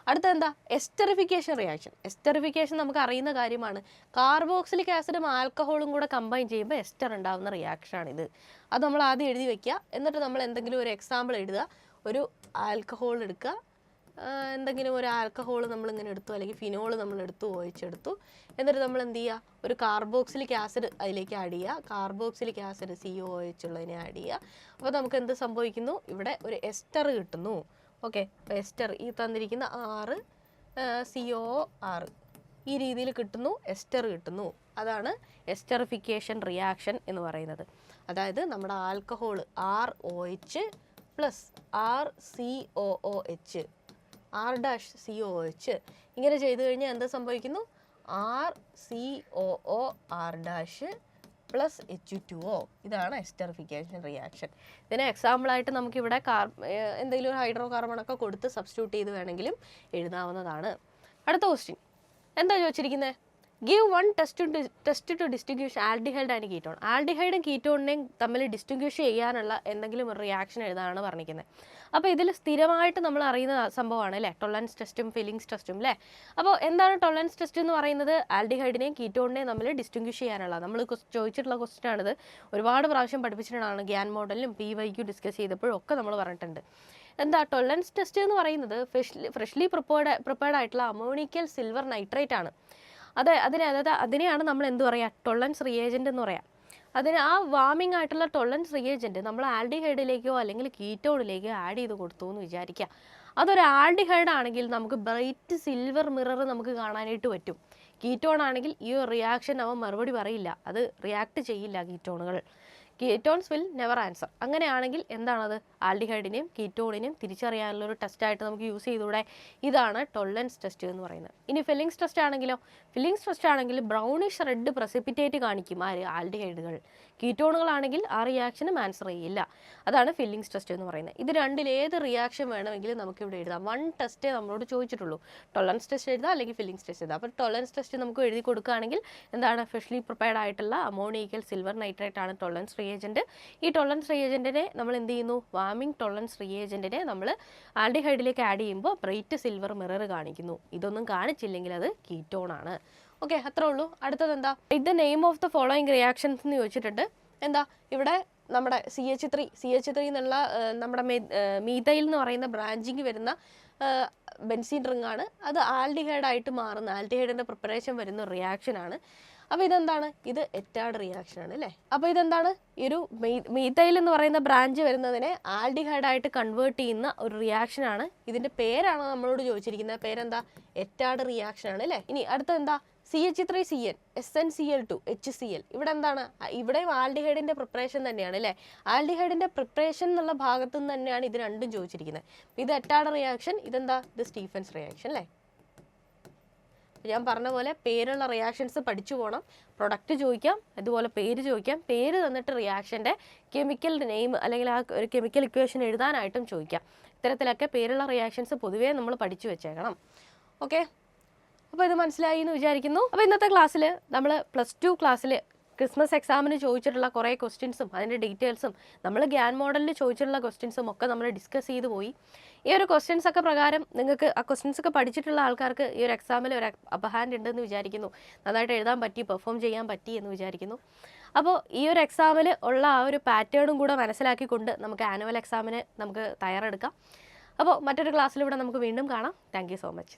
അടുത്ത എന്താ? Esterification reaction. എസ്റ്ററിഫിക്കേഷൻ നമുക്ക് അറിയുന്ന കാര്യമാണ്. കാർബോക്സിലിക് ആസിഡും ആൽക്കഹോളും കൂടെ കമ്പൈൻ ചെയ്യുമ്പോൾ എസ്റ്റർ ഉണ്ടാകുന്ന റിയാക്ഷനാണിത്. അത് നമ്മൾ ആദ്യം എഴുതി വെക്കുക. എന്നിട്ട് നമ്മൾ എന്തെങ്കിലും ഒരു എക്സാമ്പിൾ എഴുതുക. ഒരു ആൽക്കഹോൾ എടുക്കുക, എന്തെങ്കിലും ഒരു ആൽക്കഹോൾ നമ്മളിങ്ങനെ എടുത്തു, അല്ലെങ്കിൽ ഫിനോൾ നമ്മളെടുത്തു, OH എടുത്തു. എന്നിട്ട് നമ്മൾ എന്ത് ചെയ്യുക? ഒരു കാർബോക്സിലിക് ആസിഡ് അതിലേക്ക് ആഡ് ചെയ്യുക. കാർബോക്സിലിക് ആസിഡ് COOH ഉള്ളതിനെ ആഡ് ചെയ്യുക. അപ്പോൾ നമുക്ക് എന്ത് സംഭവിക്കുന്നു? ഇവിടെ ഒരു എസ്റ്റർ കിട്ടുന്നു. ഓക്കെ, അപ്പോൾ എസ്റ്റർ ഈ തന്നിരിക്കുന്ന 6 COO6 ഈ രീതിയിൽ കിട്ടുന്നു, എസ്റ്റർ കിട്ടുന്നു. അതാണ് എസ്റ്ററിഫിക്കേഷൻ റിയാക്ഷൻ എന്ന് പറയുന്നത്. അതായത് നമ്മുടെ alcohol ROH plus RCOOH, R-COOH ഇങ്ങനെ ചെയ്തു കഴിഞ്ഞാൽ എന്ത് സംഭവിക്കുന്നു? RCOOR- plus H2O. ഇതാണ് എസ്റ്ററിഫിക്കേഷൻ റിയാക്ഷൻ. ഇതിന് എക്സാമ്പിളായിട്ട് നമുക്കിവിടെ എന്തെങ്കിലും ഒരു ഹൈഡ്രോ കാർബണൊക്കെ കൊടുത്ത് സബ്സ്റ്റിറ്റ്യൂട്ട് ചെയ്ത് വേണമെങ്കിലും എഴുതാവുന്നതാണ്. അടുത്ത ക്വസ്റ്റ്യൻ എന്താ ചോദിച്ചിരിക്കുന്നത്? Give 1 test to distinguish aldehyde and ketone. ആൽഡിഹൈഡും കീറ്റോണിനെയും തമ്മിൽ ഡിസ്റ്റിങ്ക്വിഷ് ചെയ്യാനുള്ള എന്തെങ്കിലും ഒരു റിയാക്ഷൻ എഴുതാനാണ് പറഞ്ഞിരിക്കുന്നത്. അപ്പോൾ ഇതിൽ സ്ഥിരമായിട്ട് നമ്മൾ അറിയുന്ന സംഭവമാണ് അല്ലേ, ടോളറൻസ് ടെസ്റ്റും ഫില്ലിങ്സ് ടെസ്റ്റും അല്ലേ. അപ്പോൾ എന്താണ് ടോളറൻസ് ടെസ്റ്റ് എന്ന് പറയുന്നത്? ആൽഡിഹൈഡിനെയും കീറ്റോണിനെയും തമ്മിൽ ഡിസ്റ്റിങ്ക്വിഷ് ചെയ്യാനുള്ള നമ്മൾ ചോദിച്ചിട്ടുള്ള ക്വസ്റ്റ്യൻ ആണിത്. ഒരുപാട് പ്രാവശ്യം പഠിപ്പിച്ചിട്ടുള്ളതാണ്. ഗ്യാൻ മോഡലിലും PYQ ഡിസ്കസ് ചെയ്തപ്പോഴും ഒക്കെ നമ്മൾ പറഞ്ഞിട്ടുണ്ട്. എന്താ ടോളറൻസ് ടെസ്റ്റ് എന്ന് പറയുന്നത്? ഫ്രഷ്ലി പ്രിപ്പയർഡ് ആയിട്ടുള്ള അമോണിക്കൽ സിൽവർ നൈട്രേറ്റ് ആണ്. അതിനെയാണ് നമ്മൾ എന്ത് പറയുക? ടോളറൻസ് റിയേജൻറ്റ് എന്ന് പറയാം. അതിന് ആ വാമിംഗ് ആയിട്ടുള്ള ടോളറൻസ് റിയേജൻറ്റ് നമ്മൾ ആൽഡിഹൈഡിലേക്കോ അല്ലെങ്കിൽ കീറ്റോണിലേക്കോ ആഡ് ചെയ്ത് കൊടുത്തു എന്ന് വിചാരിക്കുക. അതൊരു ആൽഡിഹൈഡ് ആണെങ്കിൽ നമുക്ക് ബ്രൈറ്റ് സിൽവർ മിറർ നമുക്ക് കാണാനായിട്ട് പറ്റും. കീറ്റോൺ ആണെങ്കിൽ ഈ റിയാക്ഷൻ അവൻ മറുപടി പറയില്ല, അത് റിയാക്ട് ചെയ്യില്ല. Ketones will never answer. അങ്ങനെയാണെങ്കിൽ എന്താണത്? ആൽഡിഹൈഡിനെയും കീറ്റോണിനെയും തിരിച്ചറിയാനുള്ള ഒരു ടെസ്റ്റായിട്ട് നമുക്ക് യൂസ് ചെയ്തുകൂടെ? ഇതാണ് ടോളറൻസ് ടെസ്റ്റ് എന്ന് പറയുന്നത്. ഇനി ഫില്ലിങ്സ് ടെസ്റ്റ് ആണെങ്കിലോ? ഫില്ലിങ്സ് ടെസ്റ്റ് ആണെങ്കിൽ ബ്രൗണിഷ് റെഡ് പ്രസിപ്പിറ്റേറ്റ് കാണിക്കും ആൽഡിഹൈഡുകൾ. കീറ്റോണുകളാണെങ്കിൽ ആ റിയാക്ഷനും ആൻസർ ചെയ്യില്ല. അതാണ് ഫില്ലിങ്സ് ടെസ്റ്റ് എന്ന് പറയുന്നത്. ഇത് രണ്ടിൽ ഏത് റിയാക്ഷൻ വേണമെങ്കിലും നമുക്ക് ഇവിടെ എഴുതാം. 1 ടെസ്റ്റേ നമ്മളോട് ചോദിച്ചിട്ടുള്ളൂ. ടോളറൻസ് ടെസ്റ്റ് എഴുതാം അല്ലെങ്കിൽ ഫില്ലിങ്സ് ടെസ്റ്റ് എഴുതാം. അപ്പോൾ ടോളറൻസ് ടെസ്റ്റ് നമുക്ക് എഴുതി കൊടുക്കുകയാണെങ്കിൽ എന്താണ്? ഫ്രഷ്ലി പ്രിപ്പയർഡ് ആയിട്ടുള്ള അമോണിക്കൽ സിൽവർ നൈട്രേറ്റ് ആണ് ടോളറൻസ് റിയേജൻറ്റ്. ഈ ടോളറൻസ് റിയേജൻറ്റിനെ നമ്മൾ എന്ത് ചെയ്യുന്നു? വാമിംഗ് ടോളറൻസ് റിയേജൻറ്റിനെ നമ്മൾ ആൽഡിഹൈഡിലേക്ക് ആഡ് ചെയ്യുമ്പോൾ ബ്രൈറ്റ് സിൽവർ മിറർ കാണിക്കുന്നു. ഇതൊന്നും കാണിച്ചില്ലെങ്കിൽ അത് കീറ്റോൺ ആണ്. ഓക്കെ, അത്രേ ഉള്ളൂ. അടുത്തത് എന്താ? ഇത് name of the following reactions എന്ന് ചോദിച്ചിട്ടുണ്ട്. എന്താ ഇവിടെ നമ്മുടെ CH3 എന്നുള്ള നമ്മുടെ മീഥൈൽ എന്ന് പറയുന്ന ബ്രാഞ്ചിങ് വരുന്ന ബെൻസീൻ റിങ്ങാണ്. അത് ആൽഡിഹൈഡായിട്ട് മാറുന്ന ആൽഡിഹൈഡിൻ്റെ പ്രിപ്പറേഷൻ വരുന്ന റിയാക്ഷനാണ്. അപ്പോൾ ഇതെന്താണ്? ഇത് എറ്റാഡ് റിയാക്ഷനാണ് അല്ലേ. അപ്പോൾ ഇതെന്താണ്? ഈ ഒരു മീഥൈൽ എന്ന് പറയുന്ന ബ്രാഞ്ച് വരുന്നതിനെ ആൽഡിഹൈഡായിട്ട് കൺവേർട്ട് ചെയ്യുന്ന ഒരു റിയാക്ഷനാണ്. ഇതിൻ്റെ പേരാണ് നമ്മളോട് ചോദിച്ചിരിക്കുന്നത്. പേരെന്താ? എറ്റാഡ് റിയാക്ഷനാണ് അല്ലേ. ഇനി അടുത്ത എന്താ? CH3CN SnCl2 HCl. ഇവിടെ എന്താണ്? ഇവിടെയും ആൽഡിഹൈഡിൻ്റെ പ്രിപ്പറേഷൻ തന്നെയാണ് അല്ലേ. ആൽഡിഹൈഡിൻ്റെ പ്രിപ്പറേഷൻ എന്നുള്ള ഭാഗത്തു നിന്ന് തന്നെയാണ് ഇത് രണ്ടും ചോദിച്ചിരിക്കുന്നത്. ഇത് എറ്റാഡ് റിയാക്ഷൻ, ഇതെന്താ? ഇത് സ്റ്റീഫൻസ് റിയാക്ഷൻ അല്ലേ. ഞാൻ പറഞ്ഞ പോലെ പേരുള്ള റിയാക്ഷൻസ് പഠിച്ചു പോകണം. പ്രൊഡക്റ്റ് ചോദിക്കാം, അതുപോലെ പേര് ചോദിക്കാം. പേര് തന്നിട്ട് റിയാക്ഷൻ്റെ കെമിക്കൽ നെയിം അല്ലെങ്കിൽ ആ ഒരു കെമിക്കൽ ഇക്വേഷൻ എഴുതാനായിട്ടും ചോദിക്കാം. ഇത്തരത്തിലൊക്കെ പേരുള്ള റിയാക്ഷൻസ് പൊതുവേ നമ്മൾ പഠിച്ചു വെച്ചേക്കണം. ഓക്കെ, അപ്പോൾ ഇത് മനസ്സിലായി എന്ന് വിചാരിക്കുന്നു. അപ്പോൾ ഇന്നത്തെ ക്ലാസ്സിൽ നമ്മൾ +2 ക്ലാസ്സിൽ ക്രിസ്മസ് എക്സാമിന് ചോദിച്ചിട്ടുള്ള കുറേ ക്വസ്റ്റ്യൻസും അതിൻ്റെ ഡീറ്റെയിൽസും നമ്മൾ ഗ്യാൻ മോഡലിൽ ചോദിച്ചിട്ടുള്ള ക്വസ്റ്റ്യൻസും ഒക്കെ നമ്മൾ ഡിസ്കസ് ചെയ്ത് പോയി. ഈ ഒരു ക്വസ്റ്റ്യൻസ് ഒക്കെ പ്രകാരം നിങ്ങൾക്ക് ആ ക്വസ്റ്റ്യൻസ് ഒക്കെ പഠിച്ചിട്ടുള്ള ആൾക്കാർക്ക് ഈ ഒരു എക്സാമിൽ ഒരു അപ്പർ ഹാൻഡ് ഉണ്ടെന്ന് വിചാരിക്കുന്നു. നന്നായിട്ട് എഴുതാൻ പറ്റി, പെർഫോം ചെയ്യാൻ പറ്റി എന്ന് വിചാരിക്കുന്നു. അപ്പോൾ ഈ ഒരു എക്സാമിൽ ഉള്ള ആ ഒരു പാറ്റേണും കൂടെ മനസ്സിലാക്കിക്കൊണ്ട് നമുക്ക് ആനുവൽ എക്സാമിന് നമുക്ക് തയ്യാറെടുക്കാം. അപ്പോൾ മറ്റൊരു ക്ലാസ്സിലൂടെ നമുക്ക് വീണ്ടും കാണാം. Thank you so much.